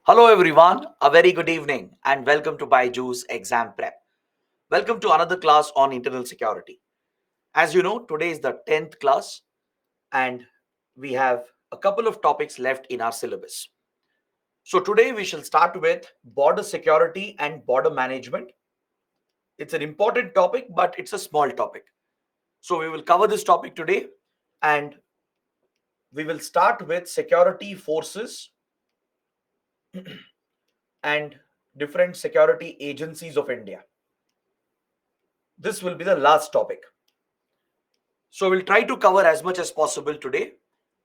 Hello everyone, a very good evening and welcome to Byju's Exam Prep. Welcome to another class on internal security. As you know, today is the 10th class and we have a couple of topics left in our syllabus. So today we shall start with border security and border management. It's an important topic, but it's a small topic. So we will cover this topic today and we will start with security forces and different security agencies of India. This will be the last topic. So we'll try to cover as much as possible today.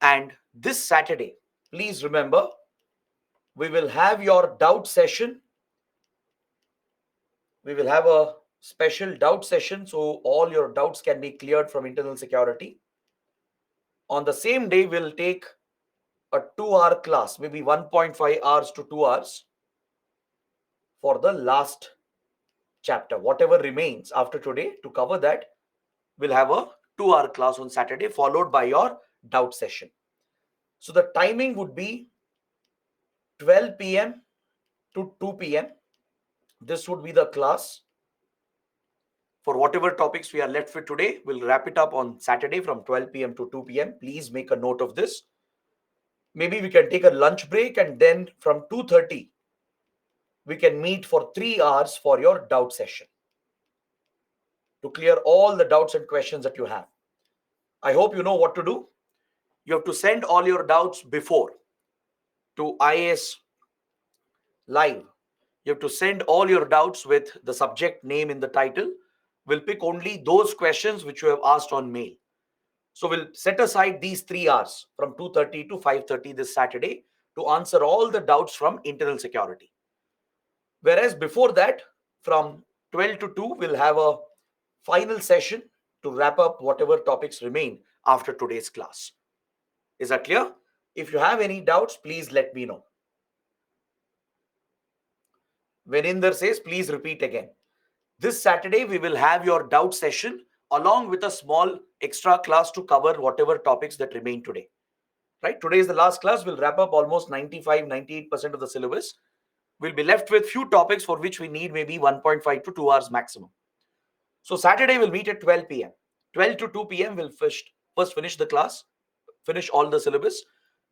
And this Saturday, please remember, we will have your doubt session. We will have a special doubt session so all your doubts can be cleared from internal security. On the same day, we'll take a 2-hour class, maybe 1.5 hours to 2 hours for the last chapter. Whatever remains after today to cover that, we'll have a 2-hour class on Saturday followed by your doubt session. So the timing would be 12 p.m. to 2 p.m. This would be the class. For whatever topics we are left with today, we'll wrap it up on Saturday from 12 p.m. to 2 p.m. Please make a note of this. Maybe we can take a lunch break and then from 2:30 we can meet for 3 hours for your doubt session to clear all the doubts and questions that you have. I hope you know what to do. You have to send all your doubts before to IAS Live. You have to send all your doubts with the subject name in the title. We'll pick only those questions which you have asked on mail. So we'll set aside these 3 hours from 2:30 to 5:30 this Saturday to answer all the doubts from internal security. Whereas before that, from 12 to 2, we'll have a final session to wrap up whatever topics remain after today's class. Is that clear? If you have any doubts, please let me know. Veninder says, please repeat again. This Saturday, we will have your doubt session along with a small extra class to cover whatever topics that remain today. Right? Today is the last class. We'll wrap up almost 95-98% of the syllabus. We'll be left with few topics for which we need maybe 1.5 to 2 hours maximum. So Saturday, we'll meet at 12 p.m. 12 to 2 p.m. we'll first finish the class, finish all the syllabus,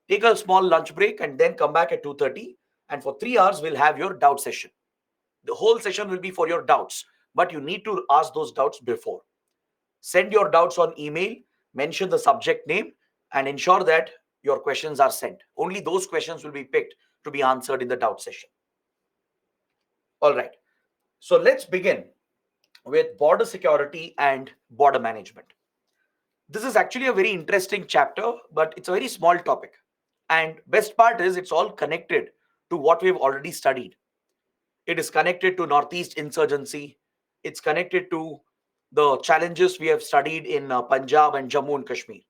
take a small lunch break, and then come back at 2:30. And for 3 hours, we'll have your doubt session. The whole session will be for your doubts, but you need to ask those doubts before. Send your doubts on email, mention the subject name, and ensure that your questions are sent. Only those questions will be picked to be answered in the doubt session. All right. So let's begin with border security and border management. This is actually a very interesting chapter, but it's a very small topic. And best part is it's all connected to what we've already studied. It is connected to Northeast insurgency. It's connected to the challenges we have studied in Punjab and Jammu and Kashmir.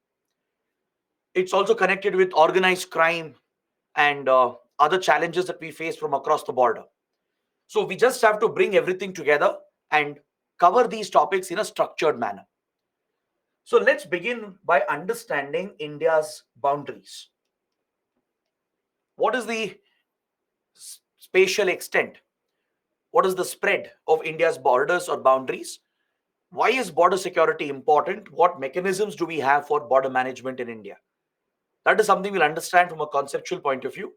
It's also connected with organized crime and other challenges that we face from across the border. So we just have to bring everything together and cover these topics in a structured manner. So let's begin by understanding India's boundaries. What is the spatial extent? What is the spread of India's borders or boundaries? Why is border security important? What mechanisms do we have for border management in India? That is something we'll understand from a conceptual point of view.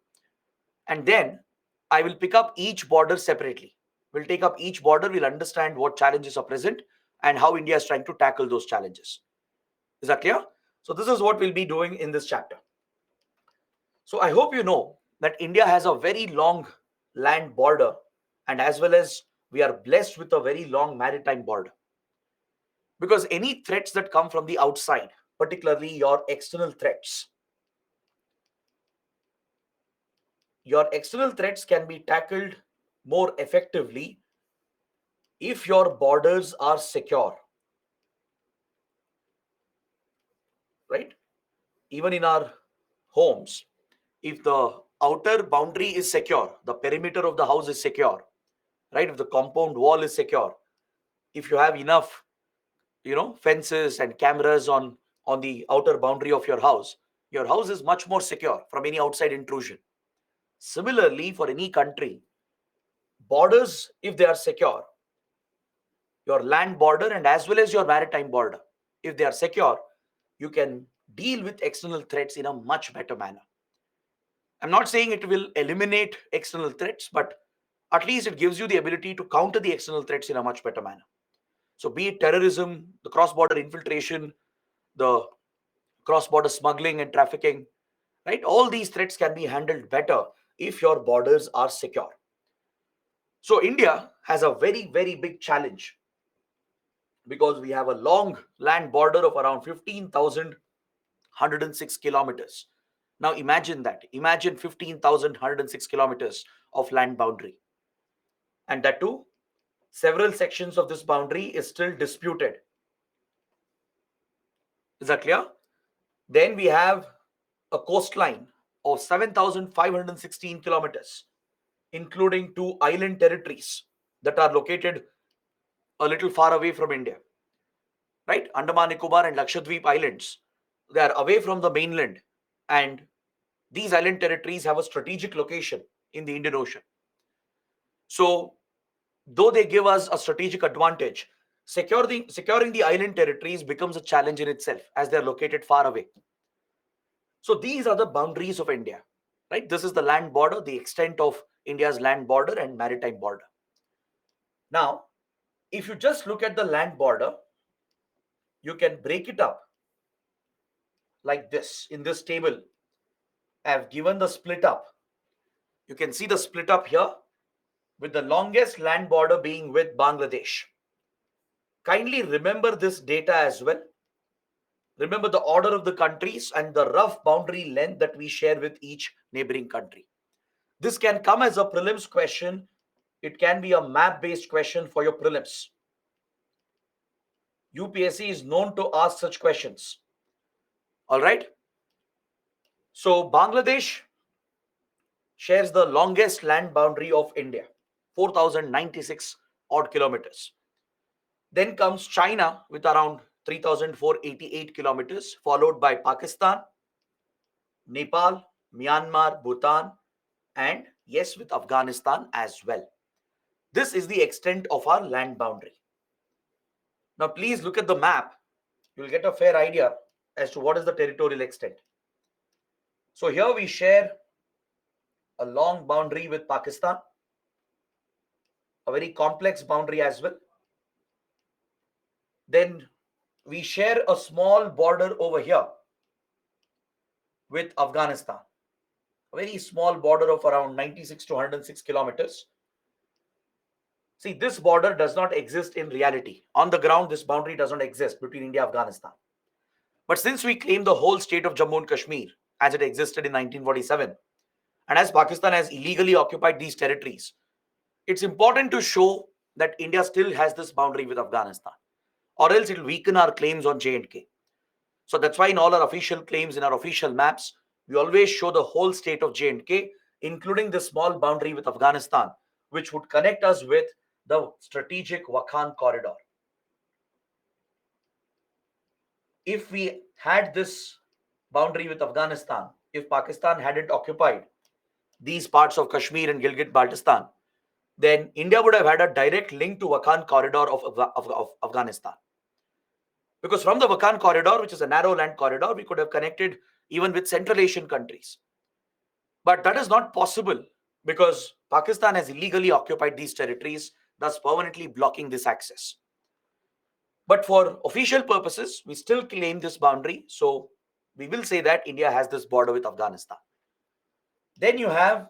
And then I will pick up each border separately. We'll take up each border, we'll understand what challenges are present and how India is trying to tackle those challenges. Is that clear? So this is what we'll be doing in this chapter. So I hope you know that India has a very long land border, and as well as we are blessed with a very long maritime border. Because any threats that come from the outside, particularly your external threats can be tackled more effectively if your borders are secure, right? Even in our homes, if the outer boundary is secure, the perimeter of the house is secure, right? If the compound wall is secure, if you have enough fences and cameras on the outer boundary of your house is much more secure from any outside intrusion. Similarly, for any country, borders, if they are secure, your land border and as well as your maritime border, if they are secure, you can deal with external threats in a much better manner. I'm not saying it will eliminate external threats, but at least it gives you the ability to counter the external threats in a much better manner. So, be it terrorism, the cross border infiltration, the cross border smuggling and trafficking, right? All these threats can be handled better if your borders are secure. So, India has a very, very big challenge because we have a long land border of around 15,106 kilometers. Now, imagine that. Imagine 15,106 kilometers of land boundary. And that too, several sections of this boundary is still disputed. Is that clear? Then we have a coastline of 7,516 kilometers, including two island territories that are located a little far away from India, right? Andaman Nicobar and Lakshadweep Islands. They are away from the mainland, and these island territories have a strategic location in the Indian Ocean. So, though they give us a strategic advantage, securing the island territories becomes a challenge in itself as they are located far away. So these are the boundaries of India, right? This is the land border, the extent of India's land border and maritime border. Now, if you just look at the land border, you can break it up like this in this table. I have given the split up. You can see the split up here with the longest land border being with Bangladesh. Kindly remember this data as well. Remember the order of the countries and the rough boundary length that we share with each neighboring country. This can come as a prelims question. It can be a map-based question for your prelims. UPSC is known to ask such questions. All right. So Bangladesh shares the longest land boundary of India, 4,096 odd kilometers. Then comes China with around 3,488 kilometers, followed by Pakistan, Nepal, Myanmar, Bhutan, and yes, with Afghanistan as well. This is the extent of our land boundary. Now, please look at the map. You'll get a fair idea as to what is the territorial extent. So here we share a long boundary with Pakistan, a very complex boundary as well. Then we share a small border over here with Afghanistan, a very small border of around 96 to 106 kilometers. See, this border does not exist in reality. On the ground, this boundary does not exist between India and Afghanistan. But since we claim the whole state of Jammu and Kashmir as it existed in 1947, and as Pakistan has illegally occupied these territories, it's important to show that India still has this boundary with Afghanistan, or else it will weaken our claims on J&K. So that's why in all our official claims, in our official maps, we always show the whole state of J&K, including the small boundary with Afghanistan, which would connect us with the strategic Wakhan corridor. If we had this boundary with Afghanistan, if Pakistan hadn't occupied these parts of Kashmir and Gilgit-Baltistan, then India would have had a direct link to Wakhan corridor of Afghanistan. Because from the Wakhan corridor, which is a narrow land corridor, we could have connected even with Central Asian countries. But that is not possible because Pakistan has illegally occupied these territories, thus permanently blocking this access. But for official purposes, we still claim this boundary. So we will say that India has this border with Afghanistan. Then you have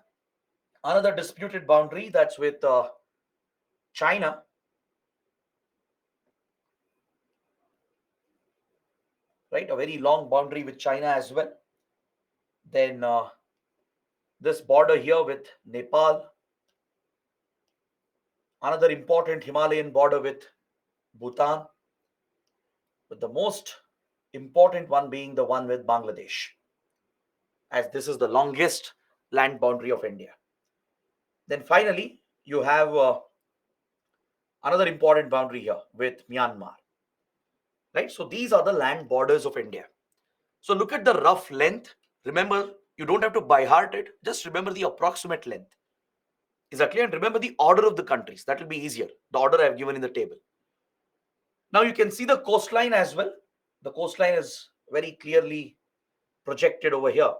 another disputed boundary that's with China. Right, a very long boundary with China as well. Then this border here with Nepal. Another important Himalayan border with Bhutan. But the most important one being the one with Bangladesh, as this is the longest land boundary of India. Then finally, you have another important boundary here with Myanmar. Right, so these are the land borders of India. So look at the rough length. Remember, You don't have to by heart it. Just remember the approximate length. Is that clear? And remember the order of the countries. That will be easier. The order I have given in the table. Now you can see the coastline as well. The coastline is very clearly projected over here.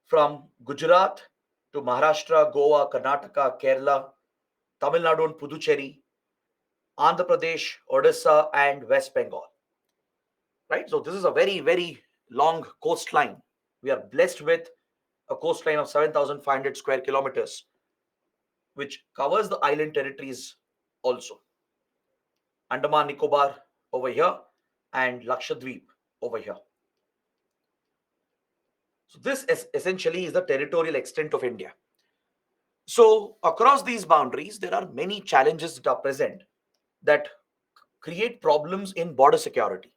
From Gujarat to Maharashtra, Goa, Karnataka, Kerala, Tamil Nadu and Puducherry, Andhra Pradesh, Odisha, and West Bengal. Right? So this is a very, very long coastline. We are blessed with a coastline of 7,500 square kilometers, which covers the island territories also. Andaman Nicobar over here and Lakshadweep over here. So this is essentially is the territorial extent of India. So across these boundaries, there are many challenges that are present that create problems in border security.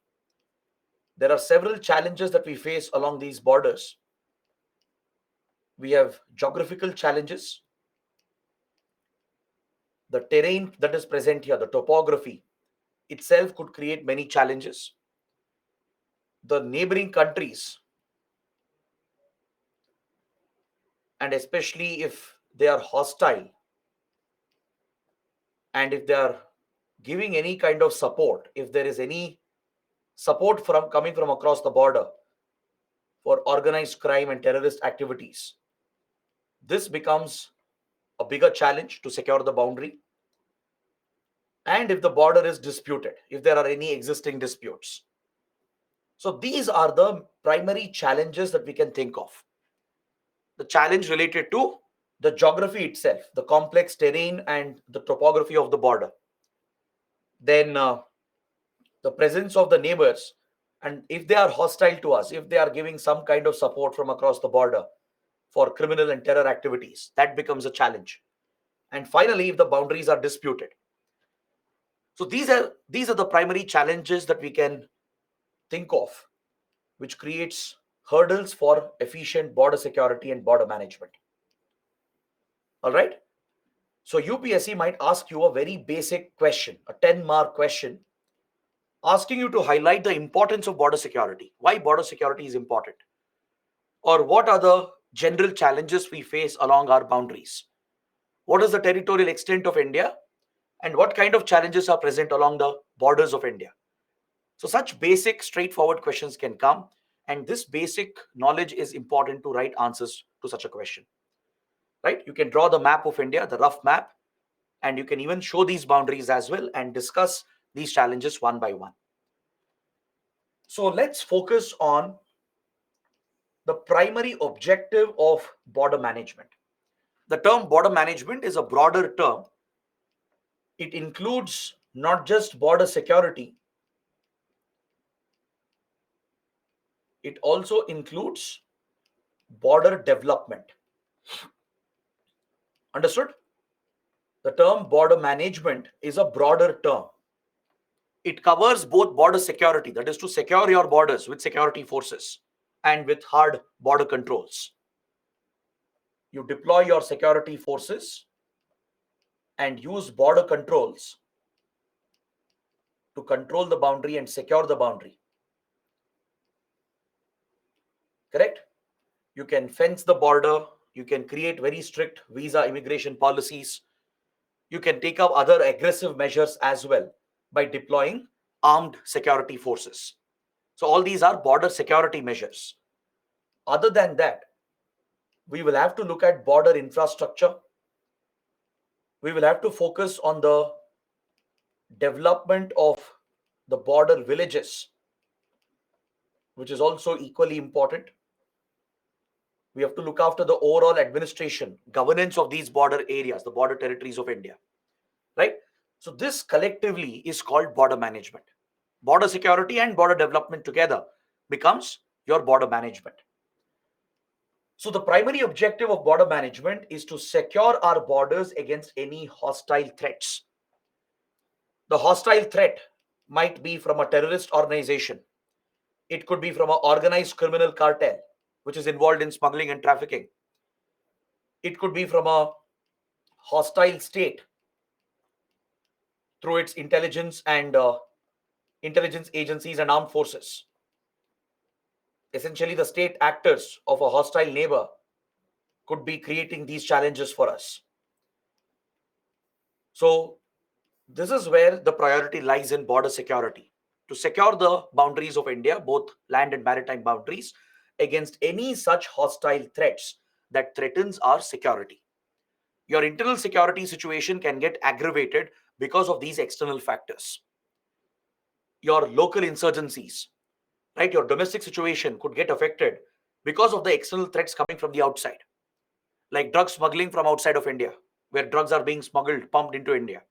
There are several challenges that we face along these borders. We have geographical challenges. The terrain that is present here, the topography itself could create many challenges. The neighboring countries, and especially if they are hostile and if they are giving any kind of support, if there is any support from coming from across the border for organized crime and terrorist activities, this becomes a bigger challenge to secure the boundary. And if the border is disputed, if there are any existing disputes. So these are the primary challenges that we can think of. The challenge related to the geography itself, the complex terrain and the topography of the border. Then the presence of the neighbors, and if they are hostile to us, if they are giving some kind of support from across the border for criminal and terror activities, that becomes a challenge. And finally, if the boundaries are disputed. So these are the primary challenges that we can think of, which creates hurdles for efficient border security and border management. All right. So UPSC might ask you a very basic question, a 10-mark question, asking you to highlight the importance of border security, why border security is important, or what are the general challenges we face along our boundaries. What is the territorial extent of India, and what kind of challenges are present along the borders of India? So such basic, straightforward questions can come, and this basic knowledge is important to write answers to such a question. Right? You can draw the map of India, the rough map, and you can even show these boundaries as well and discuss these challenges one by one. So let's focus on the primary objective of border management. The term border management is a broader term. It includes not just border security, it also includes border development. Understood? The term border management is a broader term. It covers both border security, that is to secure your borders with security forces and with hard border controls. You deploy your security forces and use border controls to control the boundary and secure the boundary. Correct? You can fence the border. You can create very strict visa immigration policies. You can take up other aggressive measures as well by deploying armed security forces. So all these are border security measures. Other than that, we will have to look at border infrastructure. We will have to focus on the development of the border villages, which is also equally important. We have to look after the overall administration, governance of these border areas, the border territories of India, right? So this collectively is called border management. Border security and border development together becomes your border management. So the primary objective of border management is to secure our borders against any hostile threats. The hostile threat might be from a terrorist organization. It could be from an organized criminal cartel, which is involved in smuggling and trafficking. It could be from a hostile state through its intelligence and intelligence agencies and armed forces. essentially the state actors of a hostile neighbor could be creating these challenges for us. So this is where the priority lies in border security, to secure the boundaries of India, both land and maritime boundaries, against any such hostile threats that threatens our security. Your internal security situation can get aggravated because of these external factors. Your local insurgencies, right? Your domestic situation could get affected because of the external threats coming from the outside, like drug smuggling from outside of India, where drugs are being smuggled, pumped into India,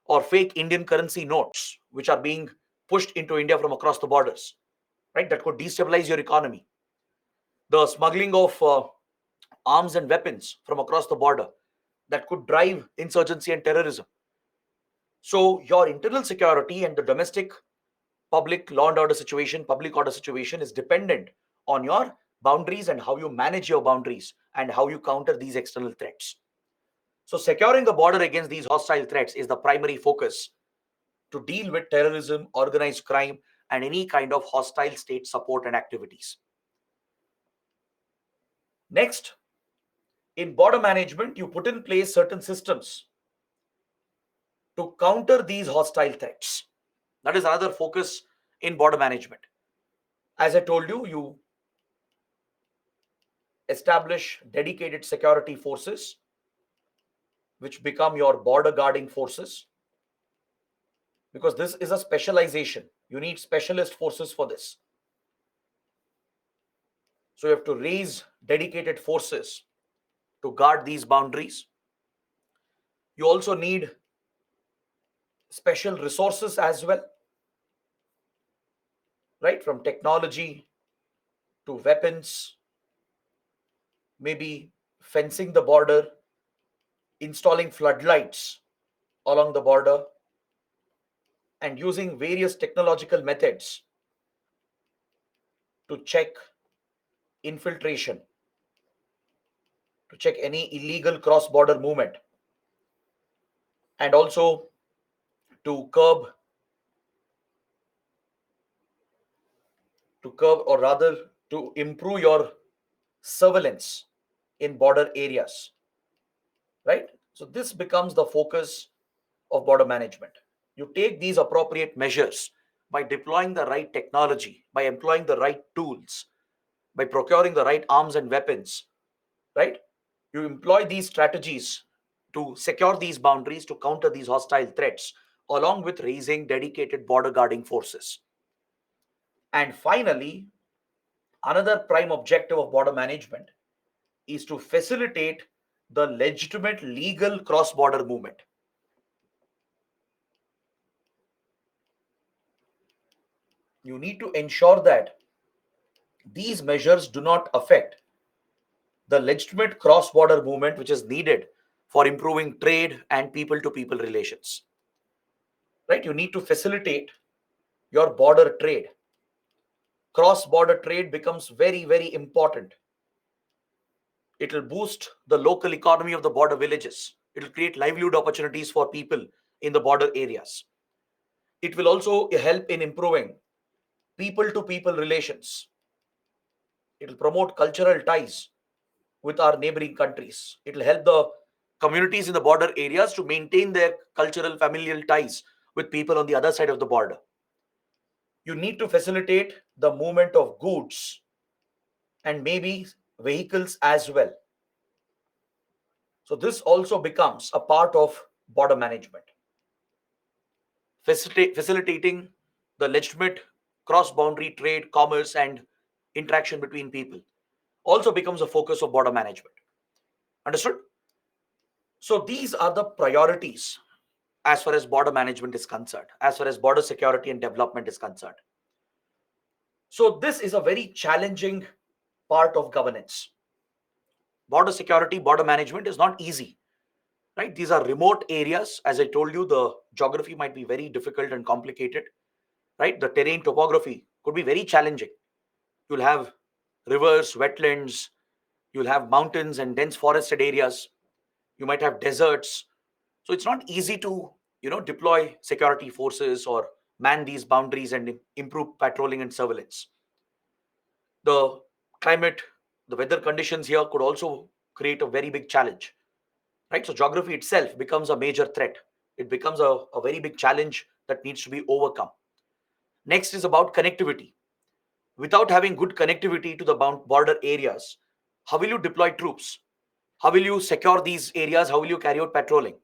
or fake Indian currency notes, which are being pushed into India from across the borders, right? That could destabilize your economy. The smuggling of arms and weapons from across the border that could drive insurgency and terrorism. So, your internal security and the domestic public law and order situation, public order situation is dependent on your boundaries and how you manage your boundaries and how you counter these external threats. So, securing the border against these hostile threats is the primary focus to deal with terrorism, organized crime, and any kind of hostile state support and activities. Next, in border management, you put in place certain systems to counter these hostile threats. That is another focus in border management. As I told you, you establish dedicated security forces which become your border guarding forces, because this is a specialization. You need specialist forces for this. So you have to raise dedicated forces to guard these boundaries. You also need special resources as well, right? From technology to weapons, maybe fencing the border, installing floodlights along the border, and using various technological methods to check infiltration, to check any illegal cross border movement, and also to curb or rather to improve your surveillance in border areas, right? So this becomes the focus of border management. You take these appropriate measures by deploying the right technology, by employing the right tools, by procuring the right arms and weapons, right? You employ these strategies to secure these boundaries, to counter these hostile threats, along with raising dedicated border guarding forces. And finally, another prime objective of border management is to facilitate the legitimate legal cross border movement. You need to ensure that these measures do not affect the legitimate cross border movement which is needed for improving trade and people to people relations. Right? You need to facilitate your border trade. Cross border trade becomes very, very important. It will boost the local economy of the border villages. It will create livelihood opportunities for people in the border areas. It will also help in improving people to people relations. It will promote cultural ties with our neighboring countries. It will help the communities in the border areas to maintain their cultural familial ties with people on the other side of the border. You need to facilitate the movement of goods and maybe vehicles as well. So this also becomes a part of border management. Facilitating the legitimate cross-boundary trade, commerce, and interaction between people also becomes a focus of border management. Understood? So these are the priorities as far as border management is concerned, as far as border security and development is concerned. So this is a very challenging part of governance. Border security, border management is not easy, right? These are remote areas. As I told you, the geography might be very difficult and complicated, right? The terrain topography could be very challenging. You'll have rivers, wetlands, you'll have mountains and dense forested areas. You might have deserts. So it's not easy to, deploy security forces or man these boundaries and improve patrolling and surveillance. The climate, the weather conditions here could also create a very big challenge, right? So geography itself becomes a major threat. It becomes a very big challenge that needs to be overcome. Next is about connectivity. Without having good connectivity to the border areas, how will you deploy troops? How will you secure these areas? How will you carry out patrolling,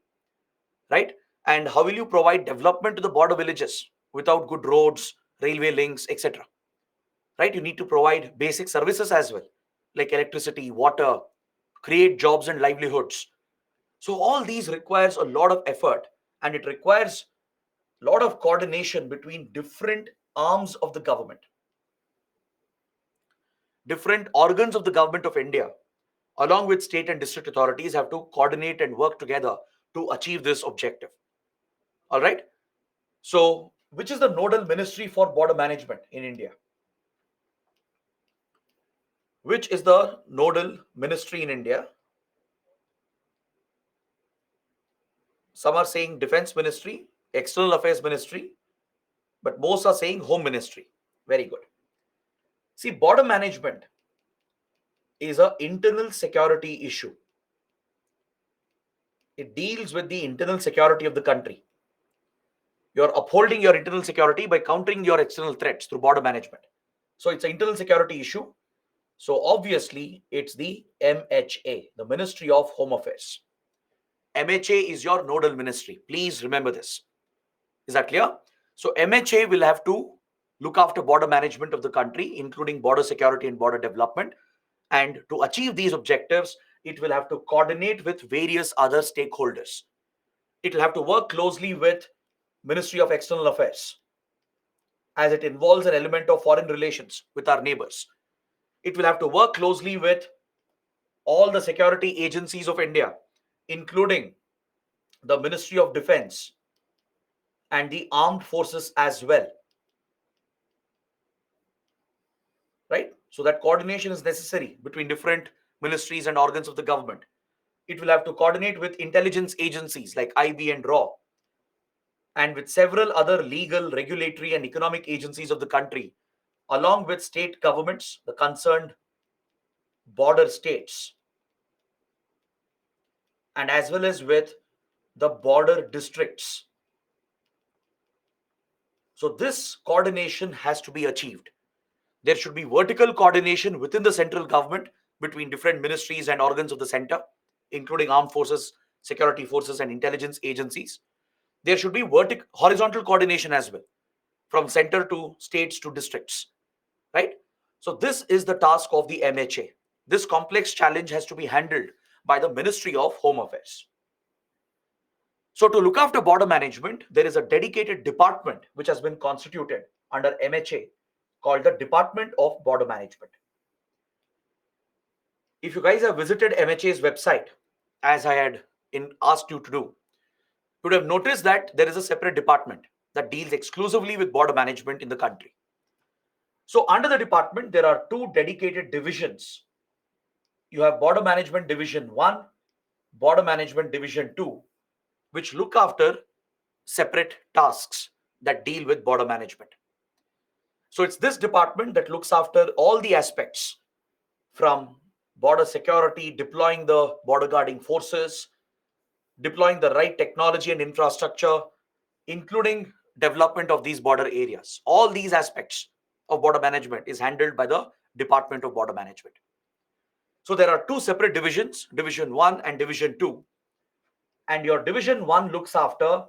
right? And how will you provide development to the border villages without good roads, railway links, etc.? Right? You need to provide basic services as well, like electricity, water, create jobs and livelihoods. So all these requires a lot of effort, and it requires a lot of coordination between different arms of the government, different organs of the government of India, along with state and district authorities, have to coordinate and work together to achieve this objective. All right. So, which is the nodal ministry for border management in India? Which is the nodal ministry in India? Some are saying Defense Ministry, External Affairs Ministry, but most are saying Home Ministry. Very good. See, border management is an internal security issue. It deals with the internal security of the country. You're upholding your internal security by countering your external threats through border management. So it's an internal security issue. So obviously, it's the MHA, the Ministry of Home Affairs. MHA is your nodal ministry. Please remember this. Is that clear? So MHA will have to look after border management of the country, including border security and border development. And to achieve these objectives, it will have to coordinate with various other stakeholders. It will have to work closely with Ministry of External Affairs, as it involves an element of foreign relations with our neighbors. It will have to work closely with all the security agencies of India, including the Ministry of Defense and the armed forces as well. Right? So that coordination is necessary between different ministries and organs of the government. It will have to coordinate with intelligence agencies like IB and RAW, and with several other legal, regulatory, and economic agencies of the country, along with state governments, the concerned border states, and as well as with the border districts. So this coordination has to be achieved. There should be vertical coordination within the central government between different ministries and organs of the center, including armed forces, security forces, and intelligence agencies. There should be horizontal coordination as well, from center to states to districts, right? So this is the task of the MHA. This complex challenge has to be handled by the Ministry of Home Affairs. So to look after border management, there is a dedicated department which has been constituted under MHA called the Department of Border Management. If you guys have visited MHA's website, as I had asked you to do, you would have noticed that there is a separate department that deals exclusively with border management in the country. So under the department, there are two dedicated divisions. You have Border Management Division 1, Border Management Division 2, which look after separate tasks that deal with border management. So it's this department that looks after all the aspects, from border security, deploying the border guarding forces, deploying the right technology and infrastructure, including development of these border areas. All these aspects of border management is handled by the Department of Border Management. So there are two separate divisions, Division 1 and Division 2. And your Division 1 looks after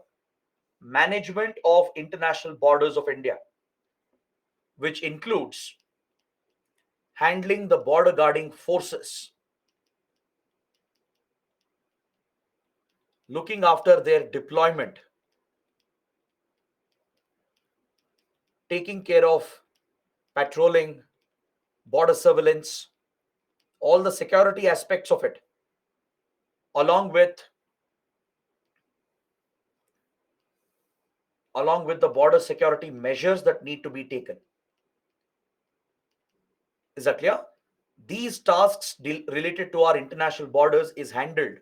management of international borders of India, which includes handling the border guarding forces, looking after their deployment, taking care of patrolling, border surveillance, all the security aspects of it, along with the border security measures that need to be taken. Is that clear? These tasks related to our international borders is handled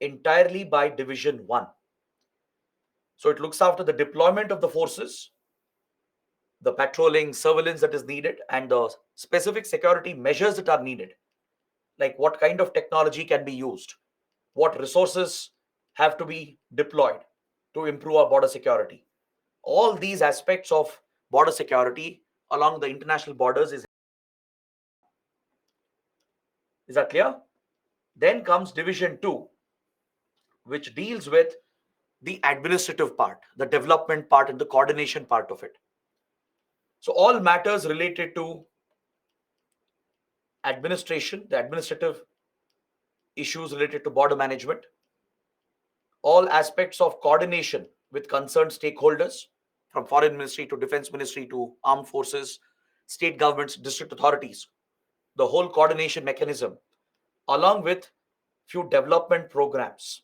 entirely by Division 1. So it looks after the deployment of the forces, the patrolling, surveillance that is needed, and the specific security measures that are needed, like what kind of technology can be used, what resources have to be deployed to improve our border security. All these aspects of border security along the international borders is that clear? Then comes Division 2, which deals with the administrative part, the development part, and the coordination part of it. So, all matters related to administration, the administrative issues related to border management, all aspects of coordination with concerned stakeholders, from foreign ministry to defense ministry to armed forces, state governments, district authorities, the whole coordination mechanism, along with few development programs.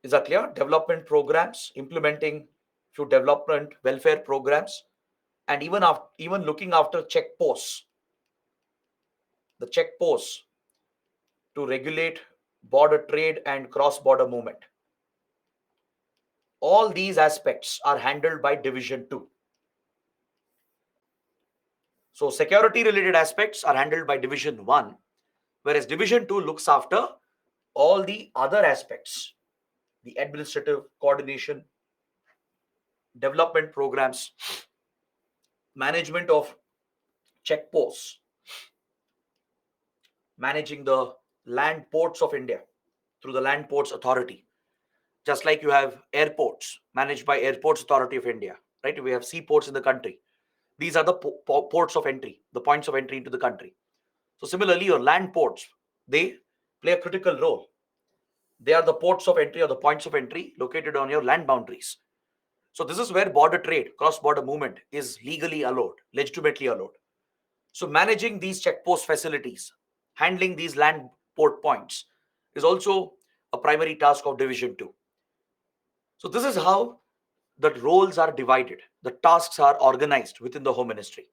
Is that clear? Development programs, implementing few development welfare programs, and even looking after checkposts, the checkposts to regulate border trade and cross-border movement. All these aspects are handled by Division 2. So security related aspects are handled by Division 1, whereas Division 2 looks after all the other aspects, the administrative coordination, development programs, management of checkposts, managing the land ports of India through the Land Ports Authority. Just like you have airports managed by Airports Authority of India, right? We have seaports in the country. These are the ports of entry, the points of entry into the country. So similarly, your land ports, they play a critical role. They are the ports of entry or the points of entry located on your land boundaries. So this is where border trade, cross-border movement is legally allowed, legitimately allowed. So managing these checkpost facilities, handling these land port points is also a primary task of Division 2. So this is how the roles are divided, the tasks are organized within the Home Ministry.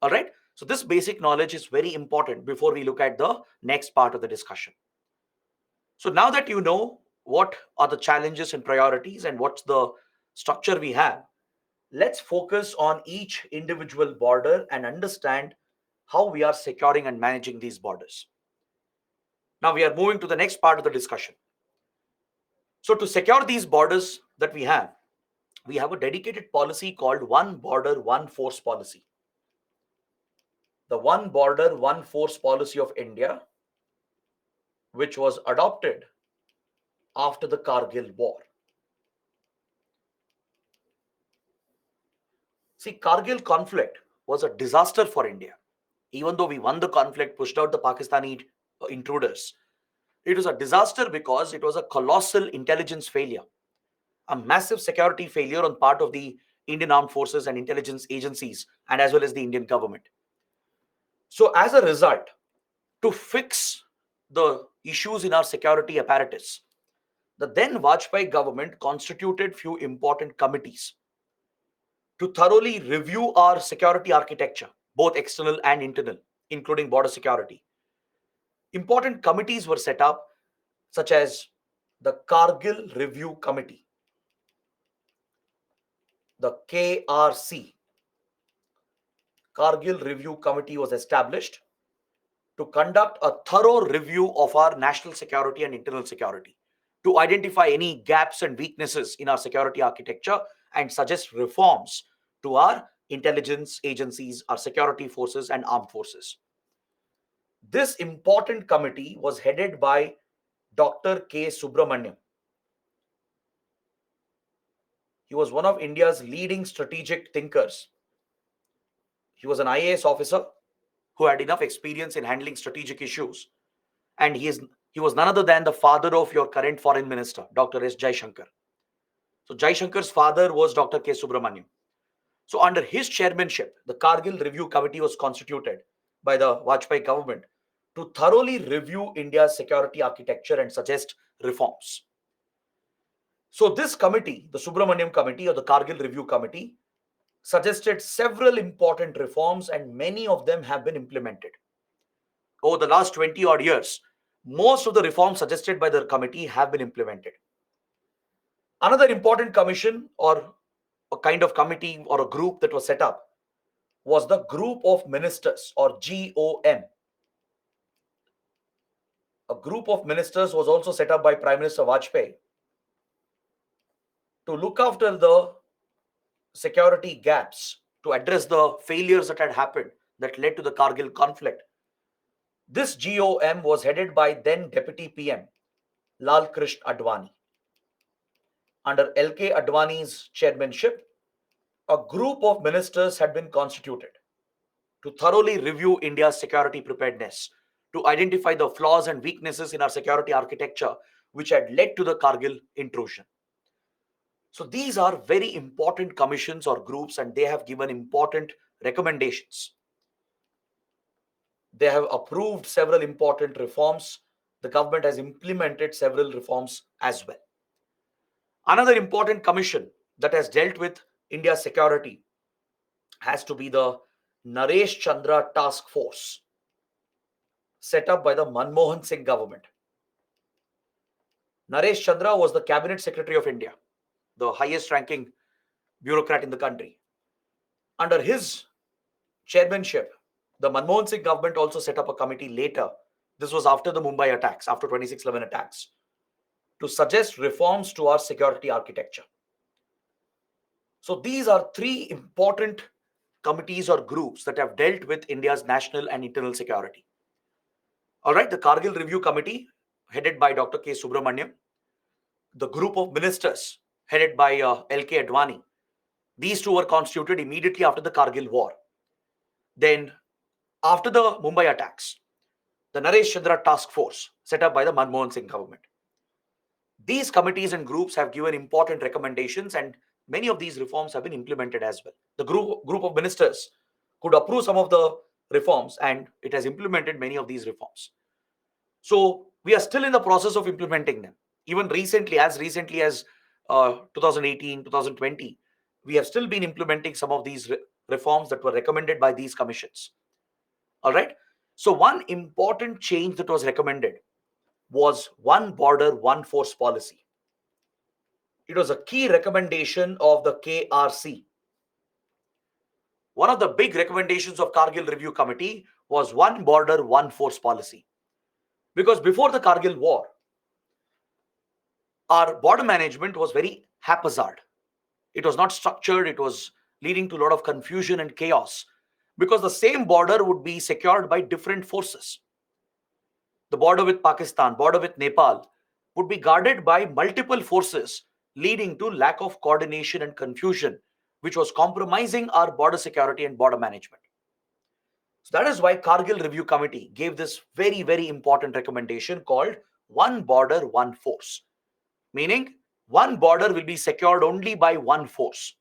All right. So this basic knowledge is very important before we look at the next part of the discussion. So now that you know what are the challenges and priorities and what's the structure we have, let's focus on each individual border and understand how we are securing and managing these borders. Now we are moving to the next part of the discussion. So to secure these borders that we have a dedicated policy called One Border, One Force policy. The One Border, One Force policy of India, which was adopted after the Kargil War. See, Kargil conflict was a disaster for India. Even though we won the conflict, pushed out the Pakistani intruders, it was a disaster because it was a colossal intelligence failure, a massive security failure on part of the Indian armed forces and intelligence agencies, and as well as the Indian government. So as a result, to fix the issues in our security apparatus, the then Vajpayee government constituted few important committees to thoroughly review our security architecture, both external and internal, including border security. Important committees were set up, such as the Kargil Review Committee, the KRC. Kargil Review Committee was established to conduct a thorough review of our national security and internal security, to identify any gaps and weaknesses in our security architecture and suggest reforms to our intelligence agencies, our security forces, and armed forces. This important committee was headed by Dr. K. Subramaniam. He was one of India's leading strategic thinkers. He was an IAS officer who had enough experience in handling strategic issues. And he was none other than the father of your current foreign minister, Dr. S. Jaishankar. So Jaishankar's father was Dr. K. Subramaniam. So under his chairmanship, the Kargil Review Committee was constituted by the Vajpayee government to thoroughly review India's security architecture and suggest reforms. So this committee, the Subramaniam Committee or the Kargil Review Committee, suggested several important reforms, and many of them have been implemented. Over the last 20 odd years, most of the reforms suggested by the committee have been implemented. Another important commission or a kind of committee or a group that was set up was the Group of Ministers, or GOM. A group of ministers was also set up by Prime Minister Vajpayee to look after the security gaps, to address the failures that had happened that led to the Kargil conflict. This GOM was headed by then Deputy PM Lal Krishn Advani. Under LK Advani's chairmanship, a group of ministers had been constituted to thoroughly review India's security preparedness, to identify the flaws and weaknesses in our security architecture which had led to the Kargil intrusion. So these are very important commissions or groups, and they have given important recommendations. They have approved several important reforms. The government has implemented several reforms as well. Another important commission that has dealt with India's security has to be the Naresh Chandra Task Force, set up by the Manmohan Singh government. Naresh Chandra was the Cabinet Secretary of India, the highest ranking bureaucrat in the country. Under his chairmanship, the Manmohan Singh government also set up a committee later. This was after the Mumbai attacks, after 26/11 attacks, to suggest reforms to our security architecture. So these are three important committees or groups that have dealt with India's national and internal security. All right, the Kargil Review Committee, headed by Dr. K. Subramaniam, the group of ministers, headed by LK Advani. These two were constituted immediately after the Kargil war. Then, after the Mumbai attacks, the Naresh Chandra Task Force, set up by the Manmohan Singh government. These committees and groups have given important recommendations, and many of these reforms have been implemented as well. The group of ministers could approve some of the reforms, and it has implemented many of these reforms. So we are still in the process of implementing them. Even recently as 2018, 2020, we have still been implementing some of these reforms that were recommended by these commissions. All right. So one important change that was recommended was one border, one force policy. It was a key recommendation of the KRC. One of the big recommendations of Kargil Review Committee was one border, one force policy. Because before the Kargil war, our border management was very haphazard. It was not structured. It was leading to a lot of confusion and chaos, because the same border would be secured by different forces. The border with Pakistan, border with Nepal would be guarded by multiple forces, leading to lack of coordination and confusion, which was compromising our border security and border management. So that is why Kargil Review Committee gave this very, very important recommendation called one border, one force. Meaning, one border will be secured only by one force.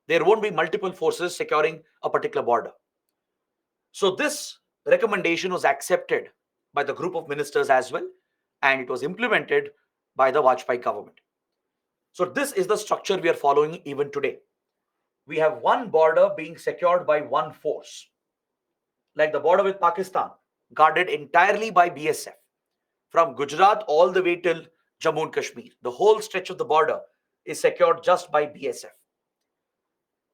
There won't be multiple forces securing a particular border. So this recommendation was accepted by the group of ministers as well, and it was implemented by the Vajpayee government. So this is the structure we are following even today. We have one border being secured by one force, like the border with Pakistan, guarded entirely by BSF, from Gujarat all the way till Jammu and Kashmir. The whole stretch of the border is secured just by BSF.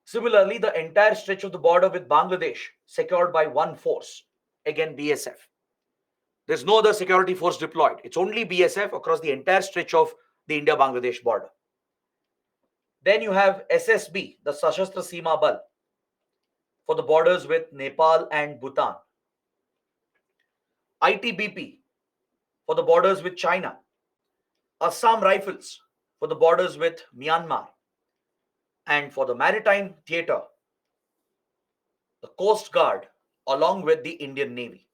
Similarly, the entire stretch of the border with Bangladesh secured by one force, again BSF. There's no other security force deployed. It's only BSF across the entire stretch of the India-Bangladesh border. Then you have SSB, the Sashastra Seema Bal, for the borders with Nepal and Bhutan. ITBP for the borders with China. Assam Rifles for the borders with Myanmar. And for the maritime theater, the Coast Guard along with the Indian Navy.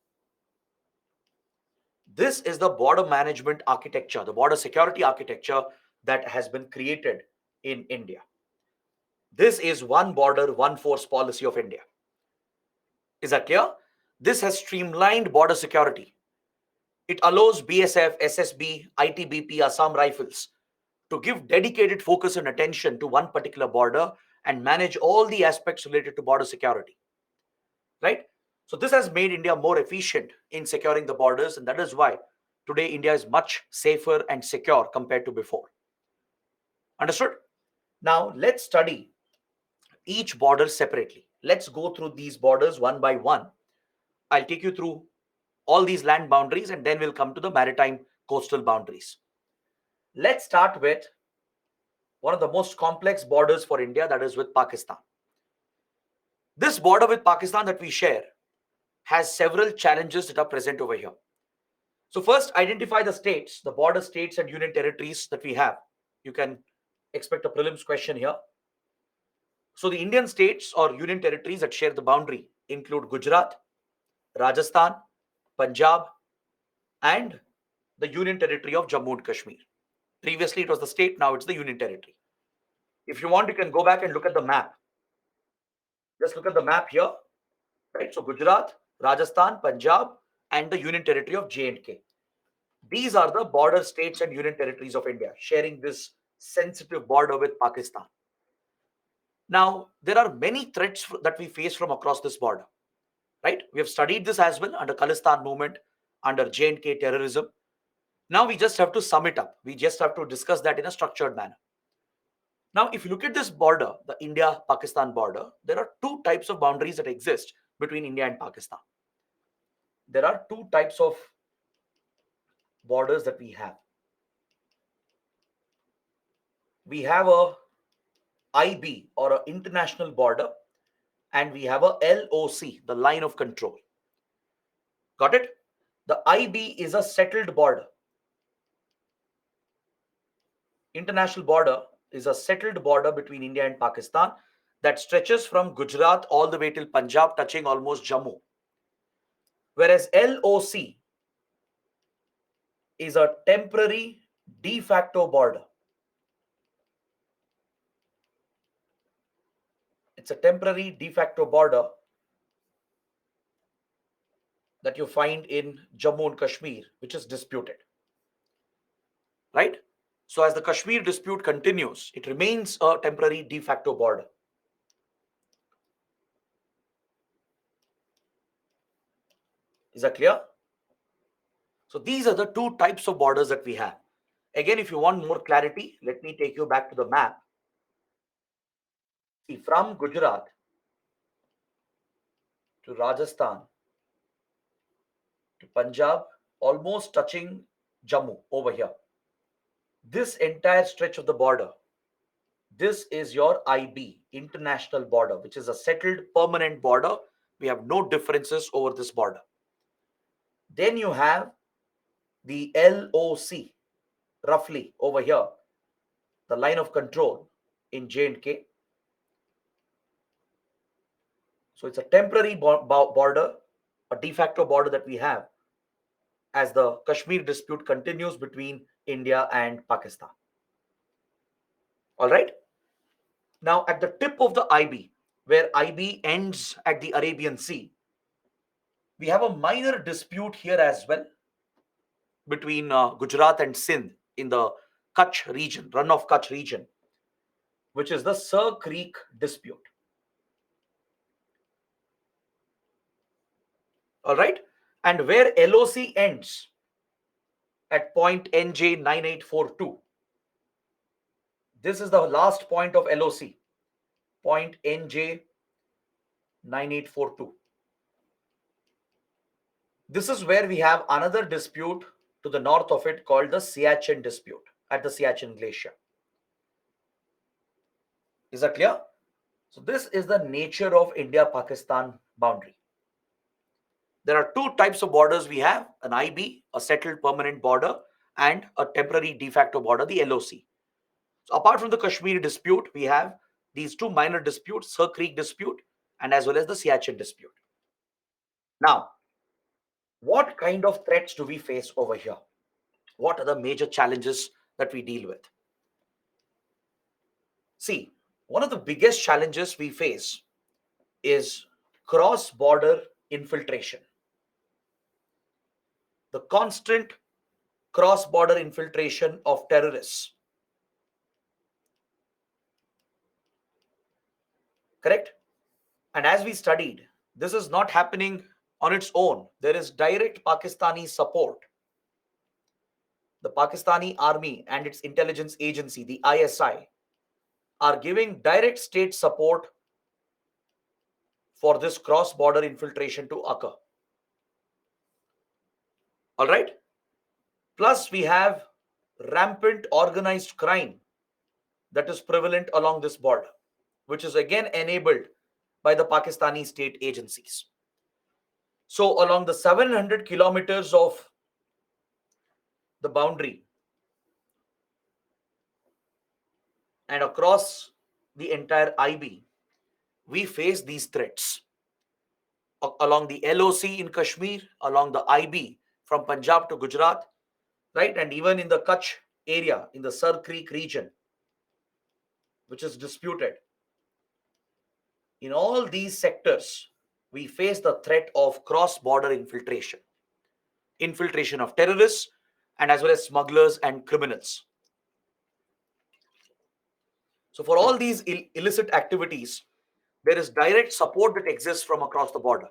This is the border management architecture, the border security architecture that has been created in India. This is one border, one force policy of India. Is that clear? This has streamlined border security. It allows BSF, SSB, ITBP, Assam Rifles to give dedicated focus and attention to one particular border and manage all the aspects related to border security. Right? So this has made India more efficient in securing the borders, and that is why today India is much safer and secure compared to before. Understood? Now let's study each border separately. Let's go through these borders one by one. I'll take you through all these land boundaries and then we'll come to the maritime coastal boundaries. Let's start with one of the most complex borders for India, that is with Pakistan. This border with Pakistan that we share has several challenges that are present over here. So first, identify the states, the border states and union territories that we have. You can expect a prelims question here. So the Indian states or union territories that share the boundary include Gujarat, Rajasthan, Punjab, and the union territory of Jammu and Kashmir. Previously, it was the state, now it's the union territory. If you want, you can go back and look at the map. Just look at the map here, right? So Gujarat, Rajasthan, Punjab, and the union territory of J&K. These are the border states and union territories of India, sharing this sensitive border with Pakistan. Now, there are many threats that we face from across this border, right? We have studied this as well under Khalistan movement, under J&K terrorism. Now we just have to sum it up. We just have to discuss that in a structured manner. Now, if you look at this border, the India-Pakistan border, there are two types of boundaries that exist between India and Pakistan. There are two types of borders that we have. We have a IB or an international border, and we have a LOC, the line of control. Got it? The IB is a settled border. International border is a settled border between India and Pakistan that stretches from Gujarat all the way till Punjab, touching almost Jammu. Whereas LOC is a temporary de facto border. It's a temporary de facto border that you find in Jammu and Kashmir, which is disputed. Right? So as the Kashmir dispute continues, it remains a temporary de facto border. Is that clear? So these are the two types of borders that we have. Again, if you want more clarity, let me take you back to the map. See, from Gujarat to Rajasthan to Punjab, almost touching Jammu over here. This entire stretch of the border, this is your IB, international border, which is a settled permanent border. We have no differences over this border. Then you have the LOC, roughly over here, the line of control in J&K. So it's a temporary border, a de facto border that we have as the Kashmir dispute continues between India and Pakistan. All right. Now, at the tip of the IB, where IB ends at the Arabian Sea, we have a minor dispute here as well between Gujarat and Sindh in the Kutch region, Run of Kutch region, which is the Sir Creek dispute. All right. And where LOC ends at point NJ9842. This is the last point of LOC, point NJ9842. This is where we have another dispute to the north of it called the Siachen dispute at the Siachen Glacier. Is that clear? So this is the nature of India-Pakistan boundary. There are two types of borders we have, an IB, a settled permanent border, and a temporary de facto border, the LOC. So apart from the Kashmir dispute, we have these two minor disputes, Sir Creek dispute and as well as the Siachen dispute. Now, what kind of threats do we face over here? What are the major challenges that we deal with? See, one of the biggest challenges we face is cross-border infiltration. The constant cross-border infiltration of terrorists. Correct? And as we studied, this is not happening on its own. There is direct Pakistani support. The Pakistani army and its intelligence agency, the ISI, are giving direct state support for this cross-border infiltration to occur. All right. Plus, we have rampant organized crime that is prevalent along this border, which is again enabled by the Pakistani state agencies. So, along the 700 kilometers of the boundary and across the entire IB, we face these threats. Along the LOC in Kashmir, along the IB from Punjab to Gujarat, right? And even in the Kutch area, in the Sar Creek region, which is disputed. In all these sectors, we face the threat of cross-border infiltration of terrorists, and as well as smugglers and criminals. So for all these illicit activities, there is direct support that exists from across the border,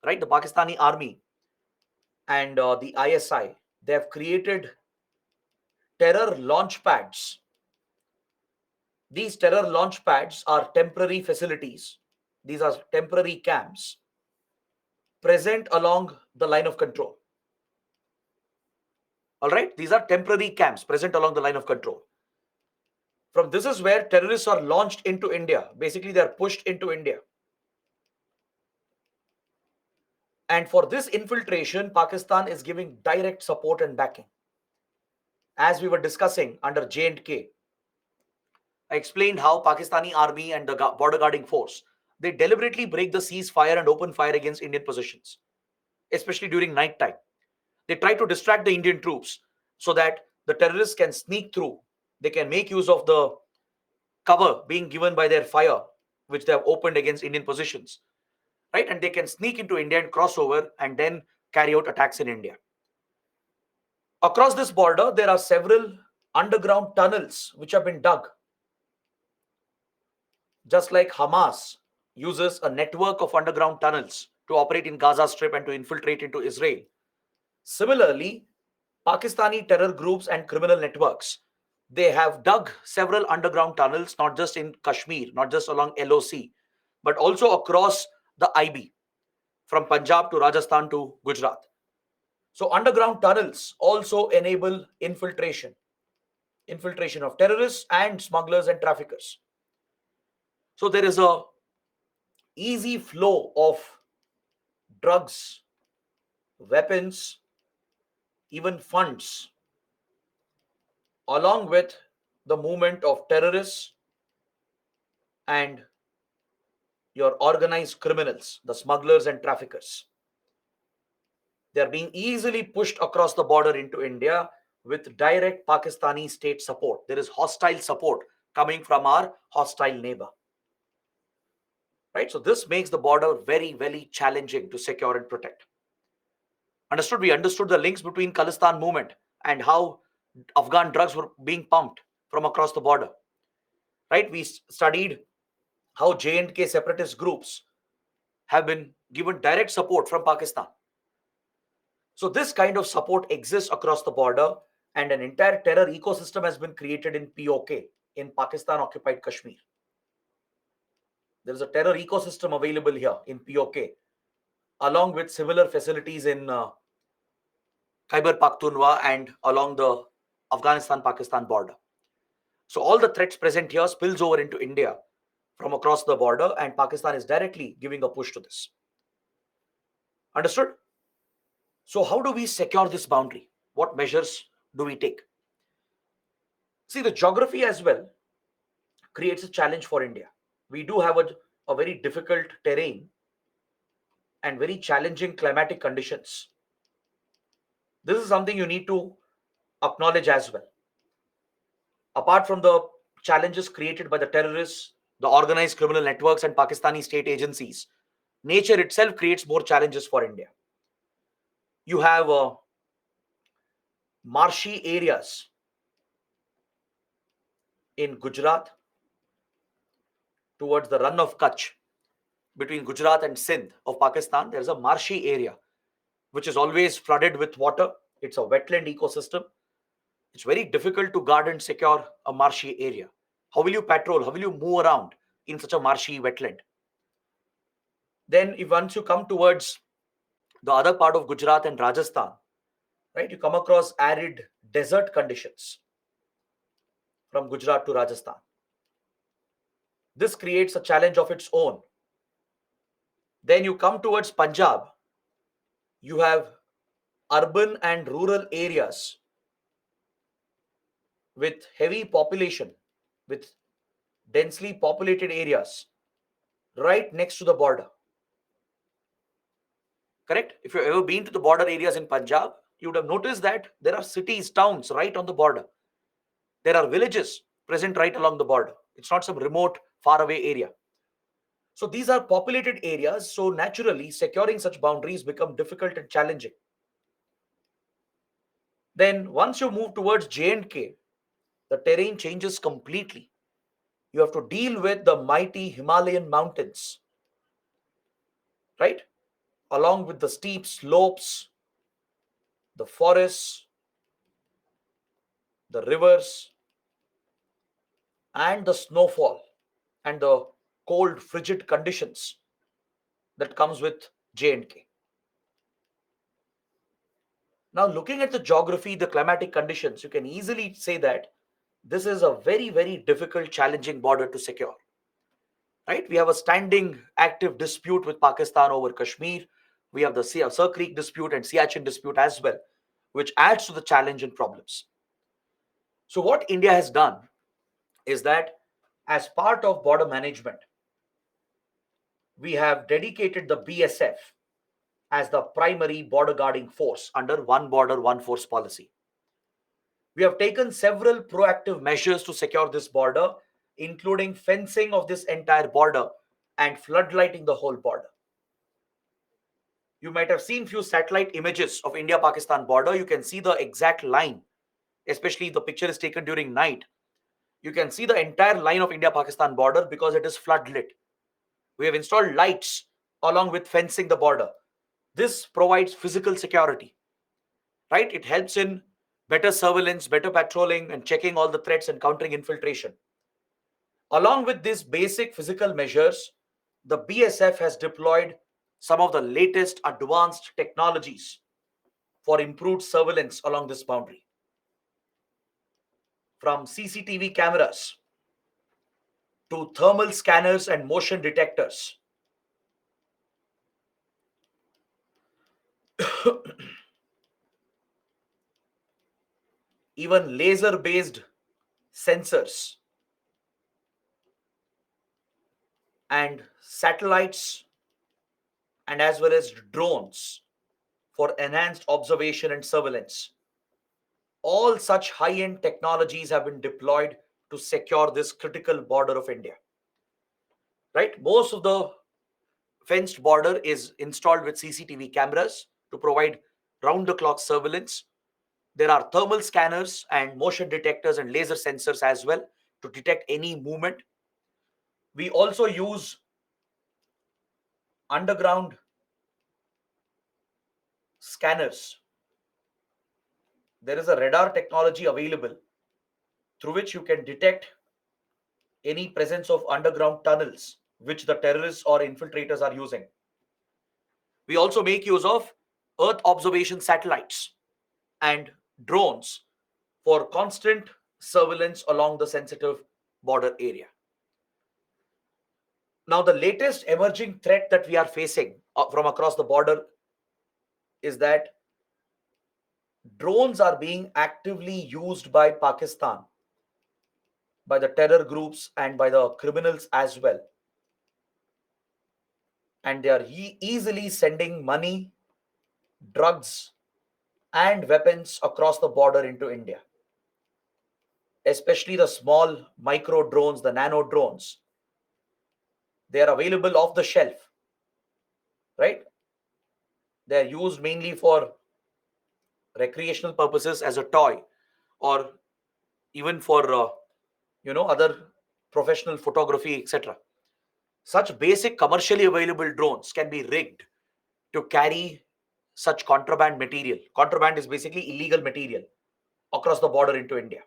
right? The Pakistani army and the ISI, they have created terror launch pads. These terror launch pads are temporary facilities. These are temporary camps present along the line of control. All right, these are temporary camps present along the line of control. From this is where terrorists are launched into India. Basically, they are pushed into India. And for this infiltration, Pakistan is giving direct support and backing. As we were discussing under J&K, I explained how Pakistani army and the border guarding force, they deliberately break the ceasefire and open fire against Indian positions, especially during night time. They try to distract the Indian troops so that the terrorists can sneak through. They can make use of the cover being given by their fire, which they have opened against Indian positions, right? And they can sneak into India and cross over and then carry out attacks in India. Across this border, there are several underground tunnels which have been dug. Just like Hamas uses a network of underground tunnels to operate in Gaza Strip and to infiltrate into Israel. Similarly, Pakistani terror groups and criminal networks, they have dug several underground tunnels, not just in Kashmir, not just along LOC, but also across the IB, from Punjab to Rajasthan to Gujarat. So underground tunnels also enable infiltration of terrorists and smugglers and traffickers. So there is a easy flow of drugs, weapons, even funds, along with the movement of terrorists and your organized criminals, the smugglers and traffickers. They are being easily pushed across the border into India with direct Pakistani state support. There is hostile support coming from our hostile neighbor. Right? So this makes the border very, very challenging to secure and protect. Understood? We understood the links between Khalistan movement and how Afghan drugs were being pumped from across the border. Right? We studied how J&K separatist groups have been given direct support from Pakistan. So this kind of support exists across the border, and an entire terror ecosystem has been created in POK, in Pakistan occupied Kashmir. There is a terror ecosystem available here in POK, along with similar facilities in Khyber Pakhtunkhwa and along the Afghanistan-Pakistan border. So all the threats present here spills over into India from across the border, and Pakistan is directly giving a push to this. Understood? So how do we secure this boundary? What measures do we take? See, the geography as well creates a challenge for India. We do have a very difficult terrain and very challenging climatic conditions. This is something you need to acknowledge as well. Apart from the challenges created by the terrorists, the organized criminal networks, and Pakistani state agencies, nature itself creates more challenges for India. You have marshy areas in Gujarat towards the run of Kutch. Between Gujarat and Sindh of Pakistan, there's a marshy area which is always flooded with water. It's a wetland ecosystem. It's very difficult to guard and secure a marshy area. How will you patrol? How will you move around in such a marshy wetland? Then if once you come towards the other part of Gujarat and Rajasthan, right, you come across arid desert conditions from Gujarat to Rajasthan. This creates a challenge of its own. Then you come towards Punjab, you have urban and rural areas with heavy population, with densely populated areas right next to the border. Correct? If you've ever been to the border areas in Punjab, you would have noticed that there are cities, towns right on the border. There are villages present right along the border. It's not some remote, faraway area. So these are populated areas. So naturally, securing such boundaries become difficult and challenging. Then once you move towards J&K, the terrain changes completely. You have to deal with the mighty Himalayan mountains, right? Along with the steep slopes, the forests, the rivers, and the snowfall, and the cold, frigid conditions that comes with J&K. Now, looking at the geography, the climatic conditions, you can easily say that this is a very, very difficult, challenging border to secure. Right? We have a standing active dispute with Pakistan over Kashmir. We have the Sir Creek dispute and Siachen dispute as well, which adds to the challenge and problems. So what India has done is that as part of border management, we have dedicated the BSF as the primary border guarding force under one border, one force policy. We have taken several proactive measures to secure this border, including fencing of this entire border and floodlighting the whole border. You might have seen few satellite images of India-Pakistan border. You can see the exact line, especially the picture is taken during night. You can see the entire line of India-Pakistan border because it is floodlit. We have installed lights along with fencing the border. This provides physical security, right? It helps in better surveillance, better patrolling, and checking all the threats and countering infiltration. Along with these basic physical measures, the BSF has deployed some of the latest advanced technologies for improved surveillance along this boundary. From CCTV cameras to thermal scanners and motion detectors. Even laser-based sensors and satellites, and as well as drones for enhanced observation and surveillance. All such high-end technologies have been deployed to secure this critical border of India. Right? Most of the fenced border is installed with CCTV cameras to provide round-the-clock surveillance. There are thermal scanners and motion detectors and laser sensors as well to detect any movement. We also use underground scanners. There is a radar technology available through which you can detect any presence of underground tunnels which the terrorists or infiltrators are using. We also make use of Earth observation satellites and drones for constant surveillance along the sensitive border area. Now, the latest emerging threat that we are facing from across the border is that drones are being actively used by Pakistan, by the terror groups and by the criminals as well. And they are easily sending money, drugs, and weapons across the border into India, especially the small micro drones, the nano drones. They are available off the shelf, right? They are used mainly for recreational purposes as a toy, or even for other professional photography, etc. Such basic commercially available drones can be rigged to carry such contraband material. Contraband is basically illegal material across the border into India.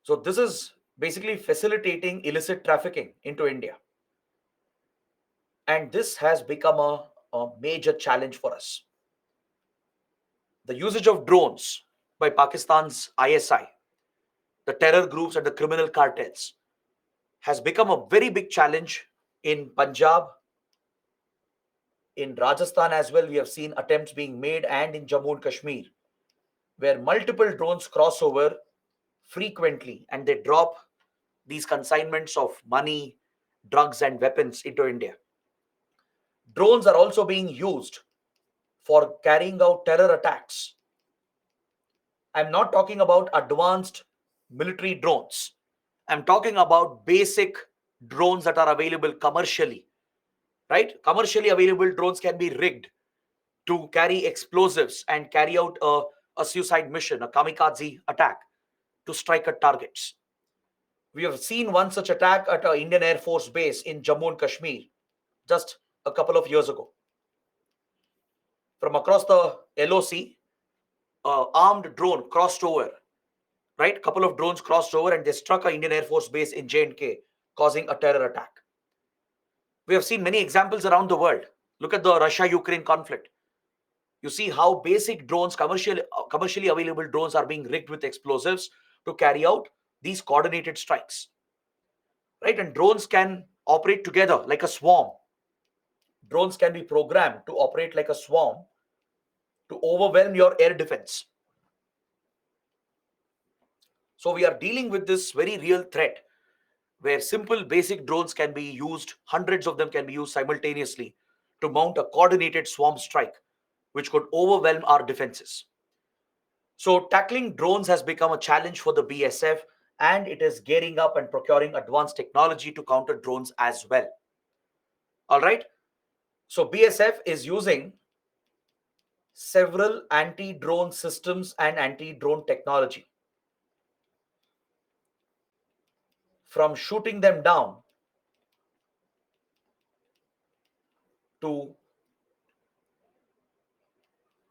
So this is basically facilitating illicit trafficking into India. And this has become a major challenge for us. The usage of drones by Pakistan's ISI, the terror groups and the criminal cartels, has become a very big challenge in Punjab, in Rajasthan as well. We have seen attempts being made, and in Jammu and Kashmir, where multiple drones cross over frequently and they drop these consignments of money, drugs, and weapons into India. Drones are also being used for carrying out terror attacks. I'm not talking about advanced military drones. I'm talking about basic drones that are available commercially, right? Commercially available drones can be rigged to carry explosives and carry out a suicide mission, a kamikaze attack to strike at targets. We have seen one such attack at an Indian Air Force base in Jammu and Kashmir just a couple of years ago. From across the LOC, armed drone crossed over, right? Couple of drones crossed over and they struck an Indian Air Force base in J&K, causing a terror attack. We have seen many examples around the world. Look at the Russia-Ukraine conflict. You see how basic drones, commercially available drones, are being rigged with explosives to carry out these coordinated strikes, right? And drones can operate together like a swarm. Drones can be programmed to operate like a swarm to overwhelm your air defense. So we are dealing with this very real threat where simple basic drones can be used, hundreds of them can be used simultaneously to mount a coordinated swarm strike, which could overwhelm our defenses. So tackling drones has become a challenge for the BSF, and it is gearing up and procuring advanced technology to counter drones as well. All right. So BSF is using several anti-drone systems and anti-drone technology. From shooting them down to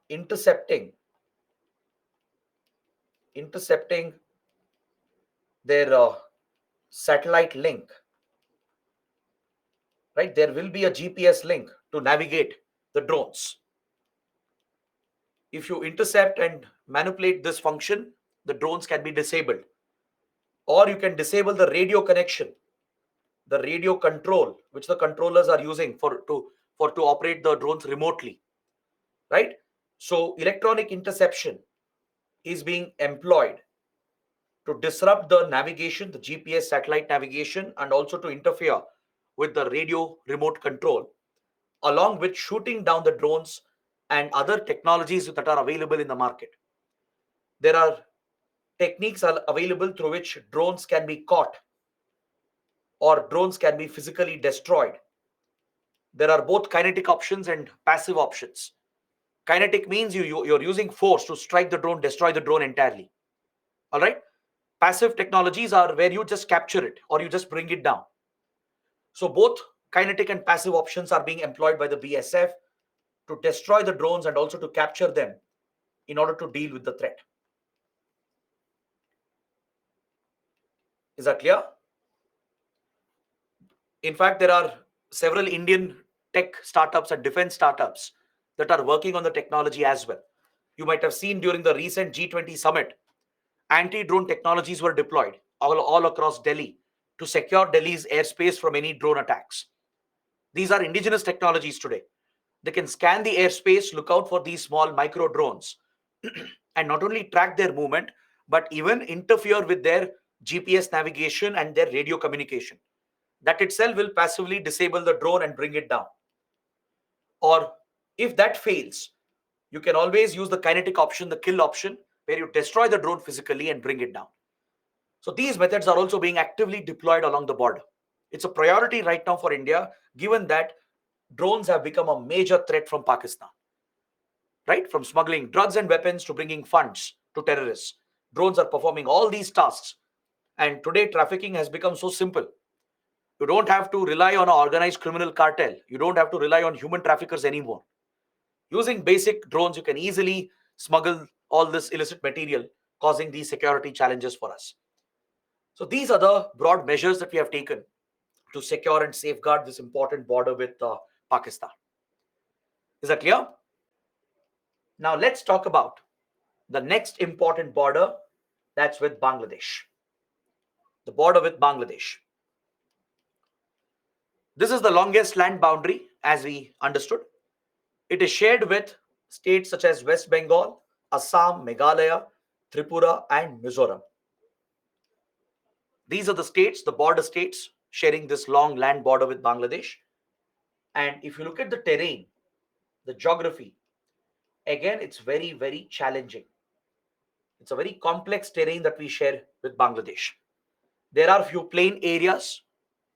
intercepting their satellite link, right? There will be a GPS link to navigate the drones. If you intercept and manipulate this function, the drones can be disabled. Or you can disable the radio connection, the radio control, which the controllers are using to operate the drones remotely, right? So electronic interception is being employed to disrupt the navigation, the GPS satellite navigation, and also to interfere with the radio remote control, along with shooting down the drones and other technologies that are available in the market. There are techniques available through which drones can be caught or drones can be physically destroyed. There are both kinetic options and passive options. Kinetic means you're using force to strike the drone, destroy the drone entirely. All right. Passive technologies are where you just capture it or you just bring it down. So both kinetic and passive options are being employed by the BSF to destroy the drones and also to capture them in order to deal with the threat. Is that clear? In fact, there are several Indian tech startups and defense startups that are working on the technology as well. You might have seen during the recent G20 summit, anti-drone technologies were deployed all across Delhi to secure Delhi's airspace from any drone attacks. These are indigenous technologies today. They can scan the airspace, look out for these small micro drones, and not only track their movement, but even interfere with their GPS navigation and their radio communication. That itself will passively disable the drone and bring it down. Or if that fails, you can always use the kinetic option, the kill option, where you destroy the drone physically and bring it down. So these methods are also being actively deployed along the border. It's a priority right now for India, given that drones have become a major threat from Pakistan, right? From smuggling drugs and weapons to bringing funds to terrorists. Drones are performing all these tasks. And today, trafficking has become so simple. You don't have to rely on an organized criminal cartel. You don't have to rely on human traffickers anymore. Using basic drones, you can easily smuggle all this illicit material, causing these security challenges for us. So these are the broad measures that we have taken to secure and safeguard this important border with Pakistan. Is that clear? Now let's talk about the next important border, that's with Bangladesh. The border with Bangladesh. This is the longest land boundary, as we understood. It is shared with states such as West Bengal, Assam, Meghalaya, Tripura, and Mizoram. These are the states, the border states, sharing this long land border with Bangladesh. And if you look at the terrain, the geography, again, it's very, very challenging. It's a very complex terrain that we share with Bangladesh. There are few plain areas,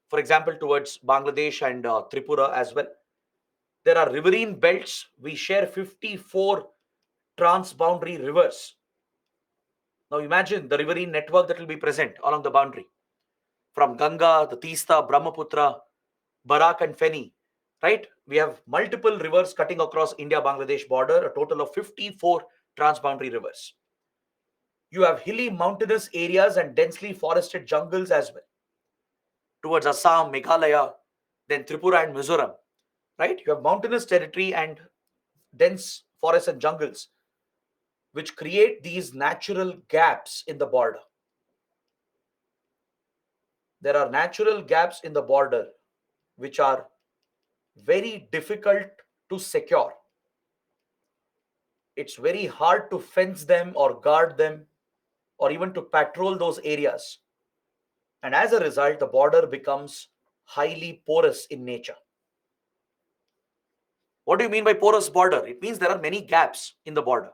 for example, towards Bangladesh and Tripura as well. There are riverine belts. We share 54 transboundary rivers. Now imagine the riverine network that will be present along the boundary. From Ganga, the Teesta, Brahmaputra, Barak and Feni, right? We have multiple rivers cutting across India-Bangladesh border, a total of 54 transboundary rivers. You have hilly mountainous areas and densely forested jungles as well. Towards Assam, Meghalaya, then Tripura and Mizoram, right? You have mountainous territory and dense forests and jungles, which create these natural gaps in the border. There are natural gaps in the border which are very difficult to secure. It's very hard to fence them or guard them or even to patrol those areas. And as a result, the border becomes highly porous in nature. What do you mean by porous border? It means there are many gaps in the border.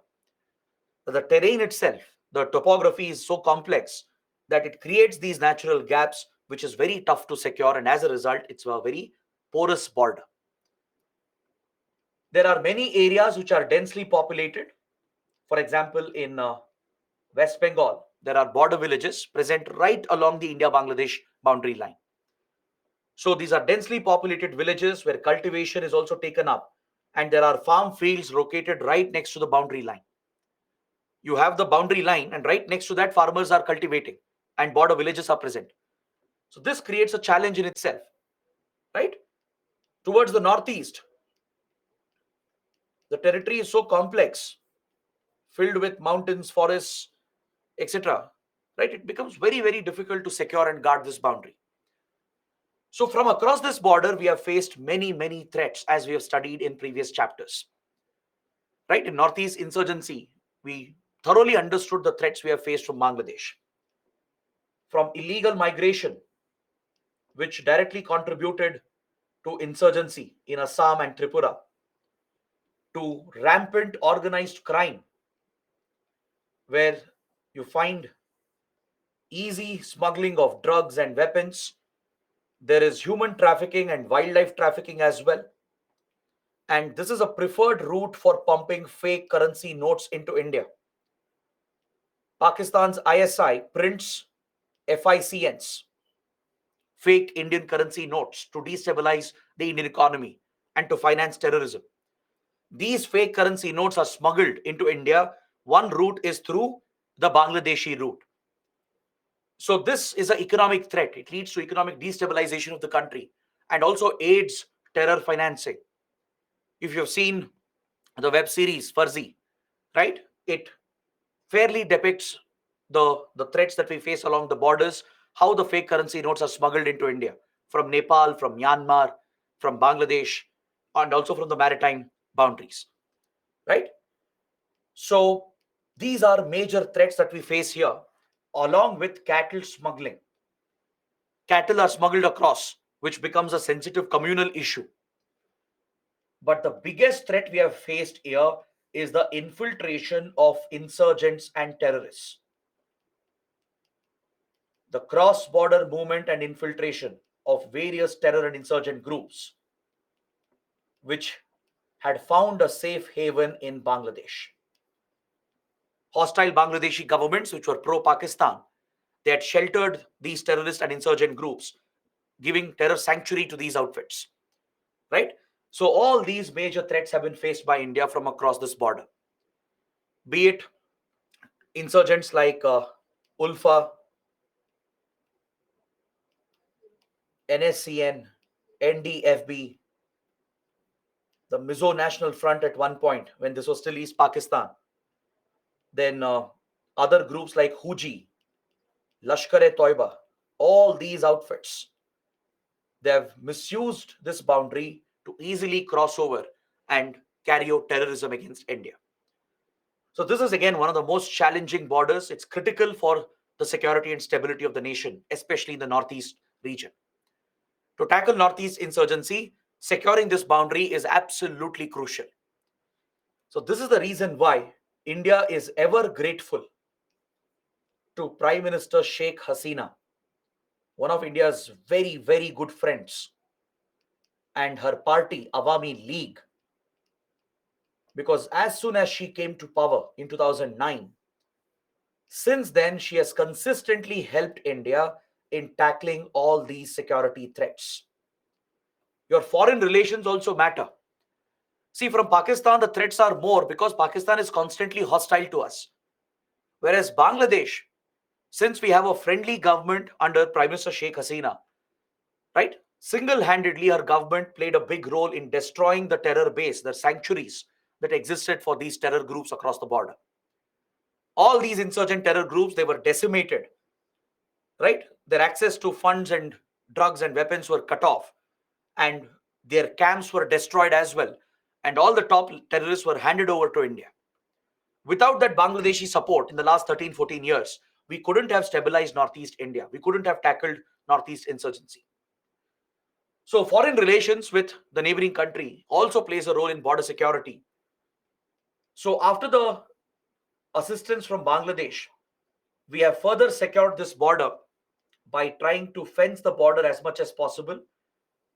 The terrain itself, the topography is so complex that it creates these natural gaps, which is very tough to secure. And as a result, it's a very porous border. There are many areas which are densely populated. For example, in West Bengal, there are border villages present right along the India-Bangladesh boundary line. So these are densely populated villages where cultivation is also taken up, and there are farm fields located right next to the boundary line. You have the boundary line, and right next to that, farmers are cultivating, and border villages are present. So this creates a challenge in itself, right? Towards the northeast, the territory is so complex, filled with mountains, forests, etc. Right? It becomes very, very difficult to secure and guard this boundary. So from across this border, we have faced many, many threats, as we have studied in previous chapters. Right? In Northeast insurgency, we thoroughly understood the threats we have faced from Bangladesh. From illegal migration, which directly contributed to insurgency in Assam and Tripura, to rampant organized crime, where you find easy smuggling of drugs and weapons. There is human trafficking and wildlife trafficking as well. And this is a preferred route for pumping fake currency notes into India. Pakistan's ISI prints FICNs, fake Indian currency notes, to destabilize the Indian economy and to finance terrorism. These fake currency notes are smuggled into India. One route is through the Bangladeshi route. So this is an economic threat. It leads to economic destabilization of the country and also aids terror financing. If you've seen the web series Farzi, right, it fairly depicts the threats that we face along the borders, how the fake currency notes are smuggled into India from Nepal, from Myanmar, from Bangladesh, and also from the maritime boundaries, right? So these are major threats that we face here, along with cattle smuggling. Cattle are smuggled across, which becomes a sensitive communal issue. But the biggest threat we have faced here is the infiltration of insurgents and terrorists. The cross-border movement and infiltration of various terror and insurgent groups, which had found a safe haven in Bangladesh. Hostile Bangladeshi governments, which were pro-Pakistan, they had sheltered these terrorist and insurgent groups, giving terror sanctuary to these outfits, right? So all these major threats have been faced by India from across this border, be it insurgents like Ulfa, NSCN, NDFB, the Mizo National Front at one point when this was still East Pakistan. Then other groups like Huji, Lashkar-e-Toiba, all these outfits, they have misused this boundary to easily cross over and carry out terrorism against India. So this is again one of the most challenging borders. It's critical for the security and stability of the nation, especially in the northeast region. To tackle northeast insurgency, securing this boundary is absolutely crucial. So this is the reason why India is ever grateful to Prime Minister Sheikh Hasina, one of India's very, very good friends, and her party, Awami League, because as soon as she came to power in 2009, since then she has consistently helped India in tackling all these security threats. Your foreign relations also matter. See, from Pakistan, the threats are more because Pakistan is constantly hostile to us. Whereas Bangladesh, since we have a friendly government under Prime Minister Sheikh Hasina, right? Single-handedly, her government played a big role in destroying the terror base, the sanctuaries that existed for these terror groups across the border. All these insurgent terror groups, they were decimated, right? Their access to funds and drugs and weapons were cut off, and their camps were destroyed as well. And all the top terrorists were handed over to India. Without that Bangladeshi support in the last 13, 14 years, we couldn't have stabilized Northeast India. We couldn't have tackled Northeast insurgency. So foreign relations with the neighboring country also plays a role in border security. So after the assistance from Bangladesh, we have further secured this border by trying to fence the border as much as possible.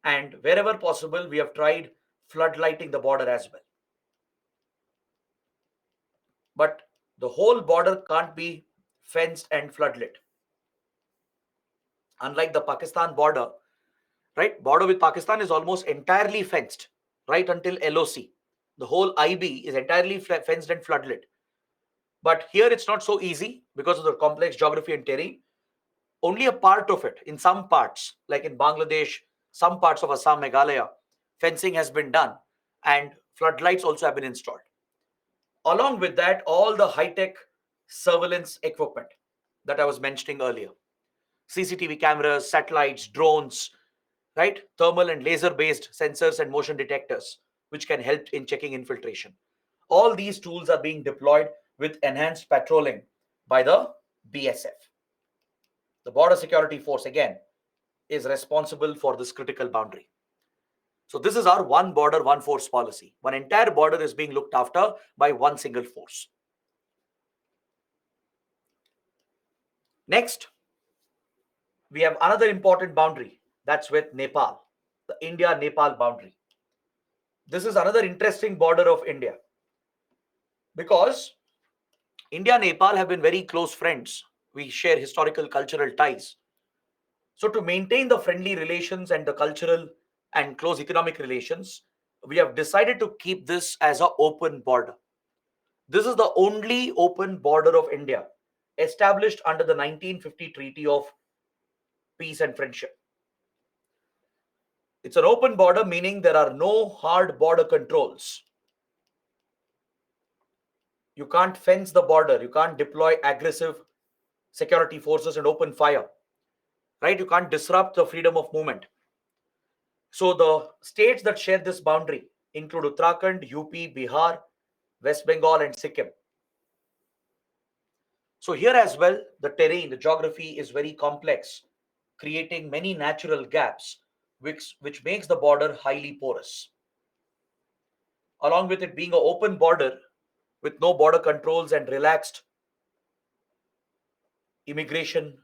And wherever possible, we have tried floodlighting the border as well. But the whole border can't be fenced and floodlit. Unlike the Pakistan border, right? Border with Pakistan is almost entirely fenced, right until LOC. The whole IB is entirely fenced and floodlit. But here it's not so easy because of the complex geography and terrain. Only a part of it, in some parts, like in Bangladesh, some parts of Assam, Meghalaya, fencing has been done and floodlights also have been installed. Along with that, all the high-tech surveillance equipment that I was mentioning earlier. CCTV cameras, satellites, drones, right? Thermal and laser-based sensors and motion detectors, which can help in checking infiltration. All these tools are being deployed with enhanced patrolling by the BSF. The Border Security Force, again, is responsible for this critical boundary. So this is our one border, one force policy. One entire border is being looked after by one single force. Next, we have another important boundary. That's with Nepal, the India-Nepal boundary. This is another interesting border of India because India and Nepal have been very close friends. We share historical cultural ties. So to maintain the friendly relations and the cultural and close economic relations, we have decided to keep this as an open border. This is the only open border of India established under the 1950 Treaty of Peace and Friendship. It's an open border, meaning there are no hard border controls. You can't fence the border. You can't deploy aggressive security forces and open fire. Right? You can't disrupt the freedom of movement. So the states that share this boundary include Uttarakhand, UP, Bihar, West Bengal, and Sikkim. So here as well, the terrain, the geography is very complex, creating many natural gaps, which makes the border highly porous. Along with it being an open border with no border controls and relaxed immigration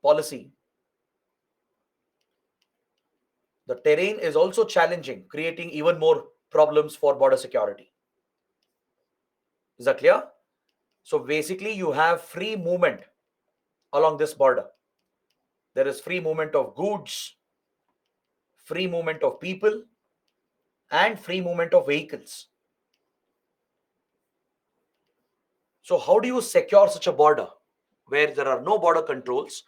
policy, the terrain is also challenging, creating even more problems for border security. Is that clear? So basically, you have free movement along this border. There is free movement of goods, free movement of people, and free movement of vehicles. So how do you secure such a border where there are no border controls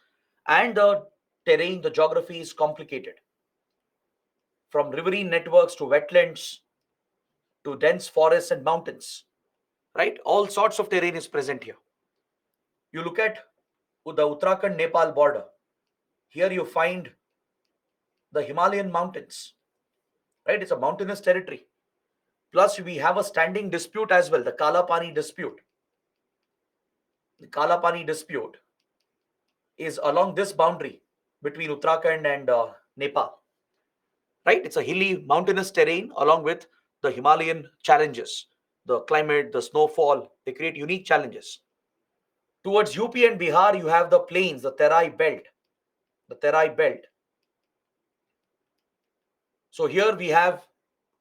and the terrain, the geography is complicated. From riverine networks to wetlands to dense forests and mountains, right? All sorts of terrain is present here. You look at the Uttarakhand-Nepal border. Here you find the Himalayan mountains, right? It's a mountainous territory. Plus, we have a standing dispute as well, the Kala Pani dispute. The Kala Pani dispute is along this boundary between Uttarakhand and Nepal, right? It's a hilly, mountainous terrain along with the Himalayan challenges. The climate, the snowfall, they create unique challenges. Towards UP and Bihar, you have the plains, the Terai belt. The Terai belt. So here we have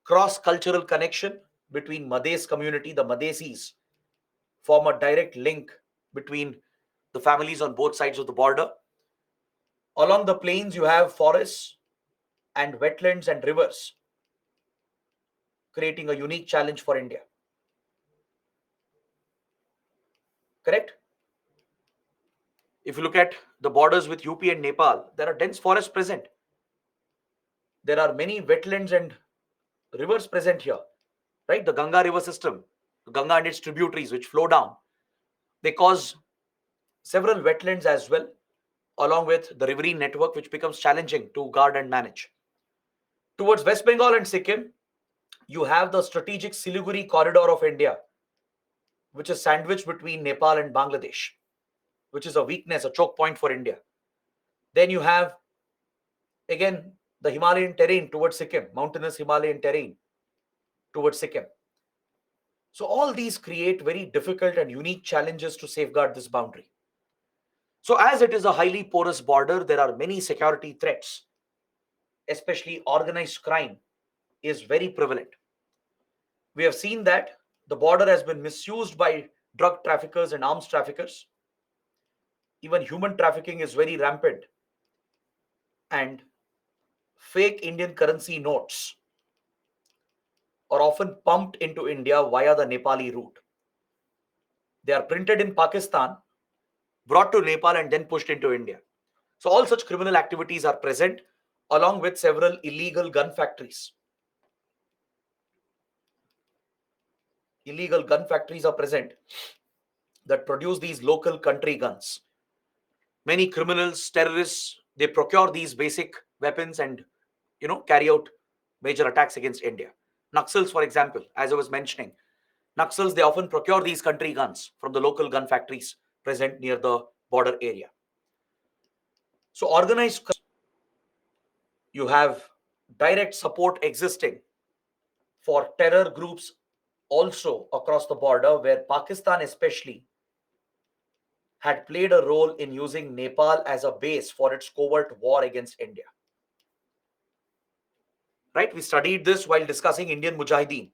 cross-cultural connection between Madhes community, the Madhesis form a direct link between the families on both sides of the border. Along the plains, you have forests and wetlands and rivers, creating a unique challenge for India. Correct? If you look at the borders with UP and Nepal, there are dense forests present. There are many wetlands and rivers present here, right? The Ganga river system, Ganga and its tributaries which flow down, they cause several wetlands as well, along with the riverine network, which becomes challenging to guard and manage. Towards West Bengal and Sikkim, you have the strategic Siliguri corridor of India, which is sandwiched between Nepal and Bangladesh, which is a weakness, a choke point for India. Then you have, again, the Himalayan terrain towards Sikkim, mountainous Himalayan terrain towards Sikkim. So all these create very difficult and unique challenges to safeguard this boundary. So as it is a highly porous border, there are many security threats, especially organized crime is very prevalent. We have seen that the border has been misused by drug traffickers and arms traffickers. Even human trafficking is very rampant. And fake Indian currency notes are often pumped into India via the Nepali route. They are printed in Pakistan, brought to Nepal, and then pushed into India. So all such criminal activities are present, along with several illegal gun factories. Illegal gun factories are present that produce these local country guns. Many criminals, terrorists, they procure these basic weapons and carry out major attacks against India. Naxals, for example, as I was mentioning, Naxals, they often procure these country guns from the local gun factories present near the border area. So organized, you have direct support existing for terror groups also across the border, where Pakistan especially had played a role in using Nepal as a base for its covert war against India. Right? We studied this while discussing Indian Mujahideen.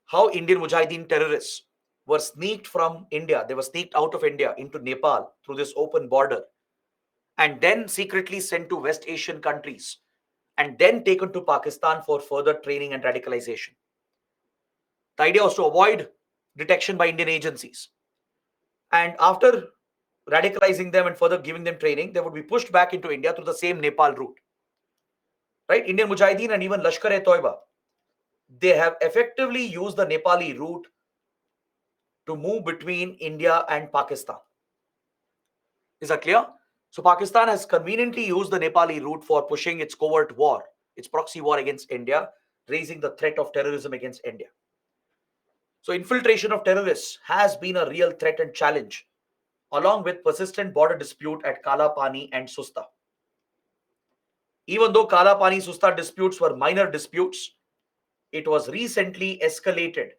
How Indian Mujahideen terrorists were sneaked from India. They were sneaked out of India into Nepal through this open border and then secretly sent to West Asian countries and then taken to Pakistan for further training and radicalization. The idea was to avoid detection by Indian agencies. And after radicalizing them and further giving them training, they would be pushed back into India through the same Nepal route. Right? Indian Mujahideen and even Lashkar-e-Toiba, they have effectively used the Nepali route to move between India and Pakistan. Is that clear? So Pakistan has conveniently used the Nepali route for pushing its covert war, its proxy war against India, raising the threat of terrorism against India. So infiltration of terrorists has been a real threat and challenge, along with persistent border dispute at Kala Pani and Susta. Even though Kala Pani Susta disputes were minor disputes, it was recently escalated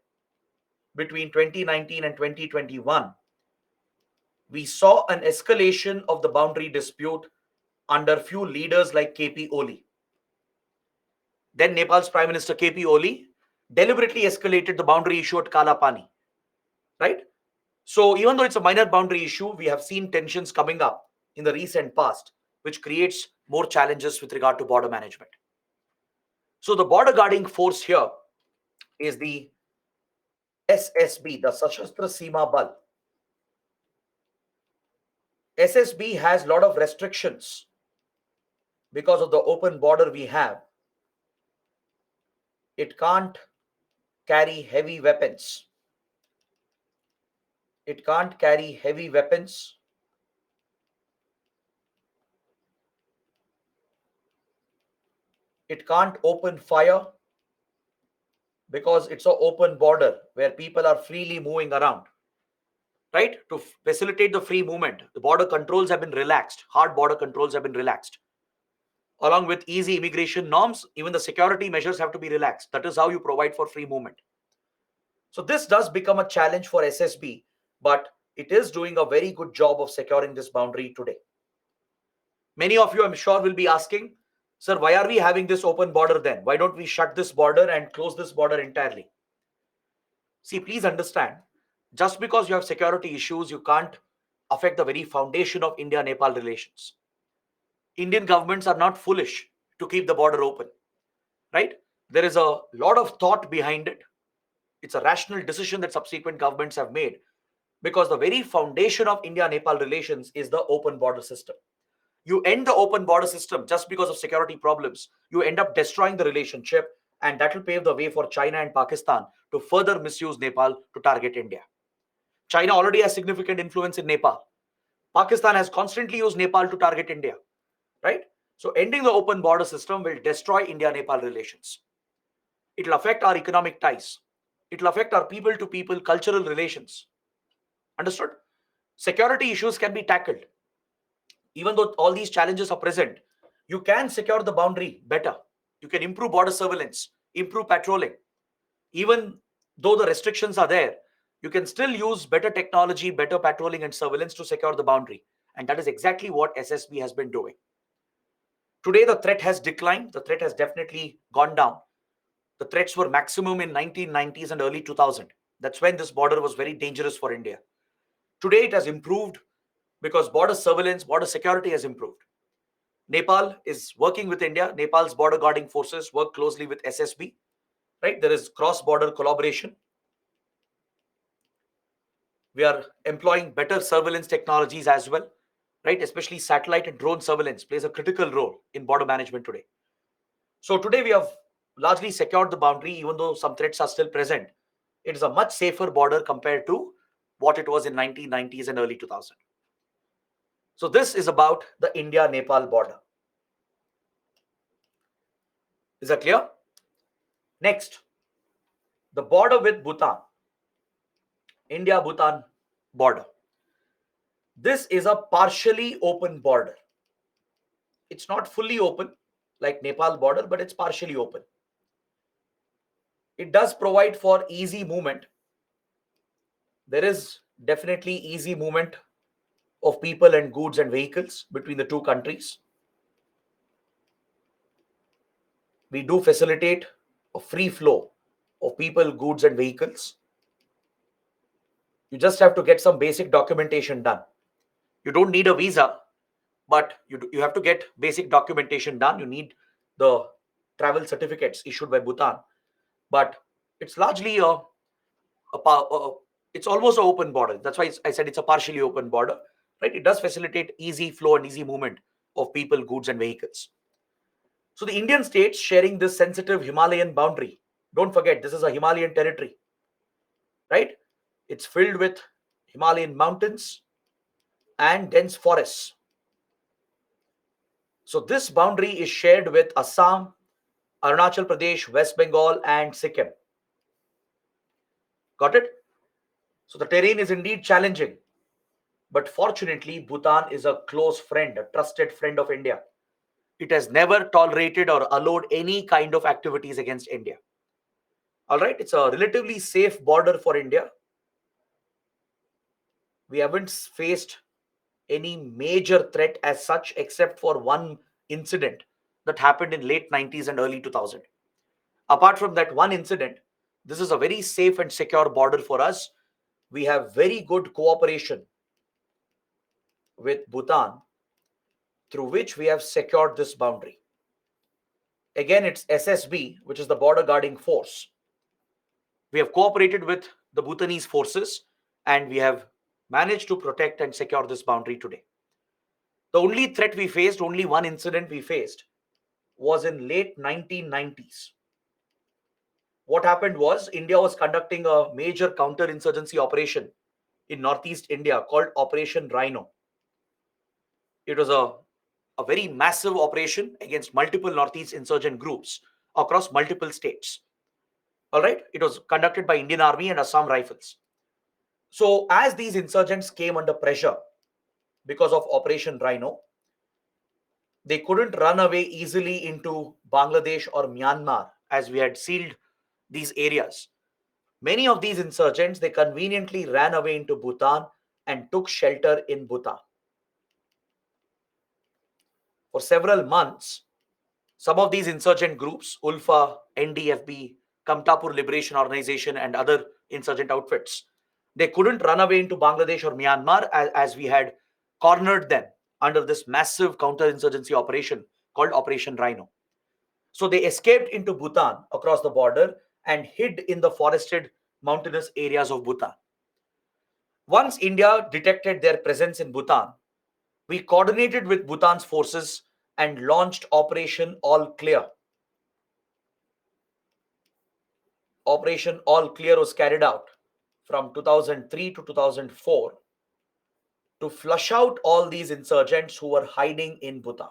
between 2019 and 2021. We saw an escalation of the boundary dispute under few leaders like KP Oli. Then Nepal's Prime Minister KP Oli deliberately escalated the boundary issue at Kala Pani. Right? So even though it's a minor boundary issue, we have seen tensions coming up in the recent past, which creates more challenges with regard to border management. So the border guarding force here is the SSB, the Sashastra Seema Bal. SSB has a lot of restrictions because of the open border we have, it can't carry heavy weapons. It can't carry heavy weapons. It can't open fire because it's an open border where people are freely moving around, right? To facilitate the free movement, the border controls have been relaxed. Hard border controls have been relaxed. Along with easy immigration norms, even the security measures have to be relaxed. That is how you provide for free movement. So this does become a challenge for SSB, but it is doing a very good job of securing this boundary today. Many of you, I'm sure, will be asking, sir, why are we having this open border then? Why don't we shut this border and close this border entirely? See, please understand, just because you have security issues, you can't affect the very foundation of India-Nepal relations. Indian governments are not foolish to keep the border open, right? There is a lot of thought behind it. It's a rational decision that subsequent governments have made because the very foundation of India-Nepal relations is the open border system. You end the open border system just because of security problems, you end up destroying the relationship, and that will pave the way for China and Pakistan to further misuse Nepal to target India. China already has significant influence in Nepal. Pakistan has constantly used Nepal to target India, right? So ending the open border system will destroy India-Nepal relations. It will affect our economic ties. It will affect our people-to-people cultural relations. Understood? Security issues can be tackled. Even though all these challenges are present, you can secure the boundary better. You can improve border surveillance, improve patrolling. Even though the restrictions are there, you can still use better technology, better patrolling and surveillance to secure the boundary. And that is exactly what SSB has been doing. Today, the threat has declined. The threat has definitely gone down. The threats were maximum in 1990s and early 2000. That's when this border was very dangerous for India. Today, it has improved because border surveillance, border security has improved. Nepal is working with India. Nepal's border guarding forces work closely with SSB, right? There is cross-border collaboration. We are employing better surveillance technologies as well, right? Especially satellite and drone surveillance plays a critical role in border management today. So today we have largely secured the boundary, even though some threats are still present. It is a much safer border compared to what it was in 1990s and early 2000. So this is about the India-Nepal border. Is that clear? Next, the border with Bhutan. India-Bhutan border. This is a partially open border. It's not fully open like Nepal border, but it's partially open. It does provide for easy movement. There is definitely easy movement of people and goods and vehicles between the two countries. We do facilitate a free flow of people, goods, and vehicles. You just have to get some basic documentation done. You don't need a visa, but you have to get basic documentation done. You need the travel certificates issued by Bhutan, but it's largely it's almost an open border. That's why I said it's a partially open border, right? It does facilitate easy flow and easy movement of people, goods, and vehicles. So the Indian states sharing this sensitive Himalayan boundary. Don't forget, this is a Himalayan territory, right? It's filled with Himalayan mountains and dense forests. So this boundary is shared with Assam, Arunachal Pradesh, West Bengal, and Sikkim. Got it? So the terrain is indeed challenging. But fortunately, Bhutan is a close friend, a trusted friend of India. It has never tolerated or allowed any kind of activities against India. All right, it's a relatively safe border for India. We haven't faced any major threat as such, except for one incident that happened in late 90s and early 2000. Apart from that one incident, this is a very safe and secure border for us. We have very good cooperation with Bhutan, through which we have secured this boundary. Again, it's SSB, which is the border guarding force. We have cooperated with the Bhutanese forces and we have managed to protect and secure this boundary today. The only threat we faced, only one incident we faced, was in late 1990s. What happened was India was conducting a major counterinsurgency operation in northeast India called Operation Rhino. It was a very massive operation against multiple northeast insurgent groups across multiple states. All right, it was conducted by Indian Army and Assam Rifles. So as these insurgents came under pressure because of Operation Rhino, they couldn't run away easily into Bangladesh or Myanmar as we had sealed these areas. Many of these insurgents, they conveniently ran away into Bhutan and took shelter in Bhutan. For several months, some of these insurgent groups, ULFA, NDFB, Kamtapur Liberation Organization, and other insurgent outfits, they couldn't run away into Bangladesh or Myanmar as we had cornered them under this massive counterinsurgency operation called Operation Rhino. So they escaped into Bhutan across the border and hid in the forested mountainous areas of Bhutan. Once India detected their presence in Bhutan, we coordinated with Bhutan's forces and launched Operation All Clear. Operation All Clear was carried out from 2003 to 2004 to flush out all these insurgents who were hiding in Bhutan.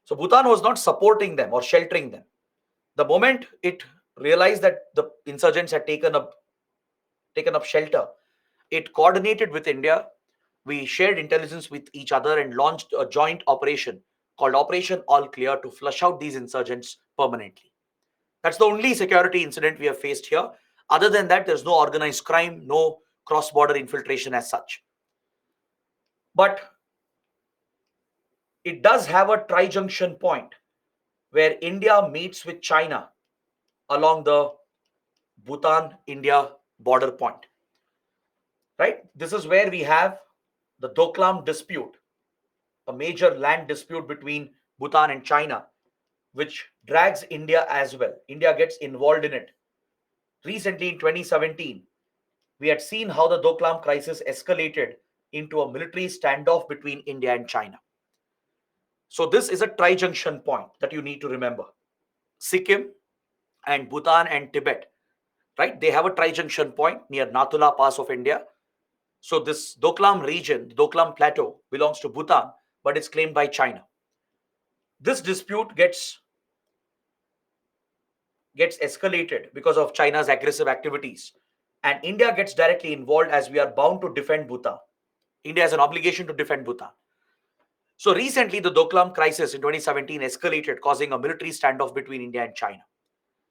So Bhutan was not supporting them or sheltering them. The moment it realized that the insurgents had taken up shelter, it coordinated with India. We shared intelligence with each other and launched a joint operation called Operation All Clear to flush out these insurgents permanently. That's the only security incident we have faced here. Other than that, there's no organized crime, no cross-border infiltration as such. But it does have a tri-junction point where India meets with China along the Bhutan-India border point. Right? This is where we have the Doklam dispute, a major land dispute between Bhutan and China, which drags India as well. India gets involved in it. Recently, in 2017, we had seen how the Doklam crisis escalated into a military standoff between India and China. So this is a tri-junction point that you need to remember. Sikkim and Bhutan and Tibet, right? They have a tri-junction point near Nathula Pass of India. So this Doklam region, the Doklam Plateau, belongs to Bhutan, but it's claimed by China. This dispute gets escalated because of China's aggressive activities. And India gets directly involved as we are bound to defend Bhutan. India has an obligation to defend Bhutan. So recently, the Doklam crisis in 2017 escalated, causing a military standoff between India and China.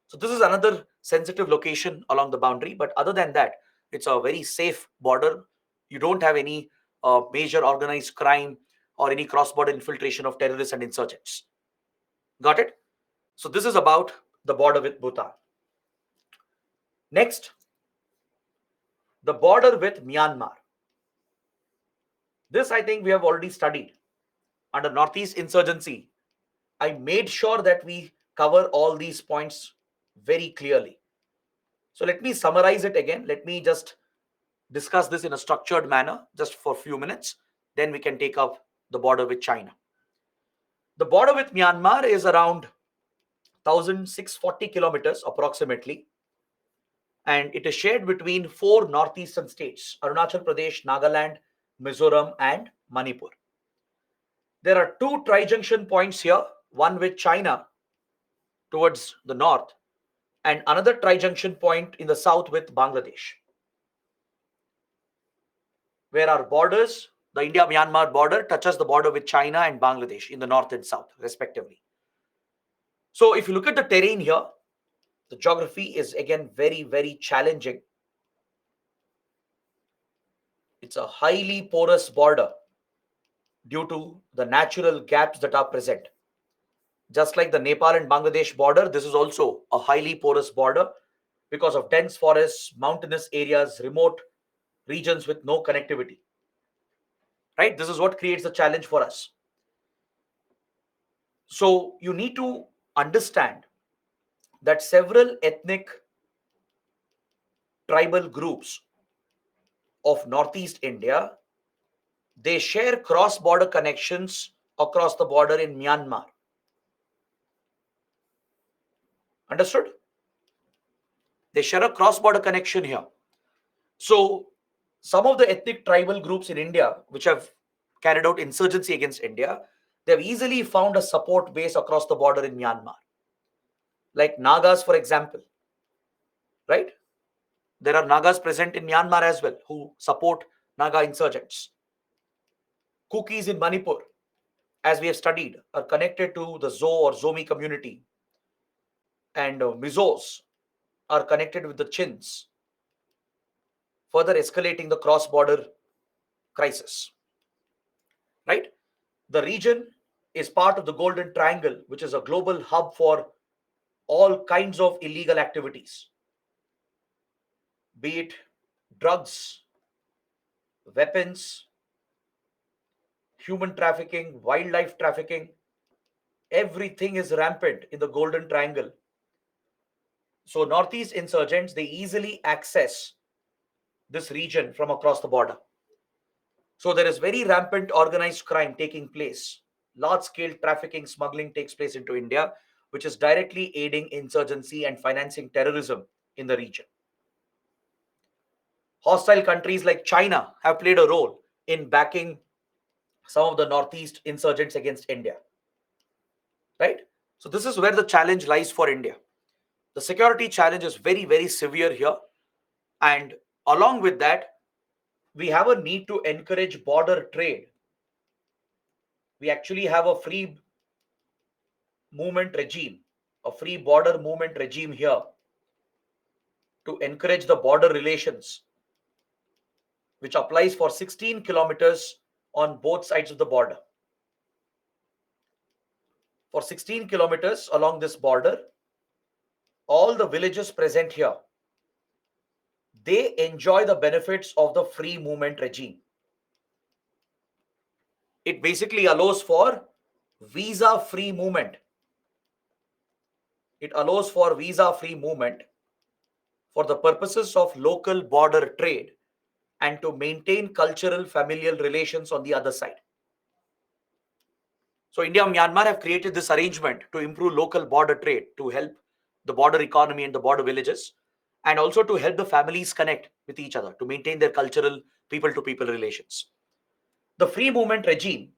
So this is another sensitive location along the boundary. But other than that, it's a very safe border. You don't have any major organized crime or any cross-border infiltration of terrorists and insurgents. Got it? So this is about the border with Bhutan. Next, the border with Myanmar. This I think we have already studied. Under Northeast insurgency, I made sure that we cover all these points very clearly. So let me summarize it again. Let me just discuss this in a structured manner just for a few minutes. Then we can take up the border with China. The border with Myanmar is around 1,640 kilometers approximately. And it is shared between four northeastern states: Arunachal Pradesh, Nagaland, Mizoram, and Manipur. There are two tri-junction points here, one with China towards the north and another tri-junction point in the south with Bangladesh, where our borders, the India-Myanmar border, touches the border with China and Bangladesh in the north and south, respectively. So if you look at the terrain here, the geography is again very, very challenging. It's a highly porous border due to the natural gaps that are present. Just like the Nepal and Bangladesh border, this is also a highly porous border because of dense forests, mountainous areas, remote regions with no connectivity. Right? This is what creates the challenge for us. So you need to understand that several ethnic tribal groups of Northeast India, They share cross-border connections across the border in Myanmar. Understood? They share a cross-border connection here. So some of the ethnic tribal groups in India which have carried out insurgency against India, they have easily found a support base across the border in Myanmar. Like Nagas, for example, right? There are Nagas present in Myanmar as well who support Naga insurgents. Kukis in Manipur, as we have studied, are connected to the Zo or Zomi community, and Mizos are connected with the Chins, further escalating the cross-border crisis. Right? The region is part of the Golden Triangle, which is a global hub for all kinds of illegal activities, be it drugs, weapons, human trafficking, wildlife trafficking. Everything is rampant in the Golden Triangle. So Northeast insurgents, they easily access this region from across the border. So there is very rampant organized crime taking place. Large scale trafficking, smuggling takes place into India, which is directly aiding insurgency and financing terrorism in the region. Hostile countries like China have played a role in backing some of the Northeast insurgents against India. Right? So this is where the challenge lies for India. The security challenge is very, very severe here. And along with that, we have a need to encourage border trade. We actually have a free movement regime, a free border movement regime here to encourage the border relations, which applies for 16 kilometers on both sides of the border. For 16 kilometers along this border, all the villages present here, they enjoy the benefits of the free movement regime. It basically allows for visa-free movement. It allows for visa-free movement for the purposes of local border trade and to maintain cultural familial relations on the other side. So India and Myanmar have created this arrangement to improve local border trade, to help the border economy and the border villages, and also to help the families connect with each other, to maintain their cultural people-to-people relations. The free movement regime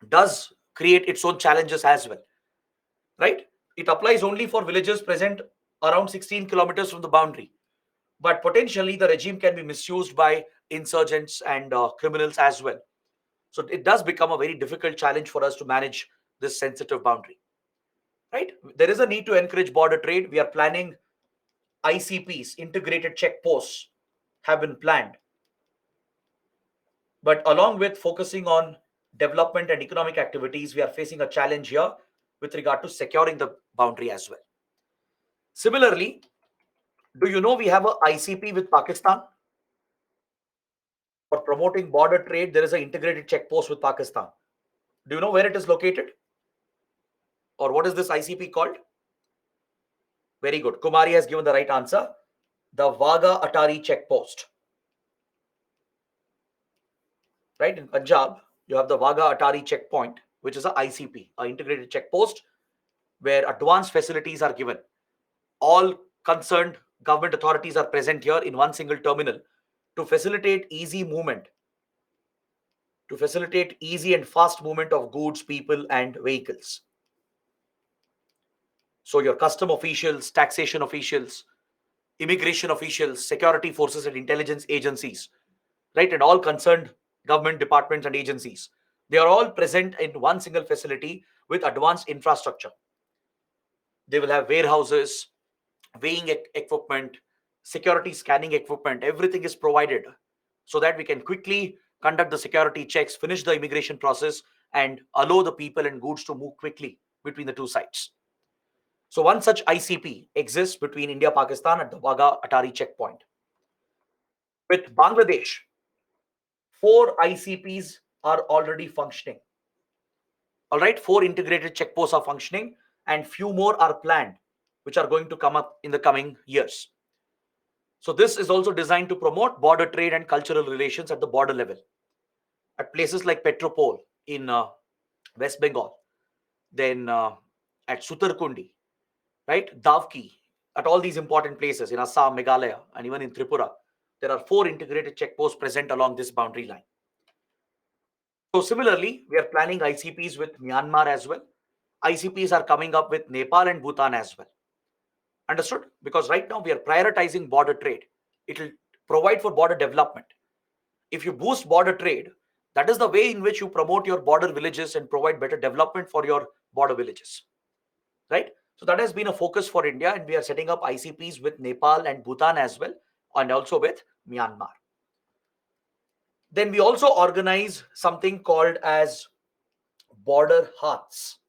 does create its own challenges as well, right? It applies only for villages present around 16 kilometers from the boundary. But potentially the regime can be misused by insurgents and criminals as well. So it does become a very difficult challenge for us to manage this sensitive boundary, right? There is a need to encourage border trade. We are planning ICPs, integrated check posts, have been planned. But along with focusing on development and economic activities, we are facing a challenge here with regard to securing the boundary as well. Similarly, do you know we have a ICP with Pakistan? For promoting border trade, there is an integrated check post with Pakistan. Do you know where it is located? Or what is this ICP called? Very good. Kumari has given the right answer. The Wagah Atari check post. Right? In Punjab, you have the Wagah Atari checkpoint, which is a ICP, an integrated check post, where advanced facilities are given. All concerned government authorities are present here in one single terminal to facilitate easy movement, to facilitate easy and fast movement of goods, people, and vehicles. So your custom officials, taxation officials, immigration officials, security forces and intelligence agencies, right, and all concerned government departments and agencies, they are all present in one single facility with advanced infrastructure. They will have warehouses, weighing equipment, security scanning equipment. Everything is provided so that we can quickly conduct the security checks, finish the immigration process, and allow the people and goods to move quickly between the two sides. So one such ICP exists between India, Pakistan at the Wagah Atari checkpoint. With Bangladesh, 4 ICPs are already functioning. All right, 4 integrated checkposts are functioning and few more are planned, which are going to come up in the coming years. So this is also designed to promote border trade and cultural relations at the border level. at places like Petropol in West Bengal, then at Sutarkundi, right? Davki, at all these important places in Assam, Meghalaya, and even in Tripura, there are 4 integrated checkposts present along this boundary line. So similarly, we are planning ICPs with Myanmar as well. ICPs are coming up with Nepal and Bhutan as well. Understood? Because right now we are prioritizing border trade. It will provide for border development. If you boost border trade, that is the way in which you promote your border villages and provide better development for your border villages. Right? So that has been a focus for India, and we are setting up ICPs with Nepal and Bhutan as well, and also with Myanmar. Then we also organize something called as border hearts.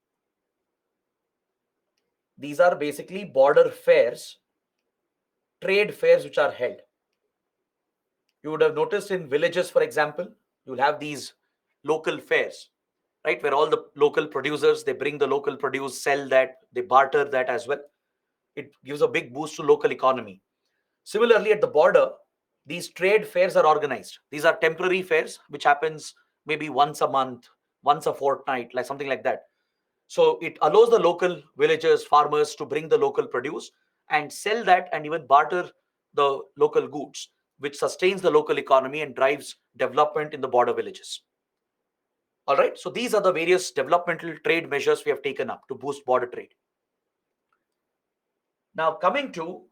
These are basically border fairs, trade fairs which are held. You would have noticed in villages, for example, you'll have these local fairs, right? Where all the local producers, they bring the local produce, sell that, they barter that as well. It gives a big boost to local economy. Similarly, at the border, these trade fairs are organized. These are temporary fairs, which happens maybe once a month, once a fortnight, like something like that. So it allows the local villagers, farmers to bring the local produce and sell that and even barter the local goods, which sustains the local economy and drives development in the border villages. All right. So these are the various developmental trade measures we have taken up to boost border trade. Now, coming to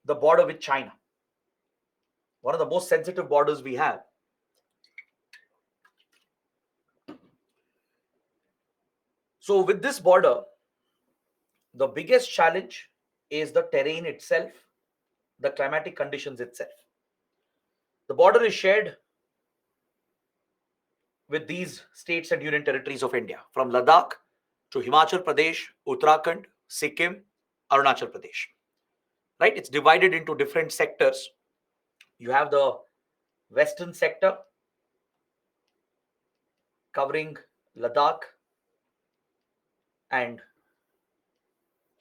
the border with China, one of the most sensitive borders we have. So with this border, the biggest challenge is the terrain itself, the climatic conditions itself. The border is shared with these states and union territories of India, from Ladakh to Himachal Pradesh, Uttarakhand, Sikkim, Arunachal Pradesh. Right? It's divided into different sectors. You have the western sector covering Ladakh and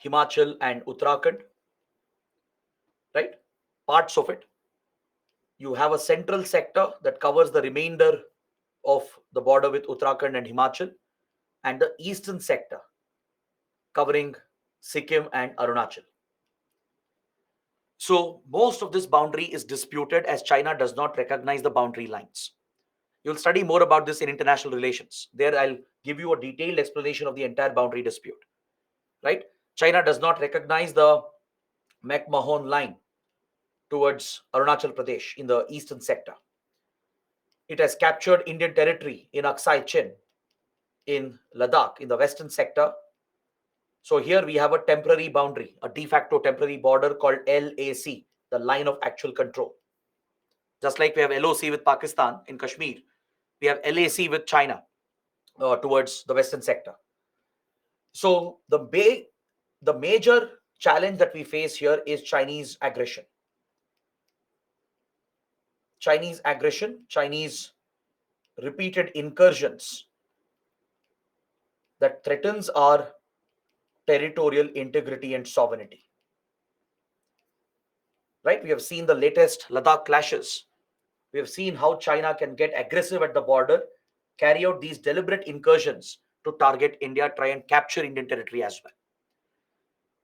Himachal and Uttarakhand, right? Parts of it. You have a central sector that covers the remainder of the border with Uttarakhand and Himachal, and the eastern sector covering Sikkim and Arunachal. So most of this boundary is disputed as China does not recognize the boundary lines. You'll study more about this in international relations. There I'll give you a detailed explanation of the entire boundary dispute. Right? China does not recognize the McMahon line towards Arunachal Pradesh in the eastern sector. It has captured Indian territory in Aksai Chin in Ladakh in the western sector. So here we have a temporary boundary, a de facto temporary border called LAC, the line of actual control. Just like we have LOC with Pakistan in Kashmir, we have LAC with China towards the western sector. So the major challenge that we face here is Chinese aggression. Chinese repeated incursions that threatens our territorial integrity and sovereignty. Right? We have seen the latest Ladakh clashes. We have seen how China can get aggressive at the border, carry out these deliberate incursions to target India, try and capture Indian territory as well.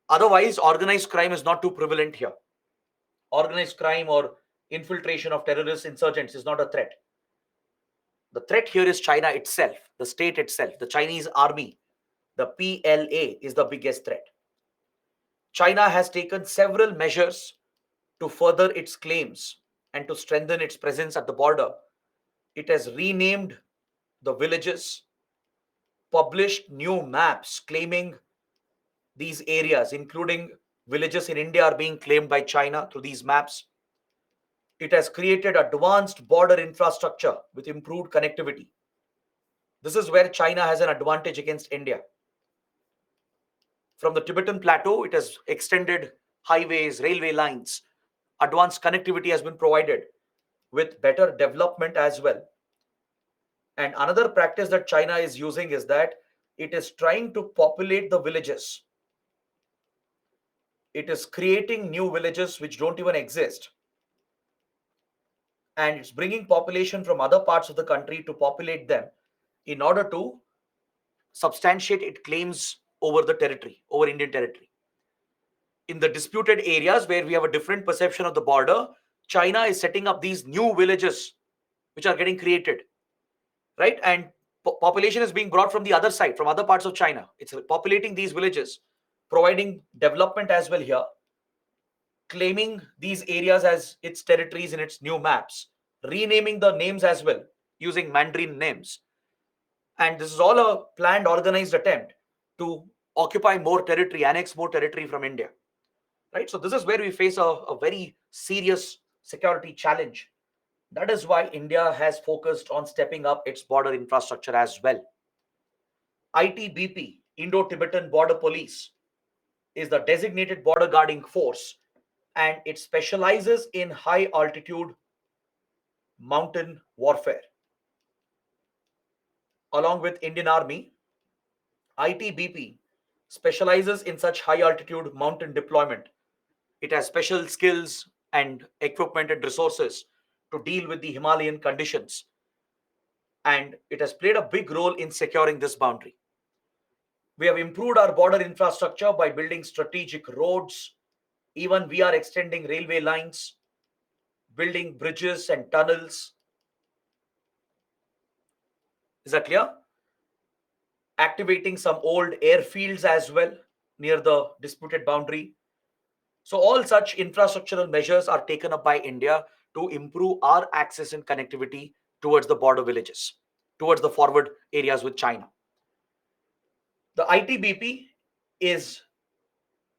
Otherwise, organized crime is not too prevalent here. Organized crime or infiltration of terrorist insurgents is not a threat. The threat here is China itself, the state itself, the Chinese army. The PLA is the biggest threat. China has taken several measures to further its claims and to strengthen its presence at the border. It has renamed the villages, published new maps claiming these areas, including villages in India, are being claimed by China through these maps. It has created advanced border infrastructure with improved connectivity. This is where China has an advantage against India. From the Tibetan Plateau, it has extended highways, railway lines. Advanced connectivity has been provided with better development as well. And another practice that China is using is that it is trying to populate the villages. It is creating new villages which don't even exist. and it's bringing population from other parts of the country to populate them in order to substantiate its claims over the territory, over Indian territory. In the disputed areas where we have a different perception of the border, China is setting up these new villages which are getting created, right? And population is being brought from the other side, from other parts of China. It's populating these villages, providing development as well here, claiming these areas as its territories in its new maps, renaming the names as well using Mandarin names. And this is all a planned, organized attempt to occupy more territory, annex more territory from India, right? So this is where we face a very serious security challenge. That is why India has focused on stepping up its border infrastructure as well. ITBP, Indo-Tibetan Border Police, is the designated border guarding force, and it specializes in high altitude mountain warfare. Along with Indian Army, ITBP specializes in such high altitude mountain deployment. It has special skills and equipment and resources to deal with the Himalayan conditions, and it has played a big role in securing this boundary. We have improved our border infrastructure by building strategic roads. Even we are extending railway lines, building bridges and tunnels. Is that clear? Activating some old airfields as well near the disputed boundary. So all such infrastructural measures are taken up by India to improve our access and connectivity towards the border villages, towards the forward areas with China. The ITBP is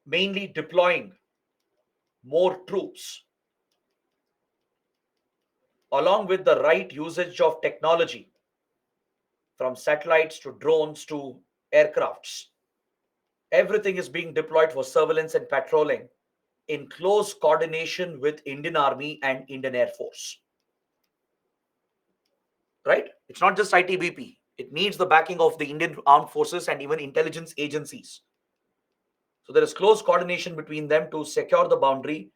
mainly deploying more troops along with the right usage of technology, from satellites to drones to aircrafts. Everything is being deployed for surveillance and patrolling in close coordination with Indian Army and Indian Air Force. Right? It's not just ITBP. It needs the backing of the Indian Armed Forces and even intelligence agencies. So there is close coordination between them to secure the boundary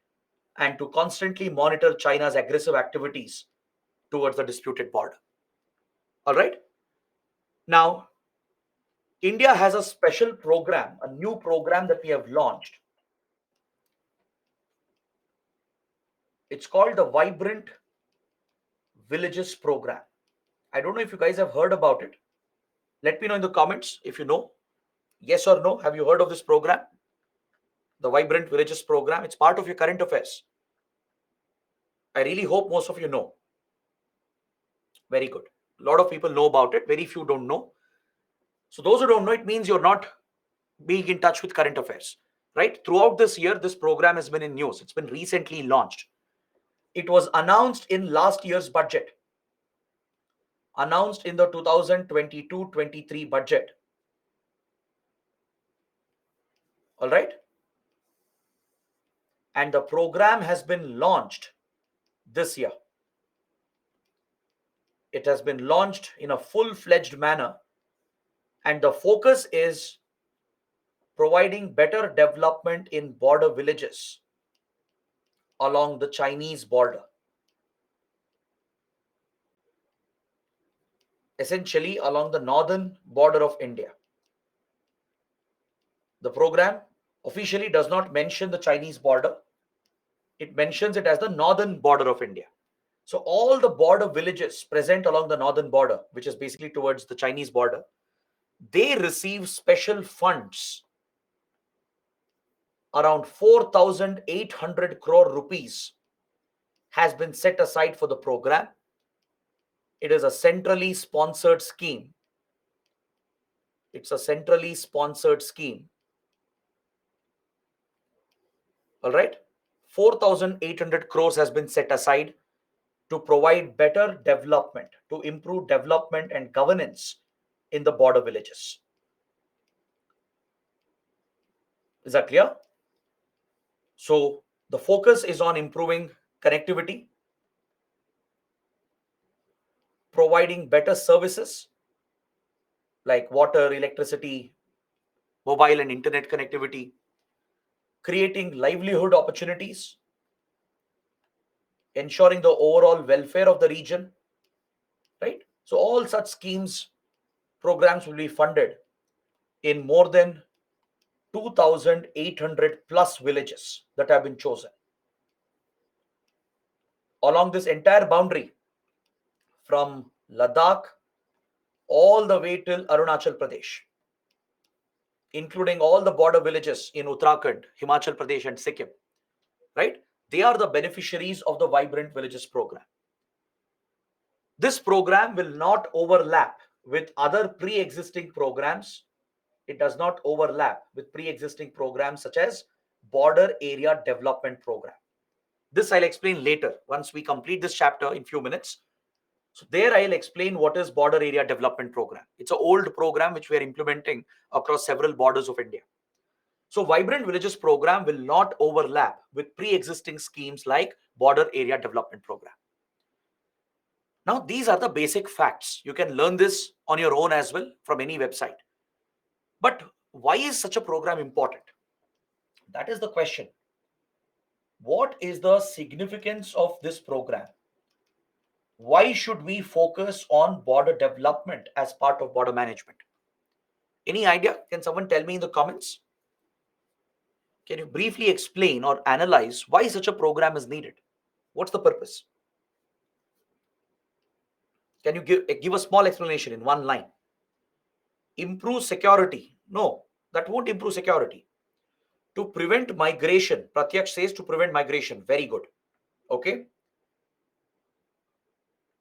and to constantly monitor China's aggressive activities towards the disputed border. All right. Now, India has a special program, a new program that we have launched. It's called the Vibrant Villages Program. I don't know if you guys have heard about it. Let me know in the comments if you know. Yes or no, have you heard of this program? The Vibrant Villages Program. It's part of your current affairs. I really hope most of you know. Very good. A lot of people know about it. Very few don't know. So those who don't know, it means you're not being in touch with current affairs, right? Throughout this year, this program has been in news. It's been recently launched. It was announced in last year's budget, announced in the 2022-23 budget. All right. And the program has been launched this year. It has been launched in a full-fledged manner, and the focus is providing better development in border villages along the Chinese border. Essentially along the northern border of India. The program officially does not mention the Chinese border. It mentions it as the northern border of India. So all the border villages present along the northern border, which is basically towards the Chinese border, they receive special funds. Around 4,800 crore rupees has been set aside for the program. It is a centrally sponsored scheme. It's a centrally sponsored scheme. All right. 4,800 crores has been set aside to provide better development, to improve development and governance in the border villages. Is that clear? So the focus is on improving connectivity, providing better services like water, electricity, mobile and internet connectivity, creating livelihood opportunities, ensuring the overall welfare of the region, right? So all such schemes, programs will be funded in more than 2,800 plus villages that have been chosen along this entire boundary from Ladakh all the way till Arunachal Pradesh, including all the border villages in Uttarakhand, Himachal Pradesh, and Sikkim, right? They are the beneficiaries of the Vibrant Villages program. This program will not overlap with other pre existing programs. It does not overlap with pre existing programs such as Border Area Development Program. This I'll explain later once we complete this chapter in few minutes. So there I'll explain what is Border Area Development Program. It's an old program which we are implementing across several borders of India. So Vibrant Villages program will not overlap with pre-existing schemes like Border Area Development Program. Now these are the basic facts. You can learn this on your own as well from any website. But why is such a program important? That is the question. What is the significance of this program? Why should we focus on border development as part of border management? Any idea? Can someone tell me in the comments? Can you briefly explain or analyze why such a program is needed? What's the purpose? Can you give a small explanation in one line? Improve security. No, that won't improve security. To prevent migration. Pratyaksh says to prevent migration. Very good. Okay.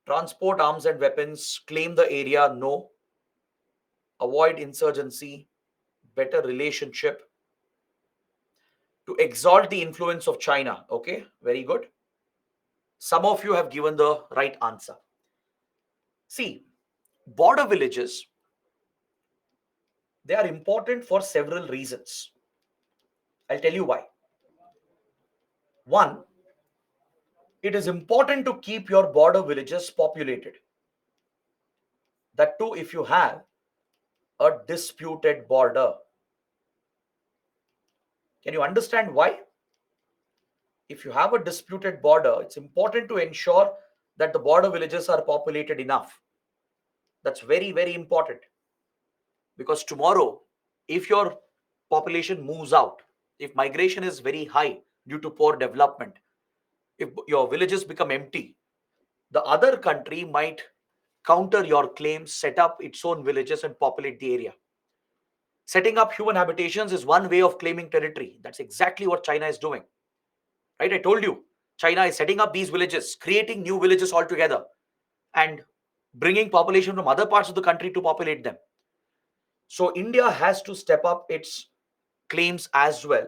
Transport arms and weapons. Claim the area. No. Avoid insurgency. Better relationship. To exalt the influence of China. Okay. Very good. Some of you have given the right answer. See, border villages, they are important for several reasons. I'll tell you why. One, it is important to keep your border villages populated. That too, if you have a disputed border. Can you understand why? If you have a disputed border, it's important to ensure that the border villages are populated enough. That's very, very important. Because tomorrow, if your population moves out, if migration is very high due to poor development, if your villages become empty, the other country might counter your claims, set up its own villages and populate the area. Setting up human habitations is one way of claiming territory. That's exactly what China is doing. Right? I told you, China is setting up these villages, creating new villages altogether, and bringing population from other parts of the country to populate them. So India has to step up its claims as well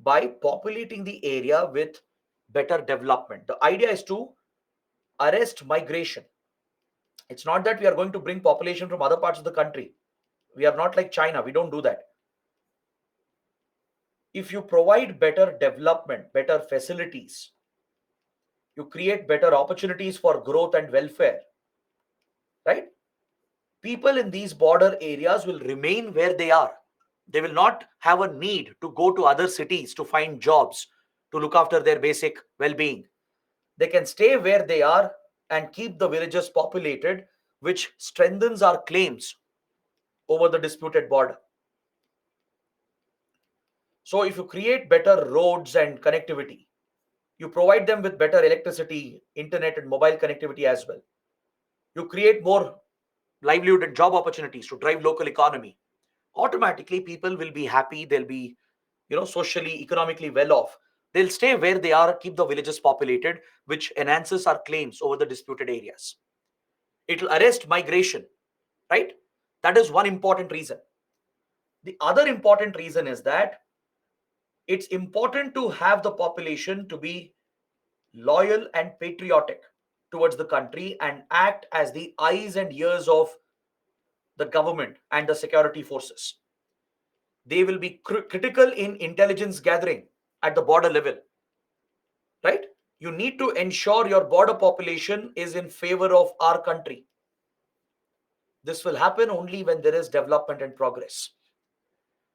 by populating the area with better development. The idea is to arrest migration. It's not that we are going to bring population from other parts of the country. We are not like China. We don't do that. If you provide better development, better facilities, you create better opportunities for growth and welfare, right? People in these border areas will remain where they are. They will not have a need to go to other cities to find jobs, to look after their basic well-being. They can stay where they are and keep the villages populated, which strengthens our claims over the disputed border. So if you create better roads and connectivity, you provide them with better electricity, internet and mobile connectivity as well. You create more livelihood and job opportunities to drive local economy. Automatically people will be happy. They'll be, socially, economically well off. They'll stay where they are, keep the villages populated, which enhances our claims over the disputed areas. It will arrest migration, right? That is one important reason. The other important reason is that it's important to have the population to be loyal and patriotic towards the country and act as the eyes and ears of the government and the security forces. They will be critical in intelligence gathering at the border level, right? You need to ensure your border population is in favor of our country. This will happen only when there is development and progress.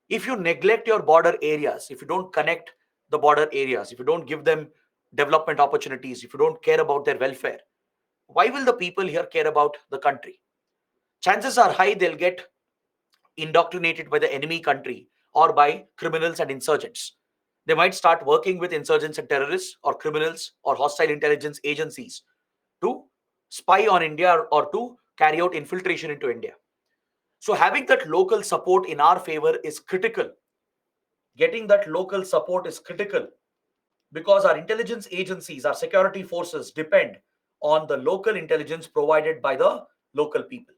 If you neglect your border areas, if you don't connect the border areas, if you don't give them development opportunities, if you don't care about their welfare, why will the people here care about the country? Chances are high they'll get indoctrinated by the enemy country or by criminals and insurgents. They might start working with insurgents and terrorists or criminals or hostile intelligence agencies to spy on India or to carry out infiltration into India. So having that local support in our favor is critical. Getting that local support is critical because our intelligence agencies, our security forces depend on the local intelligence provided by the local people.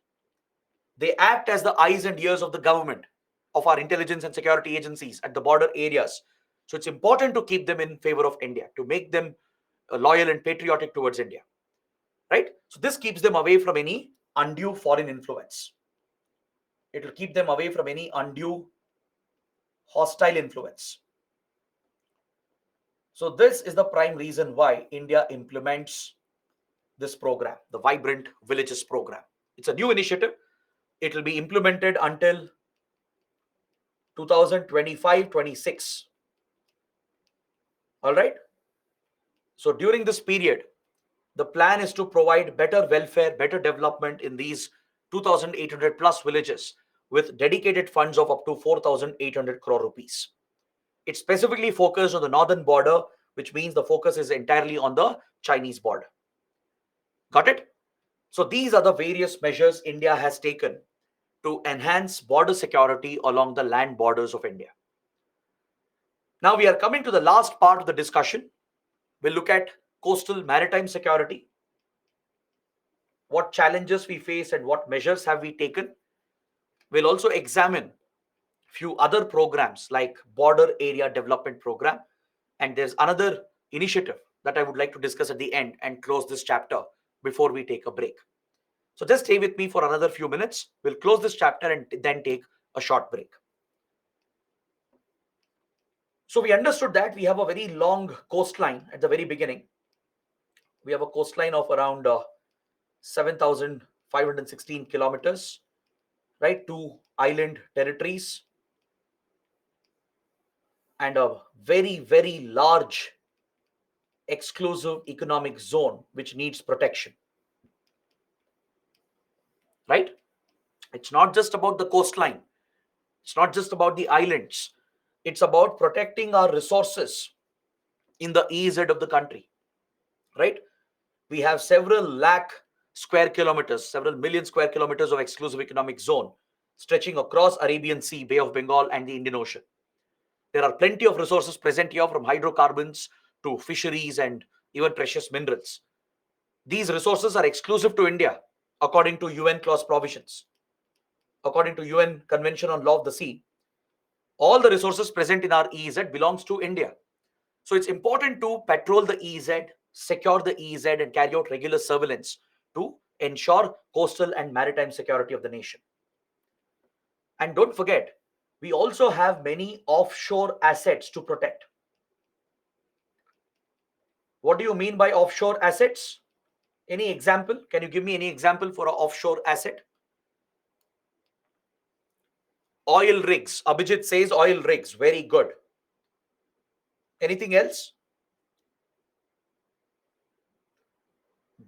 They act as the eyes and ears of the government, of our intelligence and security agencies at the border areas. So it's important to keep them in favor of India, to make them loyal and patriotic towards India, right? So this keeps them away from any undue foreign influence. It will keep them away from any undue hostile influence. So this is the prime reason why India implements this program, the Vibrant Villages program. It's a new initiative. It will be implemented until 2025-26. All right. So during this period, the plan is to provide better welfare, better development in these 2,800 plus villages with dedicated funds of up to 4,800 crore rupees. It's specifically focused on the northern border, which means the focus is entirely on the Chinese border. Got it? So these are the various measures India has taken to enhance border security along the land borders of India. Now we are coming to the last part of the discussion. We'll look at coastal maritime security, what challenges we face and what measures have we taken. We'll also examine few other programs like Border Area Development Program, and there's another initiative that I would like to discuss at the end and close this chapter before we take a break. So just stay with me for another few minutes. We'll close this chapter and then take a short break. So we understood that we have a very long coastline at the very beginning. We have a coastline of around 7,516 kilometers, right? 2 island territories and a very, very large exclusive economic zone which needs protection, right? It's not just about the coastline. It's not just about the islands. It's about protecting our resources in the EEZ of the country, right? We have several lakh square kilometers, several million square kilometers of exclusive economic zone stretching across Arabian Sea, Bay of Bengal, and the Indian Ocean. There are plenty of resources present here, from hydrocarbons to fisheries and even precious minerals. These resources are exclusive to India according to UN clause provisions. According to UN Convention on Law of the Sea, all the resources present in our EEZ belongs to India. So it's important to patrol the EEZ, secure the EEZ, and carry out regular surveillance to ensure coastal and maritime security of the nation. And don't forget, we also have many offshore assets to protect. What do you mean by offshore assets? Any example? Can you give me any example for an offshore asset? Oil rigs. Abhijit says oil rigs. Very good. Anything else?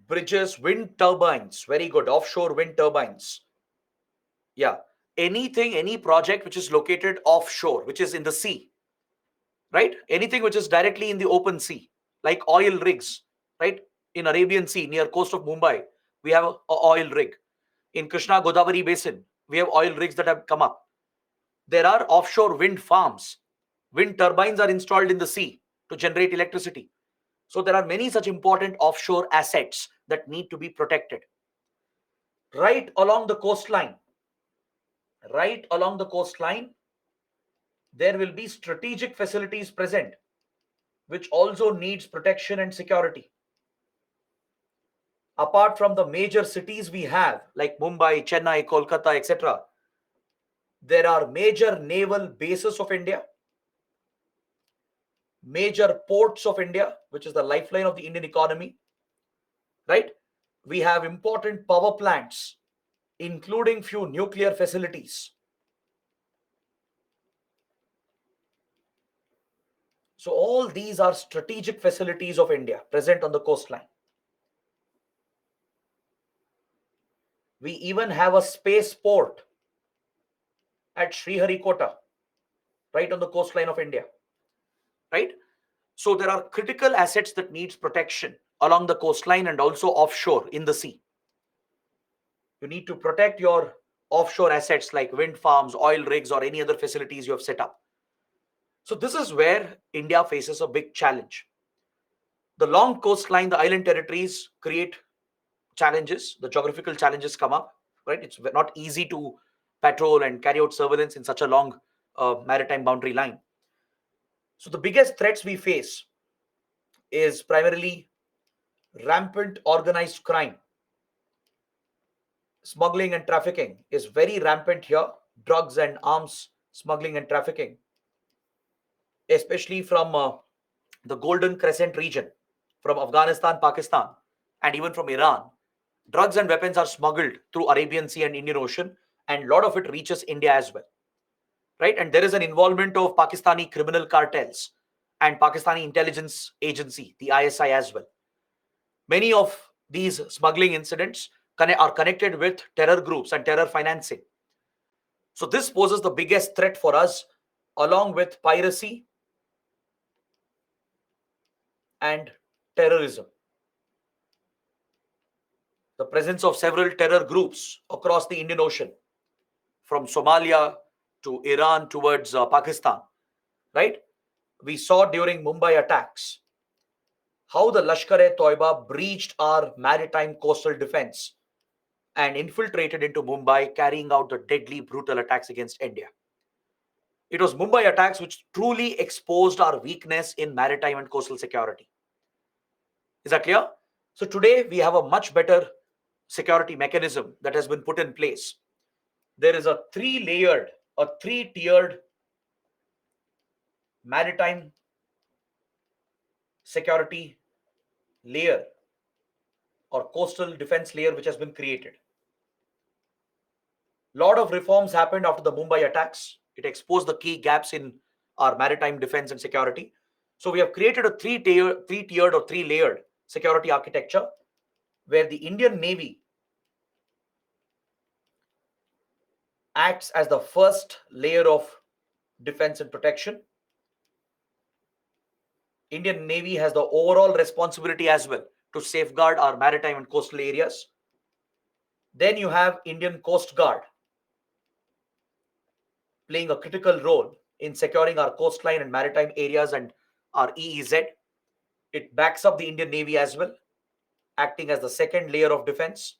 Bridges, wind turbines. Very good. Offshore wind turbines. Yeah. Anything, any project which is located offshore, which is in the sea, right? Anything which is directly in the open sea, like oil rigs, right? In Arabian Sea, near coast of Mumbai, we have a oil rig. In Krishna Godavari Basin, we have oil rigs that have come up. There are offshore wind farms. Wind turbines are installed in the sea to generate electricity. So there are many such important offshore assets that need to be protected. Right along the coastline, there will be strategic facilities present, which also needs protection and security. Apart from the major cities we have, like Mumbai, Chennai, Kolkata, etc., there are major naval bases of India, major ports of India, which is the lifeline of the Indian economy, right? We have important power plants, including few nuclear facilities. So all these are strategic facilities of India present on the coastline. We even have a space port at Sriharikota, right on the coastline of India, right? So there are critical assets that needs protection along the coastline and also offshore in the sea. You need to protect your offshore assets like wind farms, oil rigs, or any other facilities you have set up. So this is where India faces a big challenge. The long coastline, the island territories create challenges. The geographical challenges come up, right? It's not easy to patrol and carry out surveillance in such a long maritime boundary line. So the biggest threats we face is primarily rampant organized crime. Smuggling and trafficking is very rampant here. Drugs and arms smuggling and trafficking, especially from the Golden Crescent region, from Afghanistan, Pakistan, and even from Iran. Drugs and weapons are smuggled through Arabian Sea and Indian Ocean, and a lot of it reaches India as well, right? And there is an involvement of Pakistani criminal cartels and Pakistani intelligence agency, the ISI, as well. Many of these smuggling incidents are connected with terror groups and terror financing. So this poses the biggest threat for us, along with piracy and terrorism. The presence of several terror groups across the Indian Ocean, from Somalia to Iran towards Pakistan, right? We saw during Mumbai attacks how the Lashkar-e-Toiba breached our maritime coastal defense and infiltrated into Mumbai, carrying out the deadly, brutal attacks against India. It was Mumbai attacks which truly exposed our weakness in maritime and coastal security. Is that clear? So today we have a much better security mechanism that has been put in place. There is a three-tiered maritime security layer or coastal defense layer which has been created. Lot of reforms happened after the Mumbai attacks. It exposed the key gaps in our maritime defense and security. So we have created a three-tiered or three-layered security architecture where the Indian Navy acts as the first layer of defense and protection. Indian Navy has the overall responsibility as well to safeguard our maritime and coastal areas. Then you have Indian Coast Guard playing a critical role in securing our coastline and maritime areas and our EEZ. It backs up the Indian Navy as well, acting as the second layer of defense.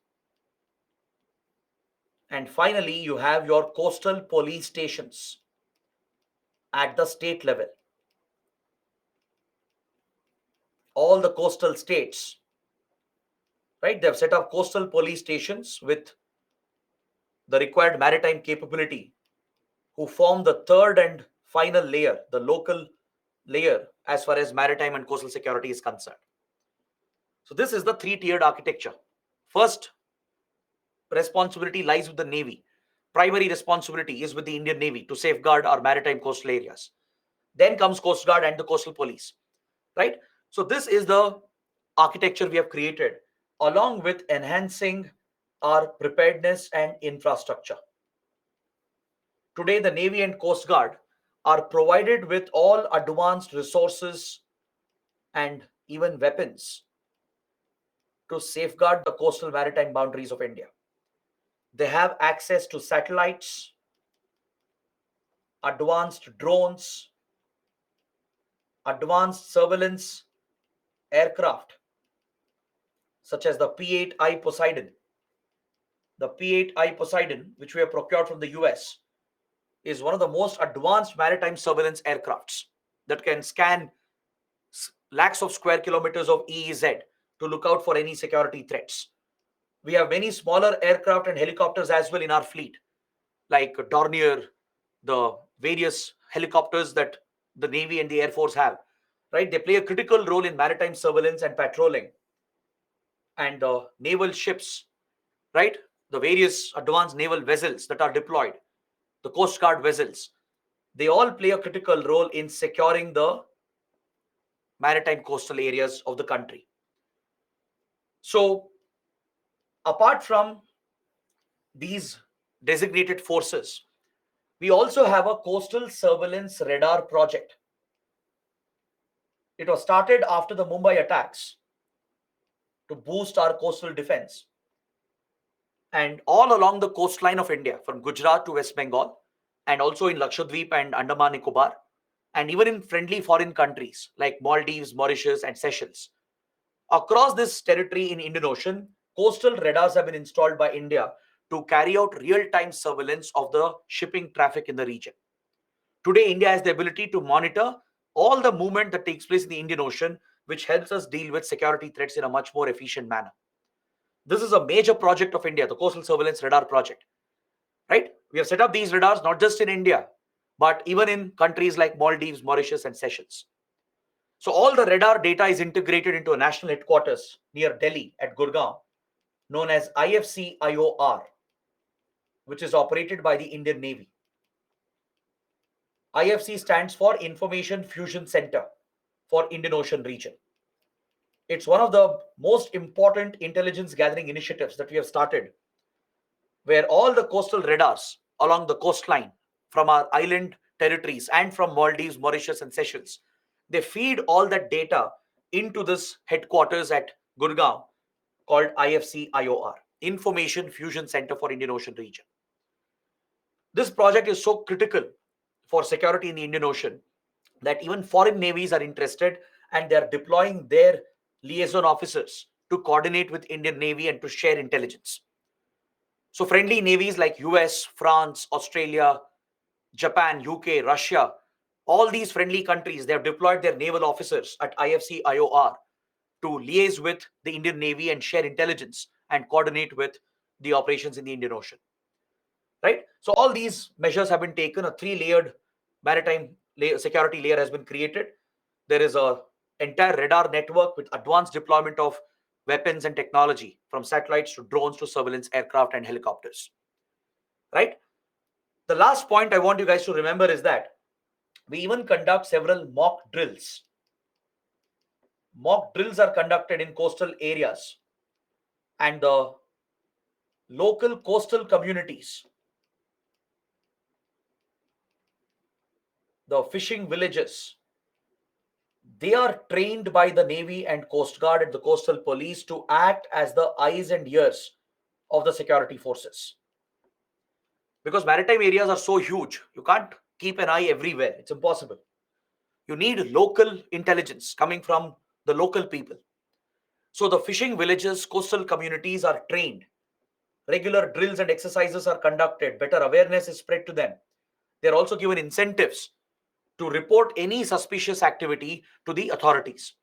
And finally, you have your coastal police stations at the state level. All the coastal states, right? They've set up coastal police stations with the required maritime capability, who form the third and final layer, the local layer, as far as maritime and coastal security is concerned. So this is the three-tiered architecture. First responsibility lies with the Navy. Primary responsibility is with the Indian Navy to safeguard our maritime coastal areas. Then comes Coast Guard and the coastal police, right? So this is the architecture we have created, along with enhancing our preparedness and infrastructure. Today, the Navy and Coast Guard are provided with all advanced resources and even weapons to safeguard the coastal maritime boundaries of India. They have access to satellites, advanced drones, advanced surveillance aircraft, such as the P-8I Poseidon. The P-8I Poseidon, which we have procured from the US, is one of the most advanced maritime surveillance aircrafts that can scan lakhs of square kilometers of EEZ to look out for any security threats. We have many smaller aircraft and helicopters as well in our fleet, like Dornier, the various helicopters that the Navy and the Air Force have, right? They play a critical role in maritime surveillance and patrolling. And naval ships, right? The various advanced naval vessels that are deployed, the Coast Guard vessels, they all play a critical role in securing the maritime coastal areas of the country. So apart from these designated forces, we also have a coastal surveillance radar project. It was started after the Mumbai attacks to boost our coastal defense. And all along the coastline of India, from Gujarat to West Bengal, and also in Lakshadweep and Andaman Nicobar, and even in friendly foreign countries like Maldives, Mauritius, and Seychelles. Across this territory in Indian Ocean, coastal radars have been installed by India to carry out real-time surveillance of the shipping traffic in the region. Today, India has the ability to monitor all the movement that takes place in the Indian Ocean, which helps us deal with security threats in a much more efficient manner. This is a major project of India, the Coastal Surveillance Radar Project, right? We have set up these radars not just in India, but even in countries like Maldives, Mauritius, and Seychelles. So all the radar data is integrated into a national headquarters near Delhi at Gurgaon, known as IFC-IOR, which is operated by the Indian Navy. IFC stands for Information Fusion Center for Indian Ocean region. It's one of the most important intelligence gathering initiatives that we have started, where all the coastal radars along the coastline from our island territories and from Maldives, Mauritius, and Seychelles, they feed all that data into this headquarters at Gurgaon called IFC-IOR, Information Fusion Center for Indian Ocean region. This project is so critical for security in the Indian Ocean that even foreign navies are interested, and they are deploying their liaison officers to coordinate with Indian Navy and to share intelligence. So friendly navies like US, France, Australia, Japan, UK, Russia, all these friendly countries, they have deployed their naval officers at IFC-IOR to liaise with the Indian Navy and share intelligence and coordinate with the operations in the Indian Ocean. Right? So all these measures have been taken. A three-layered maritime security layer has been created. There is a entire radar network with advanced deployment of weapons and technology, from satellites to drones to surveillance aircraft and helicopters. Right? The last point I want you guys to remember is that we even conduct several mock drills. Mock drills are conducted in coastal areas, and the local coastal communities, the fishing villages, they are trained by the Navy and Coast Guard and the coastal police to act as the eyes and ears of the security forces. Because maritime areas are so huge, you can't keep an eye everywhere. It's impossible. You need local intelligence coming from the local people. So the fishing villages, coastal communities are trained. Regular drills and exercises are conducted. Better awareness is spread to them. They're also given incentives to report any suspicious activity to the authorities.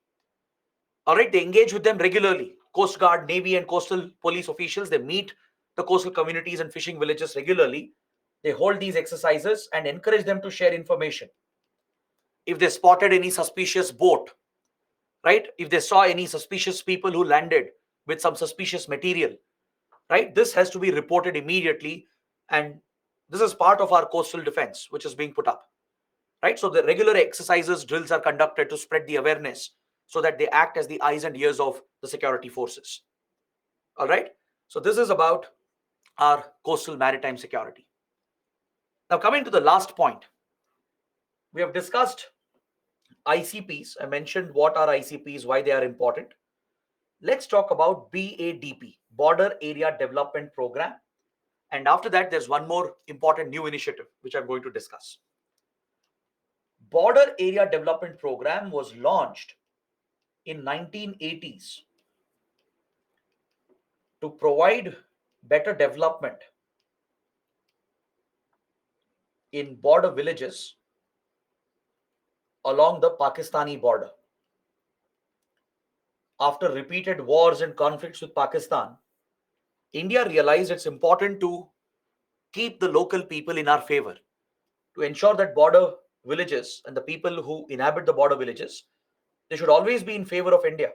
All right, they engage with them regularly. Coast Guard, Navy, and coastal police officials, they meet the coastal communities and fishing villages regularly. They hold these exercises and encourage them to share information. If they spotted any suspicious boat, right? If they saw any suspicious people who landed with some suspicious material, right? This has to be reported immediately. And this is part of our coastal defense, which is being put up, right? So the regular exercises, drills are conducted to spread the awareness so that they act as the eyes and ears of the security forces. All right. So this is about our coastal maritime security. Now, coming to the last point, we have discussed ICPs. I mentioned what are ICPs, why they are important. Let's talk about BADP, Border Area Development Program. And after that, there's one more important new initiative, which I'm going to discuss. Border Area Development Program was launched in 1980s to provide better development in border villages along the Pakistani border. After repeated wars and conflicts with Pakistan, India realized it's important to keep the local people in our favor, to ensure that border villages and the people who inhabit the border villages, they should always be in favor of India.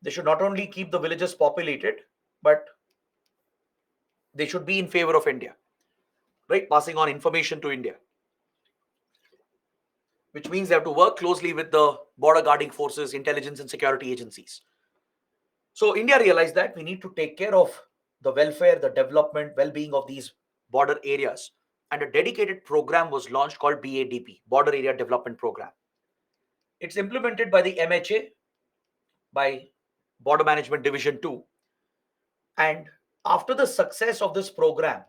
They should not only keep the villages populated, but they should be in favor of India, right? Passing on information to India. which means they have to work closely with the border guarding forces, intelligence and security agencies. So India realized that we need to take care of the welfare, the development, well-being of these border areas. And a dedicated program was launched called BADP, Border Area Development Program. It's implemented by the MHA, by Border Management Division 2. And after the success of this program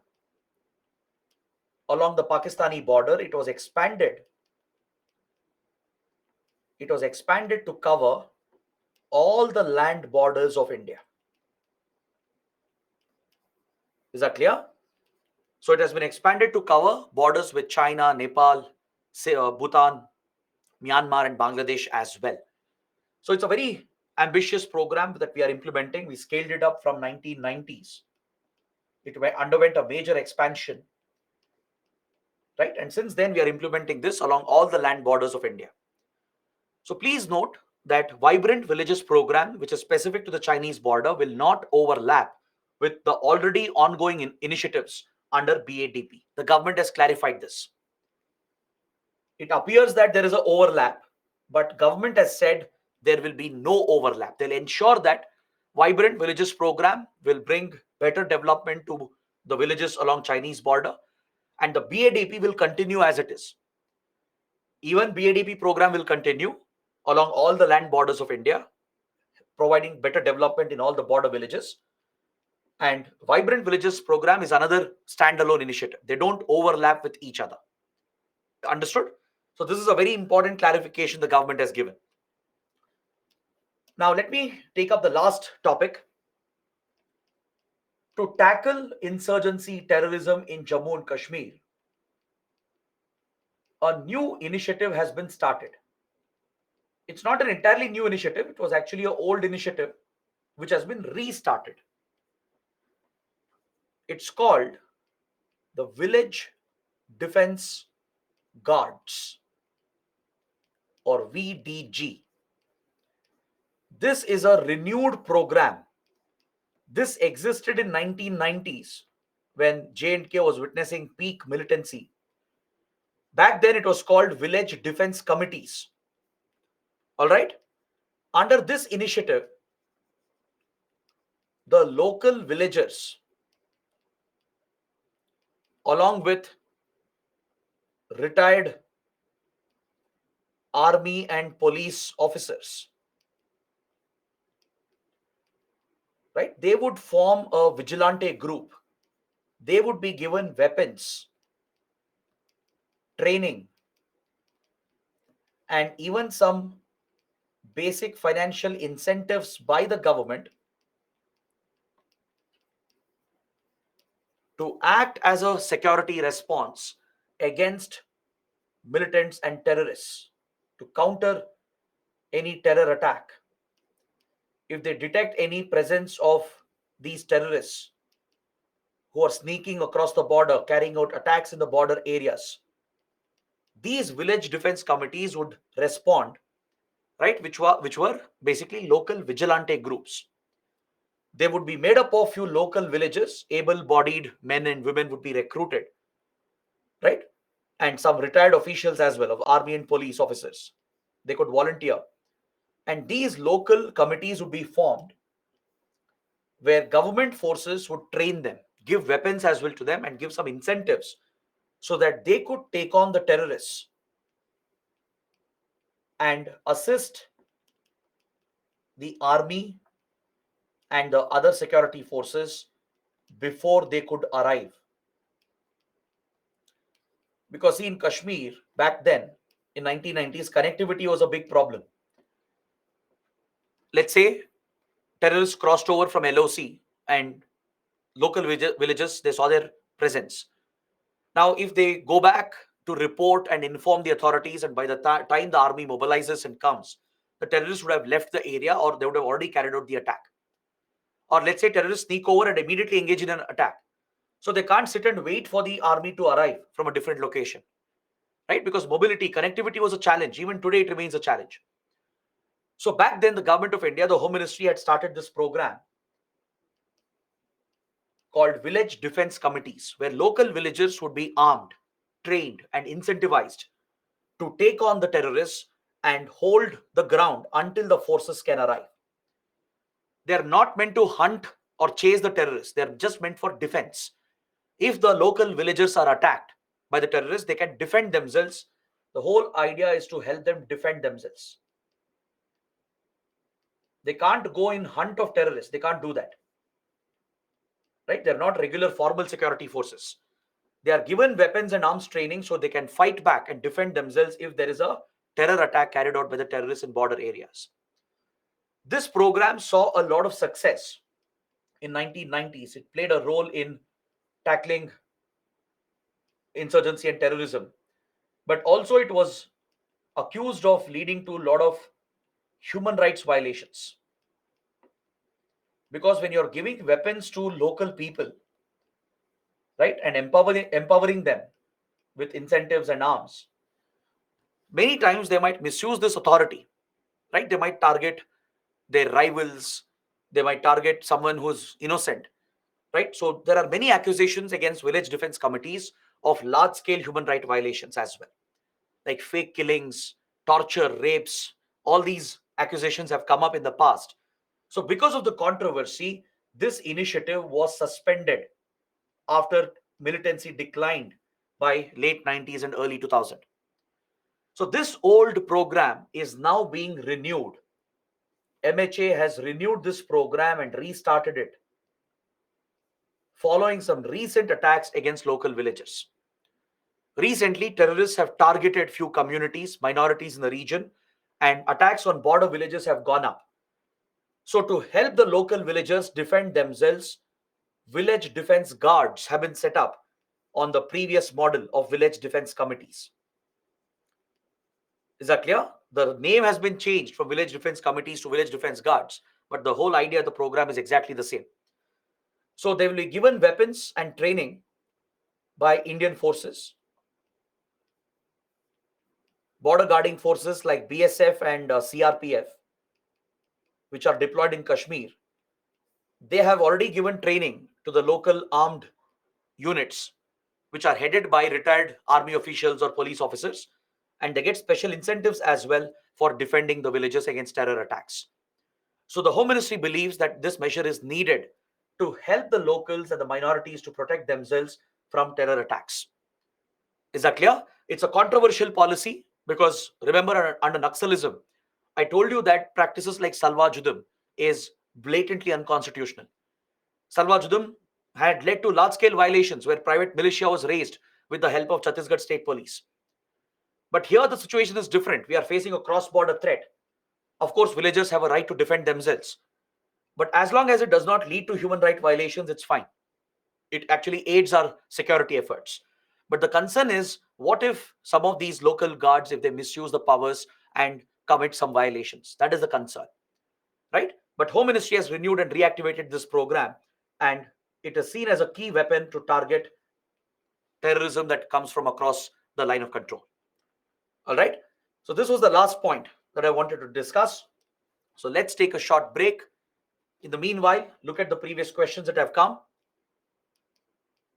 along the Pakistani border, it was expanded. It was expanded to cover all the land borders of India. Is that clear? So it has been expanded to cover borders with China, Nepal, Bhutan, Myanmar, and Bangladesh as well. So it's a very ambitious program that we are implementing. We scaled it up from 1990s. It underwent a major expansion, right? And since then, we are implementing this along all the land borders of India. So please note that Vibrant Villages program, which is specific to the Chinese border, will not overlap with the already ongoing initiatives under BADP. The government has clarified this. It appears that there is an overlap, but government has said there will be no overlap. They'll ensure that Vibrant Villages program will bring better development to the villages along Chinese border, and the BADP will continue as it is. Even BADP program will continue along all the land borders of India, providing better development in all the border villages. And Vibrant Villages program is another standalone initiative. They don't overlap with each other. Understood? So this is a very important clarification the government has given. Now let me take up the last topic. To tackle insurgency terrorism in Jammu and Kashmir, a new initiative has been started. It's not an entirely new initiative. It was actually an old initiative which has been restarted. It's called the Village Defense Guards, or VDG. This is a renewed program. This existed in 1990s when J&K was witnessing peak militancy. Back then it was called Village Defense Committees. All right? Under this initiative, the local villagers, along with retired army and police officers, right, they would form a vigilante group. They would be given weapons, training, and even some basic financial incentives by the government to act as a security response against militants and terrorists, to counter any terror attack. If they detect any presence of these terrorists who are sneaking across the border, carrying out attacks in the border areas, these village defense committees would respond, right, which were basically local vigilante groups. They would be made up of few local villages. Able-bodied men and women would be recruited, right, and some retired officials as well, of army and police officers. They could volunteer, and these local committees would be formed where government forces would train them, give weapons as well to them, and give some incentives so that they could take on the terrorists and assist the army and the other security forces before they could arrive. Because see, in Kashmir back then in 1990s, connectivity was a big problem. Let's say terrorists crossed over from LOC, and local villages, they saw their presence. Now if they go back to report and inform the authorities, and by the time the army mobilizes and comes, the terrorists would have left the area, or they would have already carried out the attack. Or let's say terrorists sneak over and immediately engage in an attack. So they can't sit and wait for the army to arrive from a different location, right? Because mobility, connectivity was a challenge. Even today, it remains a challenge. So back then, the government of India, the Home Ministry, had started this program called Village Defense Committees, where local villagers would be armed, trained, and incentivized to take on the terrorists and hold the ground until the forces can arrive. They are not meant to hunt or chase the terrorists. They are just meant for defense. If the local villagers are attacked by the terrorists, they can defend themselves. The whole idea is to help them defend themselves. They can't go in hunt of terrorists. They can't do that. Right? They're not regular formal security forces. They are given weapons and arms training so they can fight back and defend themselves if there is a terror attack carried out by the terrorists in border areas. This program saw a lot of success in 1990s. It played a role in tackling insurgency and terrorism, but also it was accused of leading to a lot of human rights violations. Because when you're giving weapons to local people, right, and empowering them with incentives and arms, many times they might misuse this authority, right? They might target their rivals, they might target someone who's innocent, right? So there are many accusations against village defense committees of large scale human right violations as well, like fake killings, torture, rapes. All these accusations have come up in the past. So because of the controversy, this initiative was suspended after militancy declined by late 90s and early 2000. So this old program is now being renewed. MHA has renewed this program and restarted it following some recent attacks against local villagers. Recently, terrorists have targeted few communities, minorities in the region, and attacks on border villages have gone up. So, to help the local villagers defend themselves, village defense guards have been set up on the previous model of village defense committees. Is that clear? The name has been changed from village defense committees to village defense guards, but the whole idea of the program is exactly the same. So, they will be given weapons and training by Indian forces, border guarding forces like BSF and CRPF, which are deployed in Kashmir. They have already given training to the local armed units, which are headed by retired army officials or police officers, and they get special incentives as well for defending the villages against terror attacks. So the Home Ministry believes that this measure is needed to help the locals and the minorities to protect themselves from terror attacks. Is that clear? It's a controversial policy because remember, under Naxalism, I told you that practices like Salwa Judum is blatantly unconstitutional. Salwa Judum had led to large scale violations where private militia was raised with the help of Chhattisgarh State Police. But here the situation is different. We are facing a cross border threat. Of course, villagers have a right to defend themselves. But as long as it does not lead to human right violations, it's fine. It actually aids our security efforts. But the concern is, what if some of these local guards, if they misuse the powers and commit some violations? That is the concern, right? But Home Ministry has renewed and reactivated this program, and it is seen as a key weapon to target terrorism that comes from across the line of control. All right. So this was the last point that I wanted to discuss. So let's take a short break. In the meanwhile, look at the previous questions that have come.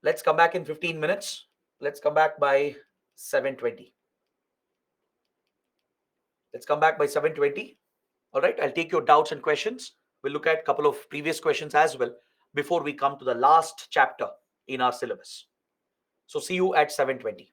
Let's come back in 15 minutes. Let's come back by 7:20. Let's come back by 7:20. All right. I'll take your doubts and questions. We'll look at a couple of previous questions as well before we come to the last chapter in our syllabus. So see you at 7:20.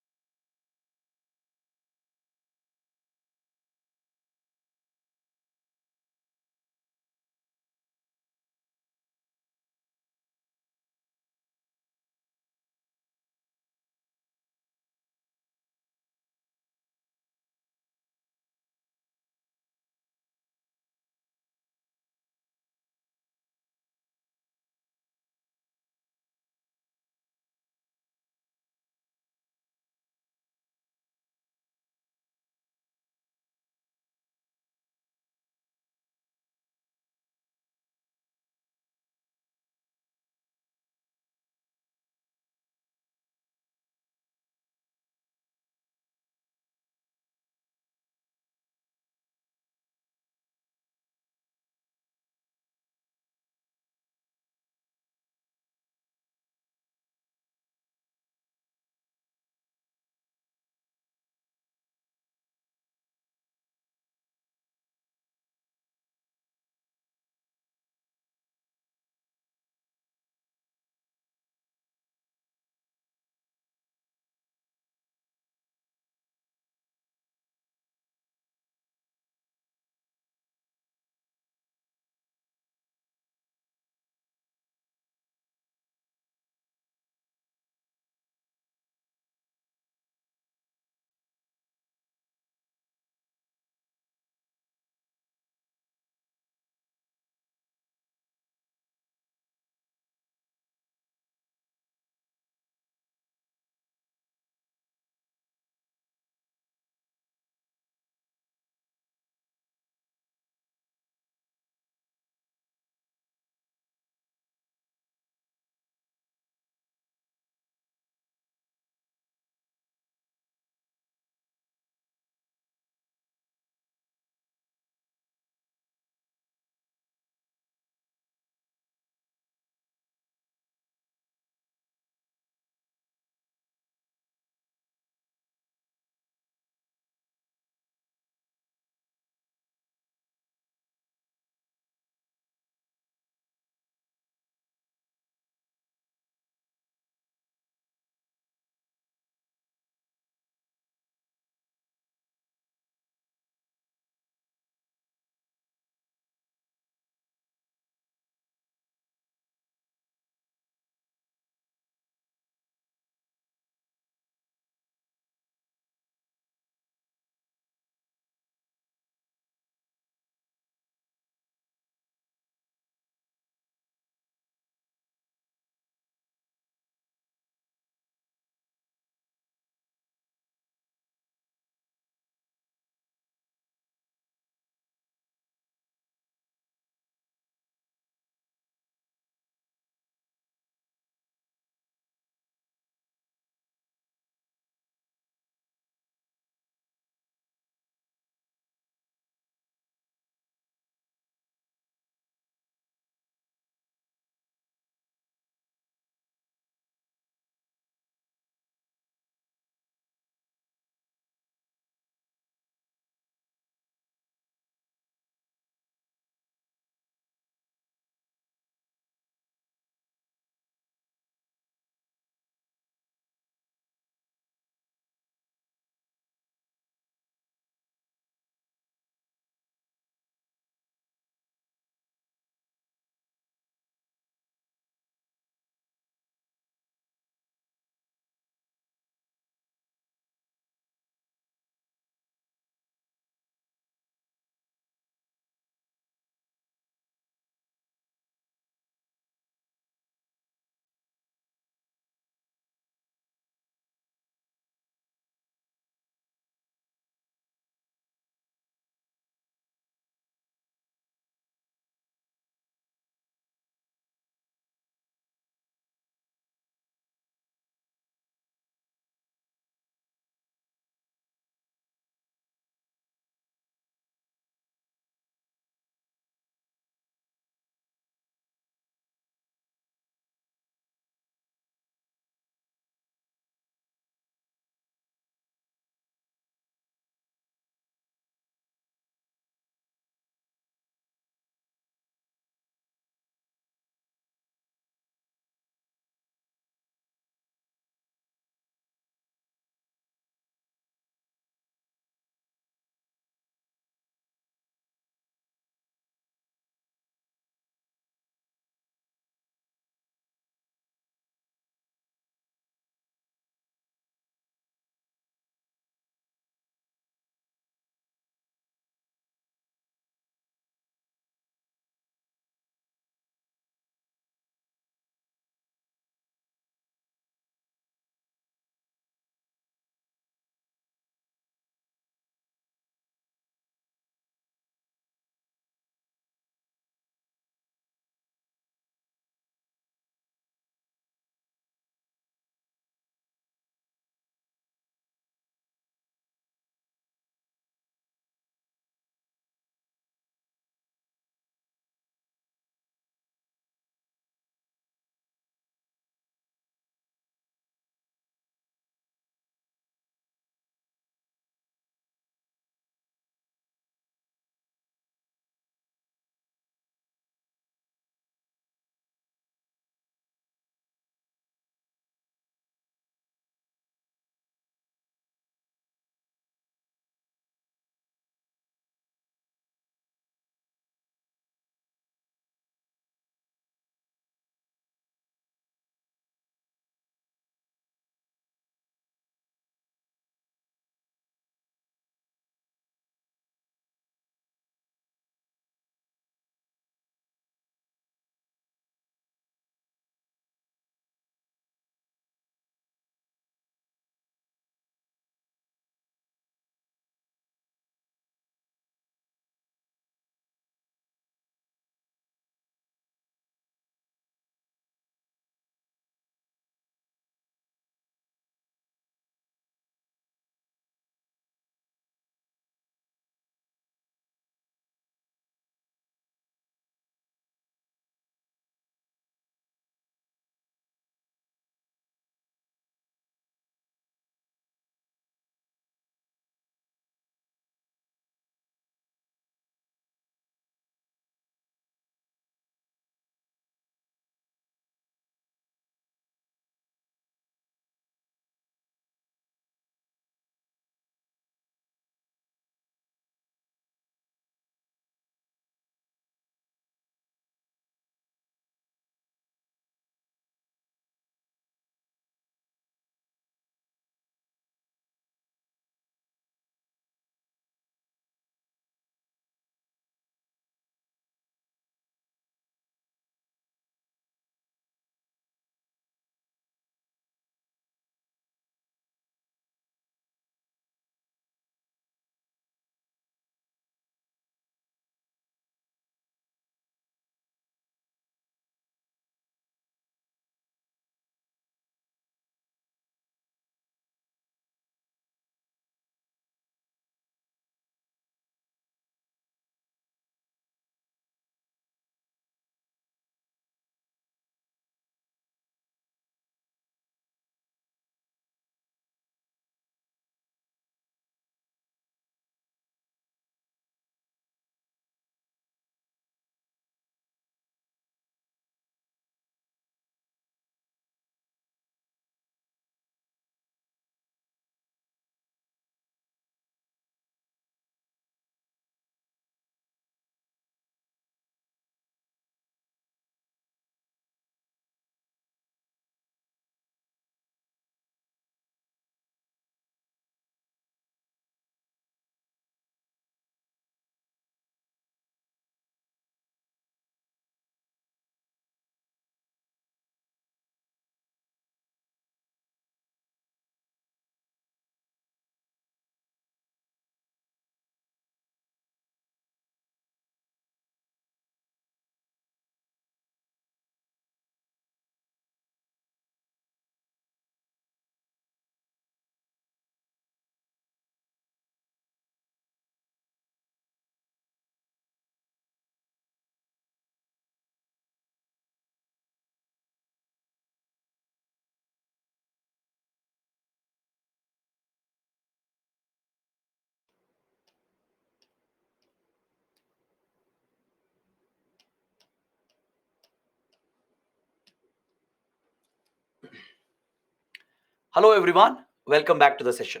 Hello, everyone. Welcome back to the session.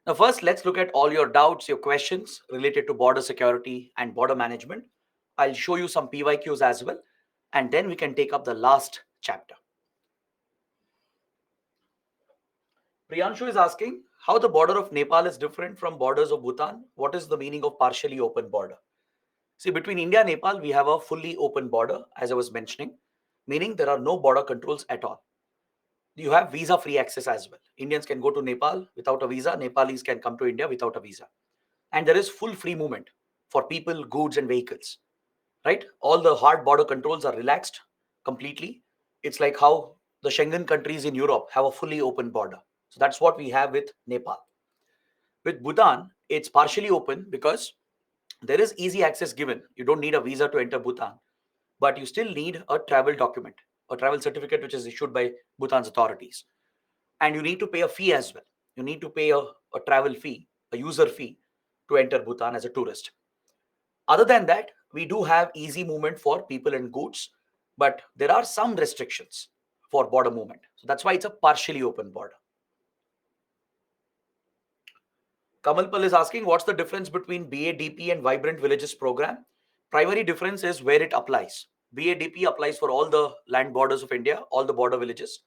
Now, first, let's look at all your doubts, your questions related to border security and border management. I'll show you some PYQs as well, and then we can take up the last chapter. Priyanshu is asking how the border of Nepal is different from borders of Bhutan. What is the meaning of partially open border? See, between India and Nepal, we have a fully open border, as I was mentioning, meaning there are no border controls at all. You have visa free access as well. Indians can go to Nepal without a visa, Nepalis can come to India without a visa. And there is full free movement for people, goods, and vehicles, right? All the hard border controls are relaxed completely. It's like how the Schengen countries in Europe have a fully open border. So that's what we have with Nepal. With Bhutan, it's partially open because there is easy access given. You don't need a visa to enter Bhutan, but you still need a travel document, a travel certificate which is issued by Bhutan's authorities. And you need to pay a fee as well. You need to pay a travel fee, a user fee to enter Bhutan as a tourist. Other than that, we do have easy movement for people and goods, but there are some restrictions for border movement. So that's why it's a partially open border. Kamalpal is asking what's the difference between BADP and Vibrant Villages program? Primary difference is where it applies. BADP applies for all the land borders of India, all the border villages,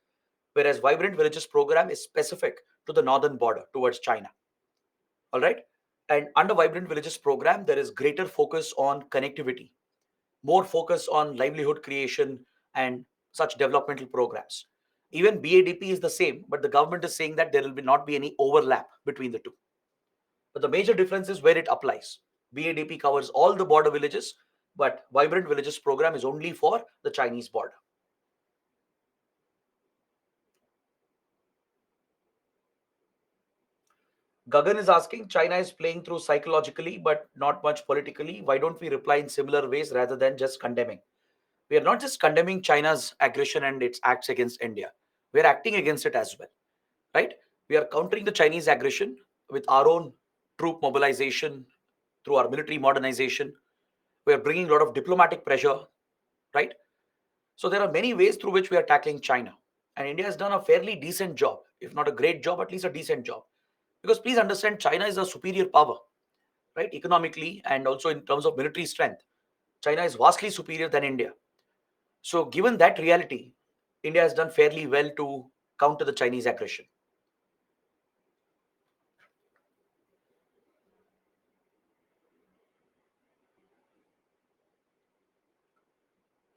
whereas Vibrant Villages program is specific to the northern border towards China. All right. And under Vibrant Villages program, there is greater focus on connectivity, more focus on livelihood creation and such developmental programs. Even BADP is the same, but the government is saying that there will not be any overlap between the two. But the major difference is where it applies. BADP covers all the border villages, but Vibrant Villages program is only for the Chinese border. Gagan is asking, China is playing through psychologically, but not much politically. Why don't we reply in similar ways rather than just condemning? We are not just condemning China's aggression and its acts against India. We are acting against it as well, right? We are countering the Chinese aggression with our own troop mobilization, through our military modernization. We are bringing a lot of diplomatic pressure, right? So there are many ways through which we are tackling China. And India has done a fairly decent job, if not a great job, at least a decent job. Because please understand, China is a superior power, right? Economically and also in terms of military strength. China is vastly superior than India. So given that reality, India has done fairly well to counter the Chinese aggression.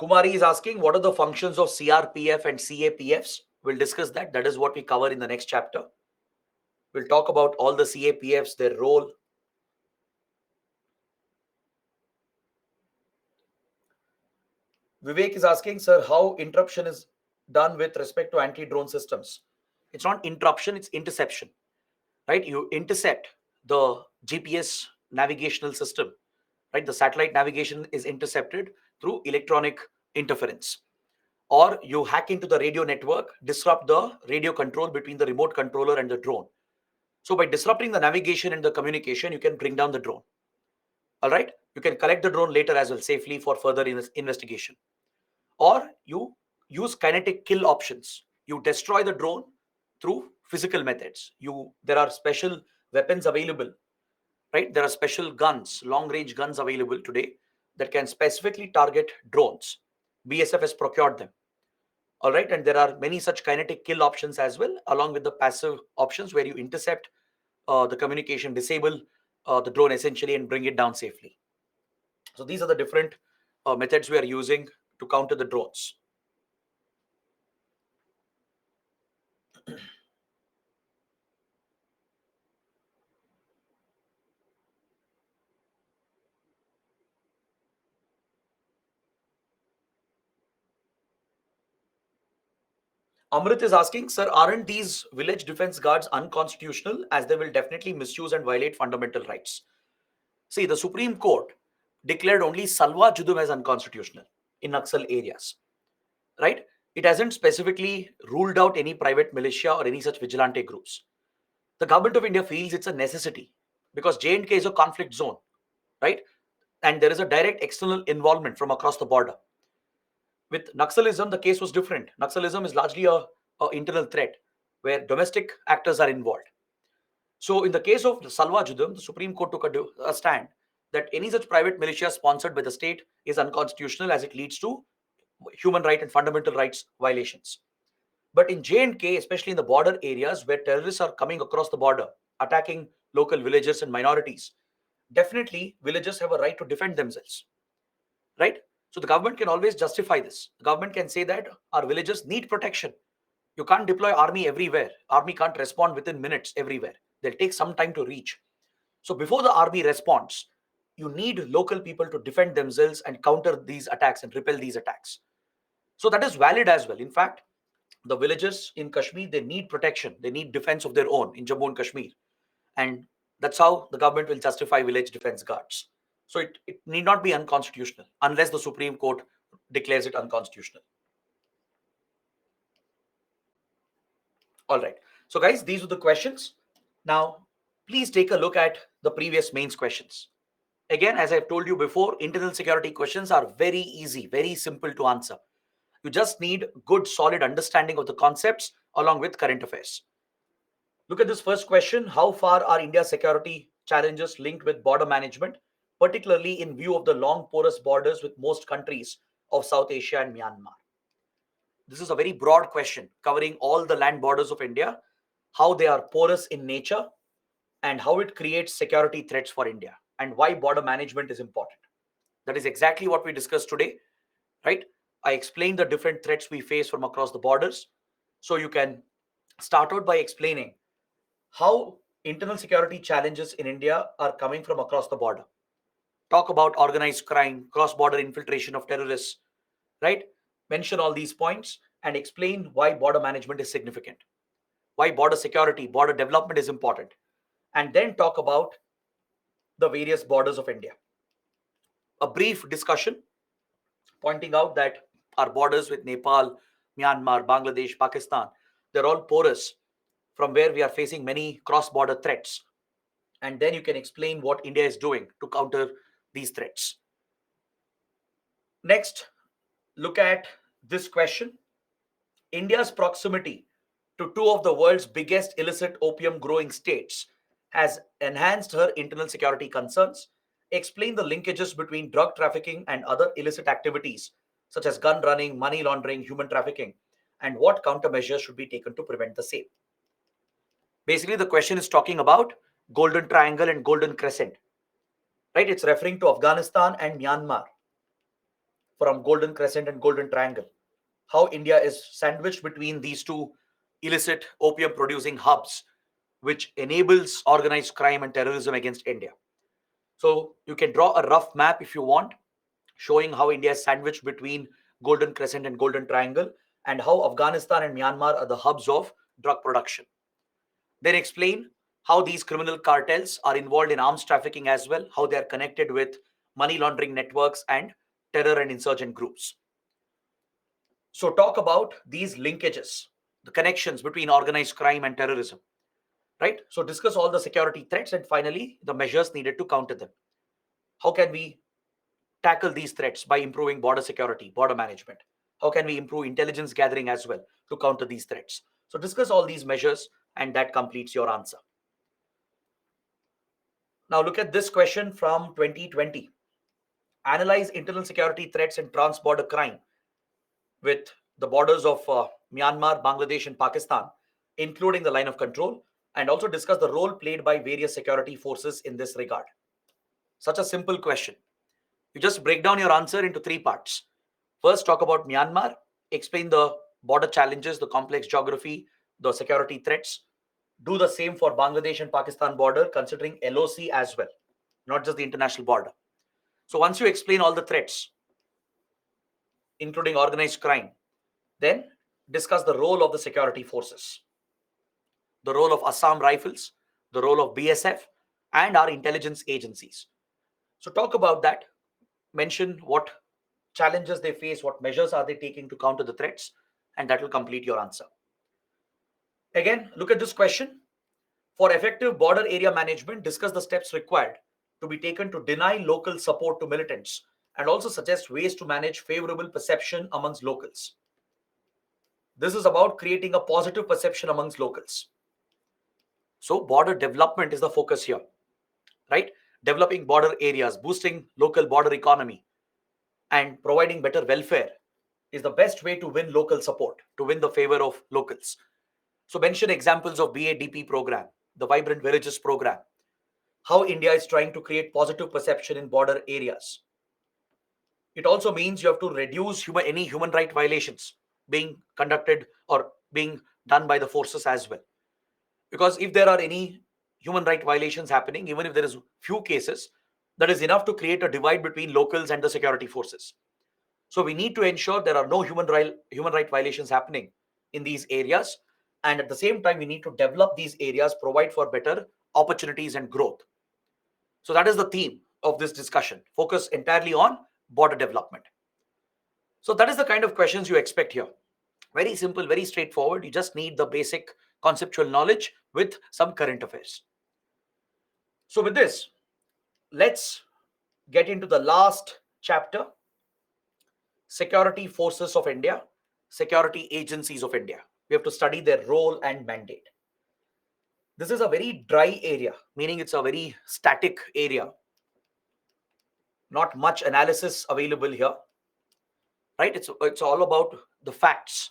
Kumari is asking, what are the functions of CRPF and CAPFs? We'll discuss that. That is what we cover in the next chapter. We'll talk about all the CAPFs, their role. Vivek is asking, sir, how interruption is done with respect to anti-drone systems? It's not interruption, it's interception, right? You intercept the GPS navigational system, right? The satellite navigation is intercepted through electronic interference. Or you hack into the radio network, disrupt the radio control between the remote controller and the drone. So by disrupting the navigation and the communication, you can bring down the drone. All right. You can collect the drone later as well safely for further investigation. Or you use kinetic kill options. You destroy the drone through physical methods. There are special weapons available, right? There are special guns, long range guns available today that can specifically target drones. BSF has procured them. All right. And there are many such kinetic kill options as well, along with the passive options where you intercept the communication, disable the drone essentially, and bring it down safely. So these are the different methods we are using to counter the drones. Amrit is asking, sir, aren't these village defense guards unconstitutional as they will definitely misuse and violate fundamental rights? See, the Supreme Court declared only Salwa Judum as unconstitutional in Naxal areas, right? It hasn't specifically ruled out any private militia or any such vigilante groups. The government of India feels it's a necessity because J&K is a conflict zone, right? And there is a direct external involvement from across the border. With Naxalism, the case was different. Naxalism is largely a internal threat. where domestic actors are involved. So in the case of Salwa Judum, the Supreme Court took a stand that any such private militia sponsored by the state is unconstitutional as it leads to human right and fundamental rights violations. But in J&K, especially in the border areas where terrorists are coming across the border, attacking local villages and minorities, definitely villagers have a right to defend themselves, right? So the government can always justify this. The government can say that our villagers need protection. You can't deploy army everywhere. Army can't respond within minutes everywhere. They'll take some time to reach. So before the army responds, you need local people to defend themselves and counter these attacks and repel these attacks. So that is valid as well. In fact, the villagers in Kashmir, they need protection. They need defense of their own in Jammu and Kashmir. And that's how the government will justify village defense guards. So it need not be unconstitutional unless the Supreme Court declares it unconstitutional. All right. So guys, these are the questions. Now, please take a look at the previous mains questions. Again, as I've told you before, internal security questions are very easy, very simple to answer. You just need good, solid understanding of the concepts along with current affairs. Look at this first question. How far are India's security challenges linked with border management, particularly in view of the long porous borders with most countries of South Asia and Myanmar? This is a very broad question covering all the land borders of India, how they are porous in nature, and how it creates security threats for India, and why border management is important. That is exactly what we discussed today, right? I explained the different threats we face from across the borders. So you can start out by explaining how internal security challenges in India are coming from across the border. Talk about organized crime, cross-border infiltration of terrorists, right? Mention all these points and explain why border management is significant, why border security, border development is important, and then talk about the various borders of India. A brief discussion pointing out that our borders with Nepal, Myanmar, Bangladesh, Pakistan, they're all porous from where we are facing many cross-border threats. And then you can explain what India is doing to counter these threats. Next, look at this question. India's proximity to two of the world's biggest illicit opium growing states has enhanced her internal security concerns. Explain the linkages between drug trafficking and other illicit activities such as gun running, money laundering, human trafficking, and what countermeasures should be taken to prevent the same. Basically, the question is talking about Golden Triangle and Golden Crescent, right? It's referring to Afghanistan and Myanmar from Golden Crescent and Golden Triangle. How India is sandwiched between these two illicit opium producing hubs, which enables organized crime and terrorism against India. So you can draw a rough map if you want, showing how India is sandwiched between Golden Crescent and Golden Triangle, and how Afghanistan and Myanmar are the hubs of drug production. Then explain how these criminal cartels are involved in arms trafficking as well, how they are connected with money laundering networks and terror and insurgent groups. So talk about these linkages, the connections between organized crime and terrorism, right? So discuss all the security threats and finally the measures needed to counter them. How can we tackle these threats by improving border security, border management? How can we improve intelligence gathering as well to counter these threats? So discuss all these measures and that completes your answer. Now look at this question from 2020. Analyze internal security threats and trans-border crime with the borders of Myanmar, Bangladesh, and Pakistan, including the line of control, and also discuss the role played by various security forces in this regard. Such a simple question. You just break down your answer into three parts. First, talk about Myanmar, explain the border challenges, the complex geography, the security threats. Do the same for Bangladesh and Pakistan border, considering LOC as well, not just the international border. So once you explain all the threats, including organized crime, then discuss the role of the security forces, the role of Assam Rifles, the role of BSF, and our intelligence agencies. So talk about that, mention what challenges they face, what measures are they taking to counter the threats, and that will complete your answer. Again, look at this question. For effective border area management, discuss the steps required to be taken to deny local support to militants and also suggest ways to manage favorable perception amongst locals. This is about creating a positive perception amongst locals. So border development is the focus here, right? Developing border areas, boosting local border economy, and providing better welfare is the best way to win local support, to win the favor of locals. So mention examples of BADP program, the Vibrant Villages program, how India is trying to create positive perception in border areas. It also means you have to reduce any human right violations being conducted or being done by the forces as well. Because if there are any human right violations happening, even if there is few cases, that is enough to create a divide between locals and the security forces. So we need to ensure there are no human right violations happening in these areas, and at the same time we need to develop these areas, provide for better opportunities and growth. So that is the theme of this discussion. Focus entirely on border development. So that is the kind of questions you expect here. Very simple, very straightforward. You just need the basic conceptual knowledge with some current affairs. So with this, let's get into the last chapter: security forces of India, security agencies of India. We have to study their role and mandate. This is a very dry area, meaning it's a very static area. Not much analysis available here, right? It's all about the facts.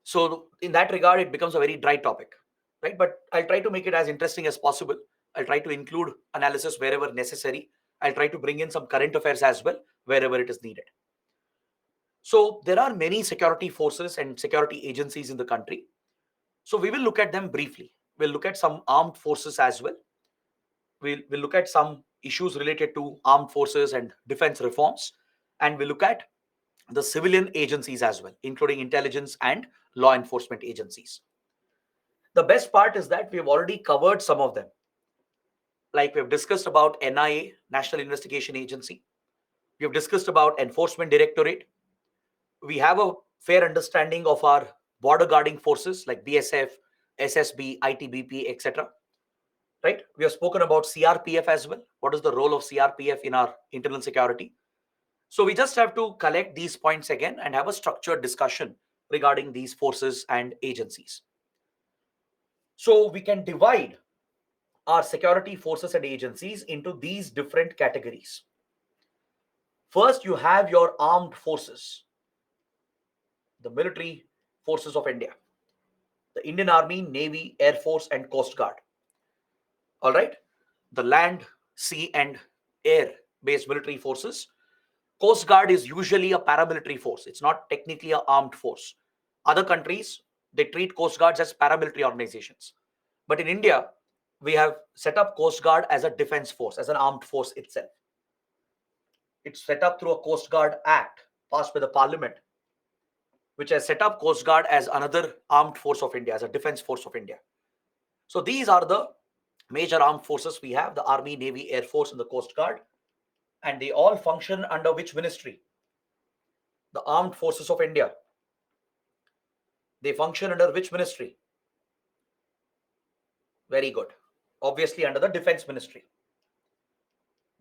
So in that regard, it becomes a very dry topic, right? But I'll try to make it as interesting as possible. I'll try to include analysis wherever necessary. I'll try to bring in some current affairs as well wherever it is needed. So there are many security forces and security agencies in the country. So we will look at them briefly. We'll look at some armed forces as well. We'll look at some issues related to armed forces and defense reforms. And we'll look at the civilian agencies as well, including intelligence and law enforcement agencies. The best part is that we've already covered some of them. Like we've discussed about NIA, National Investigation Agency. We've discussed about Enforcement Directorate. We have a fair understanding of our border guarding forces like BSF, SSB, ITBP, etc. Right? We have spoken about CRPF as well. What is the role of CRPF in our internal security? So we just have to collect these points again and have a structured discussion regarding these forces and agencies. So we can divide our security forces and agencies into these different categories. First, you have your armed forces, the military forces of India, the Indian Army, Navy, Air Force, and Coast Guard. All right, the land, sea, and air based military forces. Coast Guard is usually a paramilitary force. It's not technically an armed force. Other countries, they treat Coast Guards as paramilitary organizations. But in India, we have set up Coast Guard as a defense force, as an armed force itself. It's set up through a Coast Guard Act passed by the Parliament, which has set up Coast Guard as another armed force of India, as a defense force of India. So these are the major armed forces we have: the Army, Navy, Air Force, and the Coast Guard. And they all function under which ministry? The armed forces of India. They function under which ministry? Very good. Obviously, under the Defense Ministry.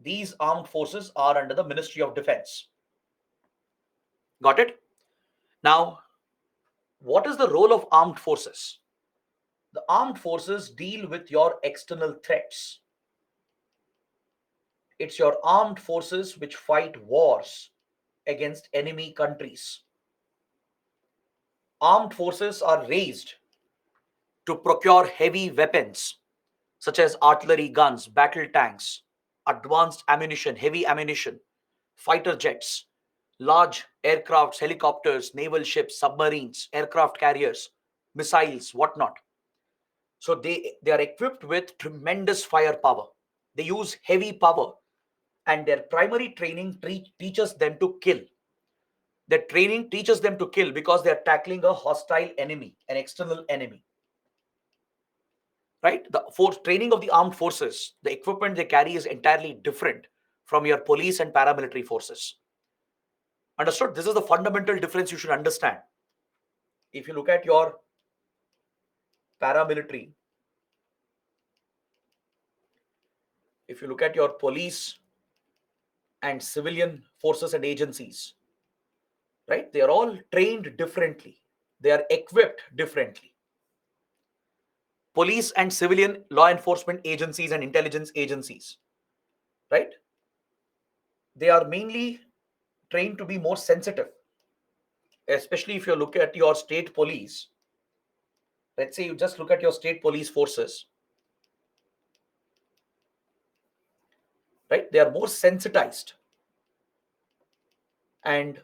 These armed forces are under the Ministry of Defense. Got it? Now, what is the role of armed forces? The armed forces deal with your external threats. It's your armed forces which fight wars against enemy countries. Armed forces are raised to procure heavy weapons such as artillery guns, battle tanks, advanced ammunition, heavy ammunition, fighter jets, large aircrafts, helicopters, naval ships, submarines, aircraft carriers, missiles, whatnot. So they are equipped with tremendous firepower. They use heavy power, and their primary training teaches them to kill. Their training teaches them to kill because they are tackling a hostile enemy, an external enemy. Right? The force training of the armed forces, the equipment they carry is entirely different from your police and paramilitary forces. Understood? This is the fundamental difference you should understand. If you look at your paramilitary, if you look at your police and civilian forces and agencies, right, they are all trained differently. They are equipped differently. Police and civilian law enforcement agencies and intelligence agencies, right? They are mainly trained to be more sensitive, especially if you look at your state police. Let's say you just look at your state police forces, right? They are more sensitized and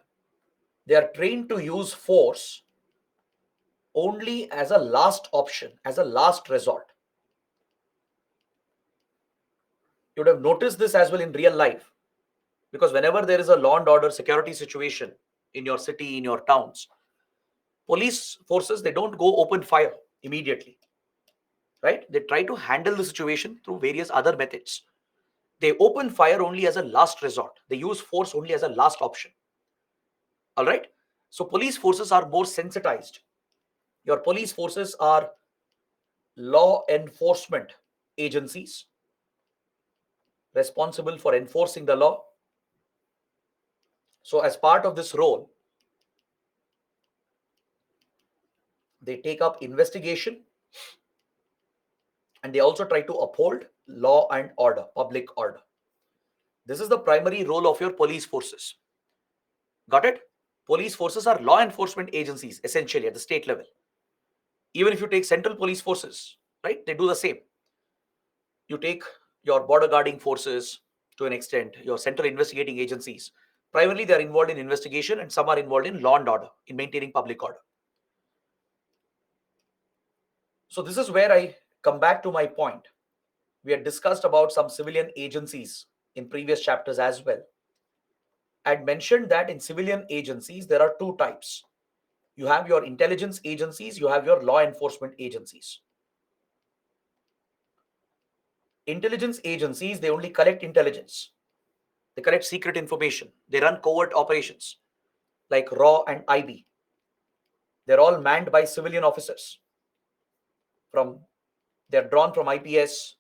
they are trained to use force only as a last option, as a last resort. You would have noticed this as well in real life, because whenever there is a law and order security situation in your city, in your towns, police forces, they don't go open fire immediately, right? They try to handle the situation through various other methods. They open fire only as a last resort. They use force only as a last option. All right. So police forces are more sensitized. Your police forces are law enforcement agencies responsible for enforcing the law. So as part of this role, they take up investigation and they also try to uphold law and order, public order. This is the primary role of your police forces. Got it? Police forces are law enforcement agencies essentially at the state level. Even if you take central police forces, right, they do the same. You take your border guarding forces to an extent, your central investigating agencies. Primarily, they are involved in investigation and some are involved in law and order, in maintaining public order. So this is where I come back to my point. We had discussed about some civilian agencies in previous chapters as well. I had mentioned that in civilian agencies, there are two types. You have your intelligence agencies, you have your law enforcement agencies. Intelligence agencies, they only collect intelligence. They collect secret information. They run covert operations like RAW and IB. They're all manned by civilian officers. They're drawn from IPS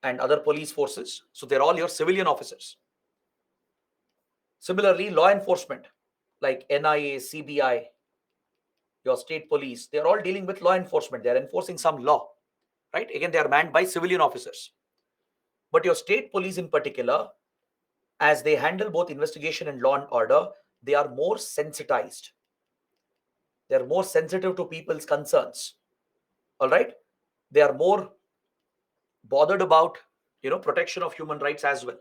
and other police forces. So they're all your civilian officers. Similarly, law enforcement like NIA, CBI, your state police, they're all dealing with law enforcement. They're enforcing some law, right? Again, they are manned by civilian officers. But your state police in particular, as they handle both investigation and law and order, they are more sensitized. They're more sensitive to people's concerns. All right? They are more bothered about, protection of human rights as well.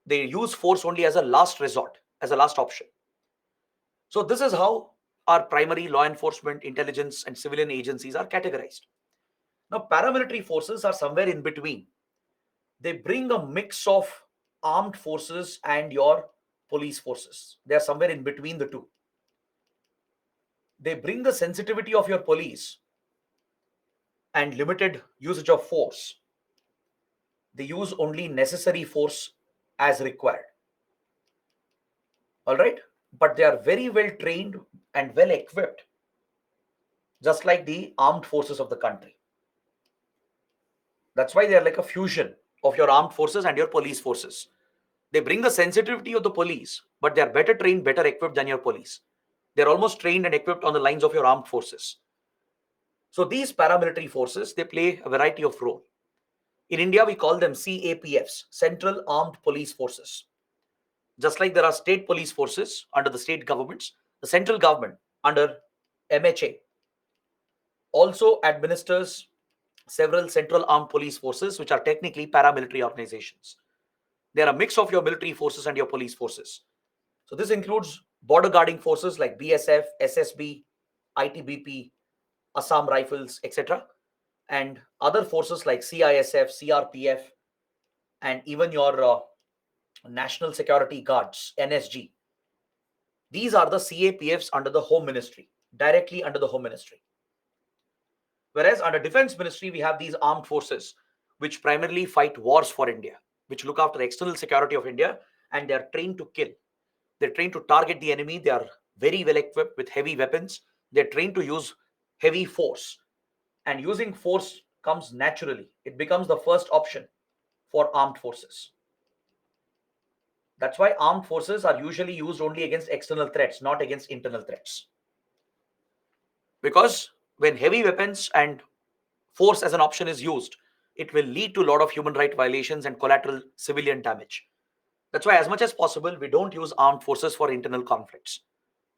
They use force only as a last resort, as a last option. So this is how our primary law enforcement, intelligence, and civilian agencies are categorized. Now, paramilitary forces are somewhere in between. They bring a mix of armed forces and your police forces. They are somewhere in between the two. They bring the sensitivity of your police and limited usage of force. They use only necessary force as required. All right? But they are very well trained and well equipped, just like the armed forces of the country. That's why they are like a fusion of your armed forces and your police forces. They bring the sensitivity of the police, but they are better trained, better equipped than your police. They're almost trained and equipped on the lines of your armed forces. So these paramilitary forces, they play a variety of role. In India, we call them CAPFs, Central Armed Police Forces. Just like there are state police forces under the state governments, the central government under MHA also administers several central armed police forces, which are technically paramilitary organizations. They are a mix of your military forces and your police forces. So this includes border guarding forces like BSF, SSB, ITBP, Assam Rifles, etc., and other forces like CISF, CRPF, and even your National Security Guards, NSG. These are the CAPFs under the Home Ministry, directly under the Home Ministry. Whereas under Defense Ministry, we have these armed forces, which primarily fight wars for India, which look after the external security of India, and they are trained to kill. They're trained to target the enemy. They are very well equipped with heavy weapons. They're trained to use heavy force. And using force comes naturally. It becomes the first option for armed forces. That's why armed forces are usually used only against external threats, not against internal threats. because when heavy weapons and force as an option is used, it will lead to a lot of human right violations and collateral civilian damage. That's why, as much as possible, we don't use armed forces for internal conflicts.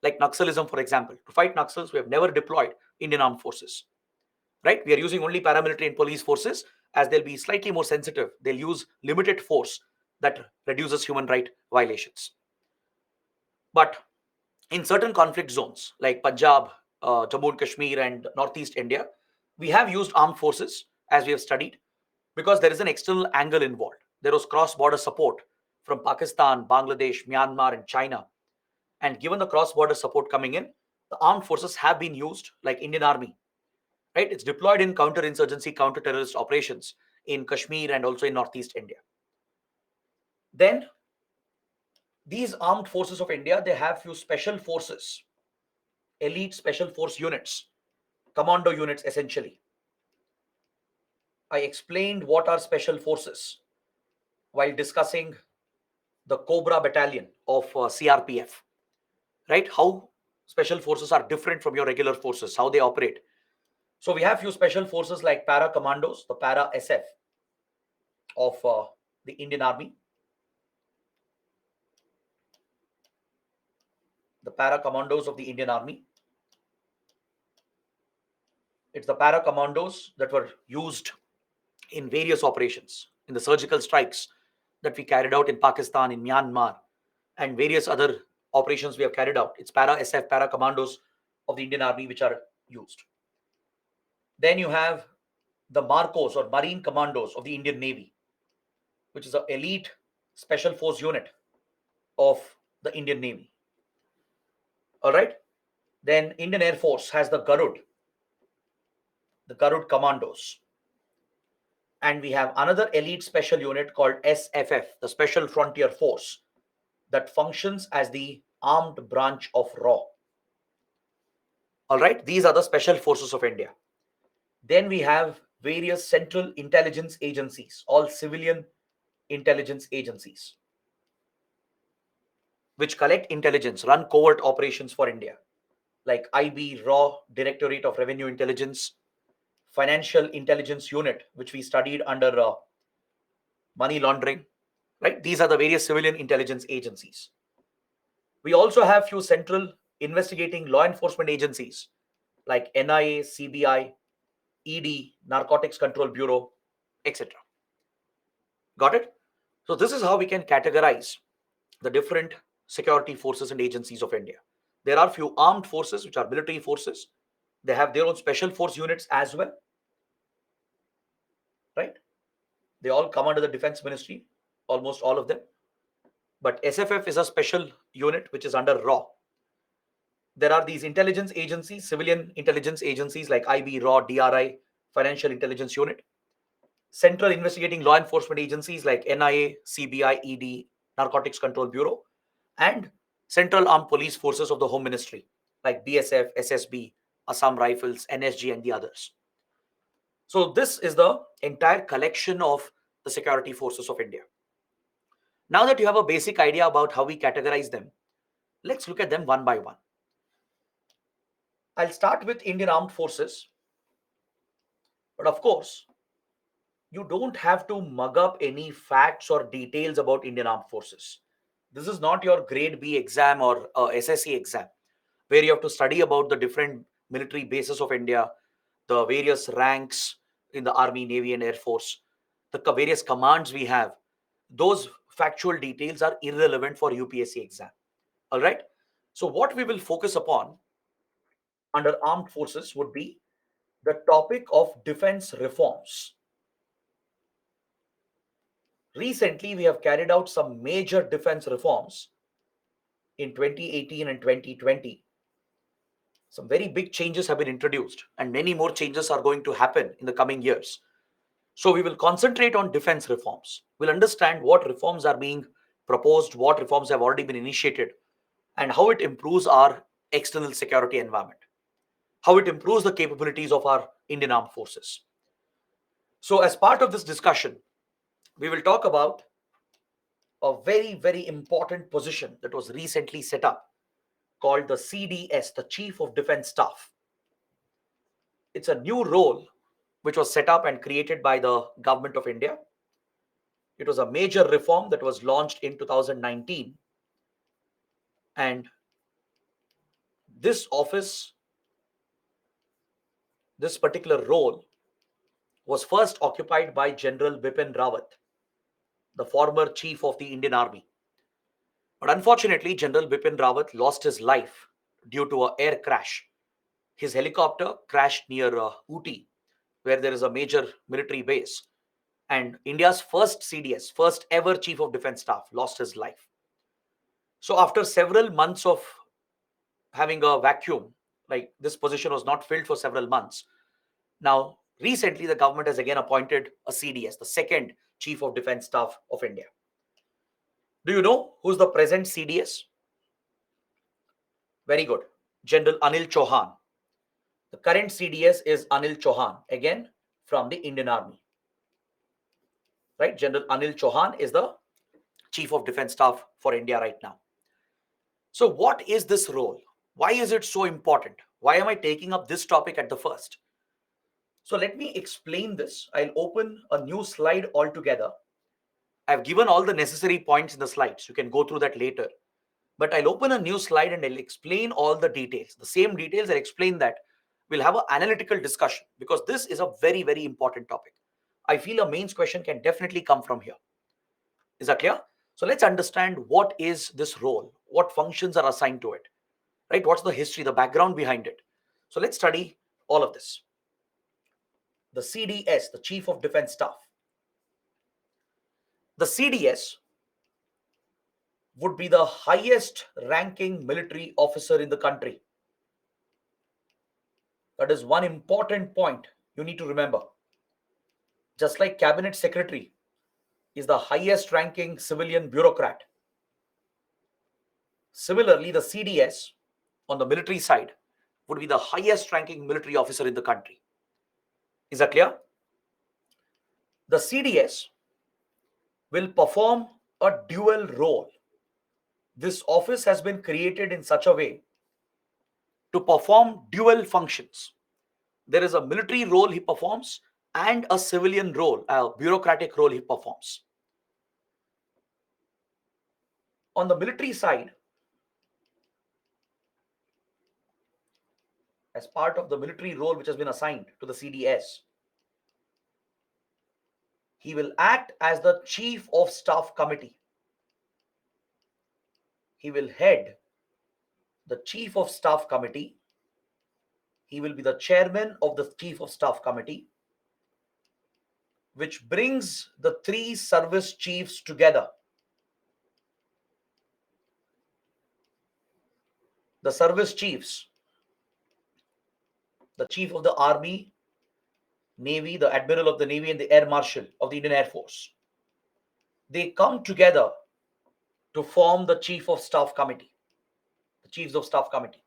Like Naxalism, for example. To fight Naxals, we have never deployed Indian armed forces, right? We are using only paramilitary and police forces, as they'll be slightly more sensitive. They'll use limited force that reduces human right violations. But in certain conflict zones like Punjab, Jammu and Kashmir, and Northeast India, we have used armed forces, as we have studied, because there is an external angle involved. There was cross border support from Pakistan, Bangladesh, Myanmar, and China. And given the cross border support coming in, the armed forces have been used, like Indian Army, right? It's deployed in counter-insurgency, counter-terrorist operations in Kashmir and also in Northeast India. Then these armed forces of India, they have few special forces, elite special force units, commando units essentially. I explained what are special forces while discussing the Cobra battalion of CRPF, right? How special forces are different from your regular forces, how they operate. So we have few special forces like para commandos, the para SF of the Indian Army, the para commandos of the Indian Army. It's the para commandos that were used in various operations, in the surgical strikes that we carried out in Pakistan, in Myanmar, and various other operations we have carried out. It's para SF, para commandos of the Indian Army which are used. Then you have the Marcos or Marine Commandos of the Indian Navy, which is an elite special force unit of the Indian Navy. All right. Then Indian Air Force has the Garud Commandos. And we have another elite special unit called SFF, the Special Frontier Force, that functions as the armed branch of RAW. All right, these are the special forces of India. Then we have various central intelligence agencies, all civilian intelligence agencies, which collect intelligence, run covert operations for India, like IB, RAW, Directorate of Revenue Intelligence, Financial Intelligence Unit, which we studied under money laundering, right? These are the various civilian intelligence agencies. We also have few central investigating law enforcement agencies like NIA, CBI, ED, Narcotics Control Bureau, etc. Got it? So this is how we can categorize the different security forces and agencies of India. There are few armed forces, which are military forces. They have their own special force units as well, right? They all come under the Defense Ministry, almost all of them. But SFF is a special unit which is under RAW. There are these intelligence agencies, civilian intelligence agencies like IB, RAW, DRI, Financial Intelligence Unit, central investigating law enforcement agencies like NIA, CBI, ED, Narcotics Control Bureau, and central armed police forces of the Home Ministry like BSF, SSB, Assam Rifles, NSG, and the others. So this is the entire collection of the security forces of India. Now that you have a basic idea about how we categorize them, let's look at them one by one. I'll start with Indian Armed Forces. But of course, you don't have to mug up any facts or details about Indian Armed Forces. This is not your grade B exam or SSC exam, where you have to study about the different military bases of India, the various ranks in the Army, Navy, and Air Force, the various commands we have. Those factual details are irrelevant for UPSC exam. All right. So what we will focus upon under armed forces would be the topic of defense reforms. Recently, we have carried out some major defense reforms in 2018 and 2020. Some very big changes have been introduced, and many more changes are going to happen in the coming years. So we will concentrate on defense reforms. We'll understand what reforms are being proposed, what reforms have already been initiated, and how it improves our external security environment, how it improves the capabilities of our Indian Armed Forces. So as part of this discussion, we will talk about a very, very important position that was recently set up called the CDS, the Chief of Defense Staff. It's a new role which was set up and created by the government of India. It was a major reform that was launched in 2019. And this office, this particular role, was first occupied by General Bipin Rawat, the former chief of the Indian Army. But unfortunately, General Bipin Rawat lost his life due to an air crash. His helicopter crashed near Ooty, where there is a major military base. And India's first CDS, first ever Chief of Defense Staff, lost his life. So after several months of having a vacuum, like this position was not filled for several months. Now, recently, the government has again appointed a CDS, the second Chief of Defense Staff of India. Do you know who's the present CDS? Very good. General Anil Chauhan. The current CDS is Anil Chauhan, again from the Indian Army. Right? General Anil Chauhan is the Chief of Defense Staff for India right now. So what is this role? Why is it so important? Why am I taking up this topic at the first? So let me explain this. I'll open a new slide altogether. I've given all the necessary points in the slides. You can go through that later. But I'll open a new slide and I'll explain all the details. The same details, I'll explain that. We'll have an analytical discussion because this is a very, very important topic. I feel a mains question can definitely come from here. Is that clear? So let's understand what is this role, what functions are assigned to it, right? What's the history, the background behind it? So let's study all of this. The CDS, the Chief of Defense Staff. The CDS would be the highest ranking military officer in the country. That is one important point you need to remember. Just like Cabinet Secretary is the highest ranking civilian bureaucrat, similarly, the CDS on the military side would be the highest ranking military officer in the country. Is that clear? The CDS will perform a dual role. This office has been created in such a way to perform dual functions. There is a military role he performs and a civilian role, a bureaucratic role he performs. On the military side, as part of the military role which has been assigned to the CDS, he will act as the Chief of Staff Committee. He will head the Chief of Staff Committee. He will be the chairman of the Chief of Staff Committee, which brings the three service chiefs together. The service chiefs, the Chief of the Army, Navy, the Admiral of the Navy, and the Air Marshal of the Indian Air Force, they come together to form the Chief of Staff Committee, the Chiefs of Staff Committee.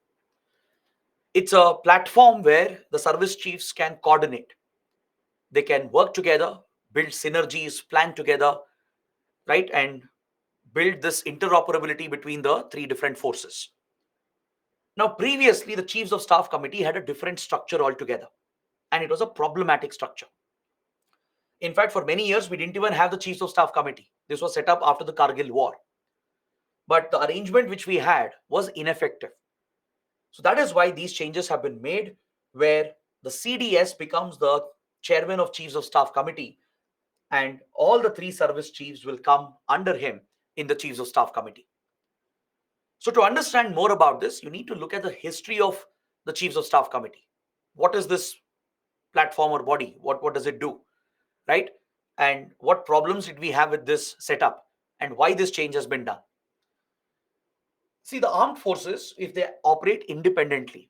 It's a platform where the service chiefs can coordinate. They can work together, build synergies, plan together, right? And build this interoperability between the three different forces. Now, previously, the Chiefs of Staff Committee had a different structure altogether, and it was a problematic structure. In fact, for many years, we didn't even have the Chiefs of Staff Committee. This was set up after the Kargil War. But the arrangement which we had was ineffective. So that is why these changes have been made, where the CDS becomes the chairman of Chiefs of Staff Committee, and all the three service chiefs will come under him in the Chiefs of Staff Committee. So to understand more about this, you need to look at the history of the Chiefs of Staff Committee. What is this platform or body? What does it do, right? And what problems did we have with this setup, and why this change has been done? See, the armed forces, if they operate independently,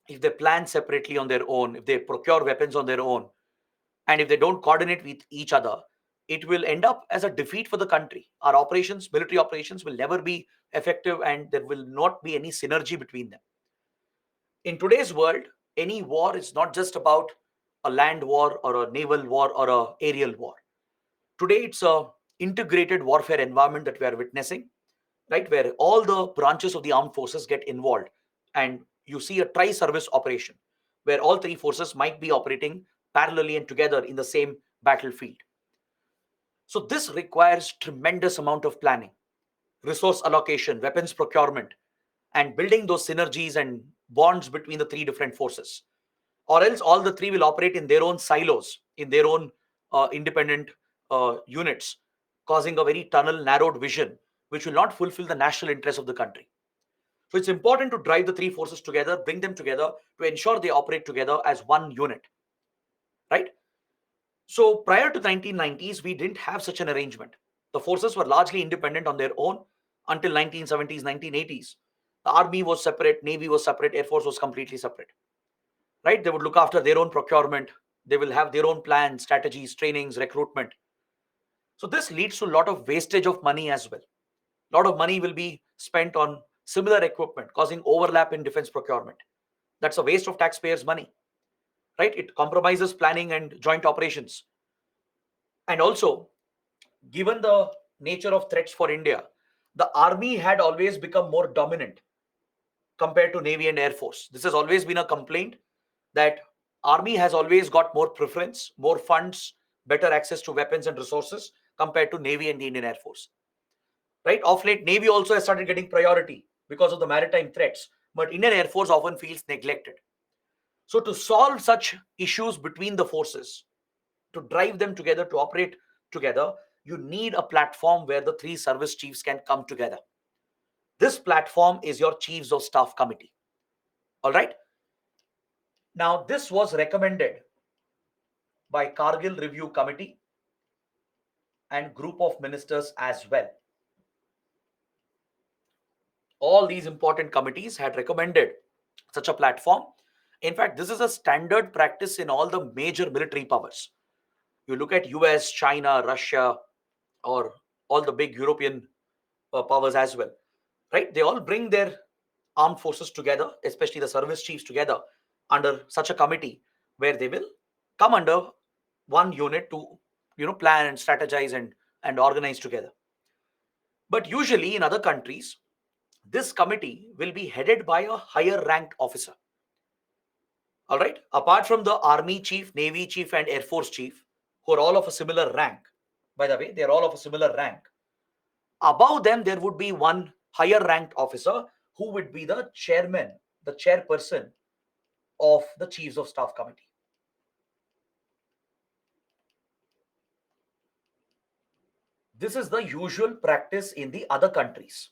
if they plan separately on their own, if they procure weapons on their own, and if they don't coordinate with each other, it will end up as a defeat for the country. Our operations, military operations, will never be effective, and there will not be any synergy between them. In today's world, any war is not just about a land war or a naval war or an aerial war. Today, it's a integrated warfare environment that we are witnessing, right? Where all the branches of the armed forces get involved, and you see a tri-service operation where all three forces might be operating parallelly and together in the same battlefield. So this requires tremendous amount of planning, resource allocation, weapons procurement, and building those synergies and bonds between the three different forces. Or else all the three will operate in their own silos, in their own independent units, causing a very tunnel, narrowed vision, which will not fulfill the national interest of the country. So it's important to drive the three forces together, bring them together to ensure they operate together as one unit, right? So prior to 1990s, we didn't have such an arrangement. The forces were largely independent on their own until 1970s, 1980s. The army was separate, navy was separate, air force was completely separate, right? They would look after their own procurement. They will have their own plans, strategies, trainings, recruitment. So this leads to a lot of wastage of money as well. A lot of money will be spent on similar equipment, causing overlap in defense procurement. That's a waste of taxpayers' money, right? It compromises planning and joint operations. And also, given the nature of threats for India, the army had always become more dominant compared to navy and air force. This has always been a complaint that army has always got more preference, more funds, better access to weapons and resources compared to navy and the Indian air force, right? Of late, navy also has started getting priority because of the maritime threats, but Indian air force often feels neglected. So to solve such issues between the forces, to drive them together, to operate together, you need a platform where the three service chiefs can come together. This platform is your Chiefs of Staff Committee. All right. Now, this was recommended by Kargil Review Committee and group of ministers as well. All these important committees had recommended such a platform. In fact, this is a standard practice in all the major military powers. You look at US, China, Russia, or all the big European powers as well, right? They all bring their armed forces together, especially the service chiefs together under such a committee where they will come under one unit to plan and strategize and organize together. But usually in other countries, this committee will be headed by a higher ranked officer. All right, apart from the army chief, navy chief, and air force chief, who are all of a similar rank. By the way, they're all of a similar rank. Above them, there would be one higher ranked officer who would be the chairman, the chairperson of the Chiefs of Staff Committee. This is the usual practice in the other countries.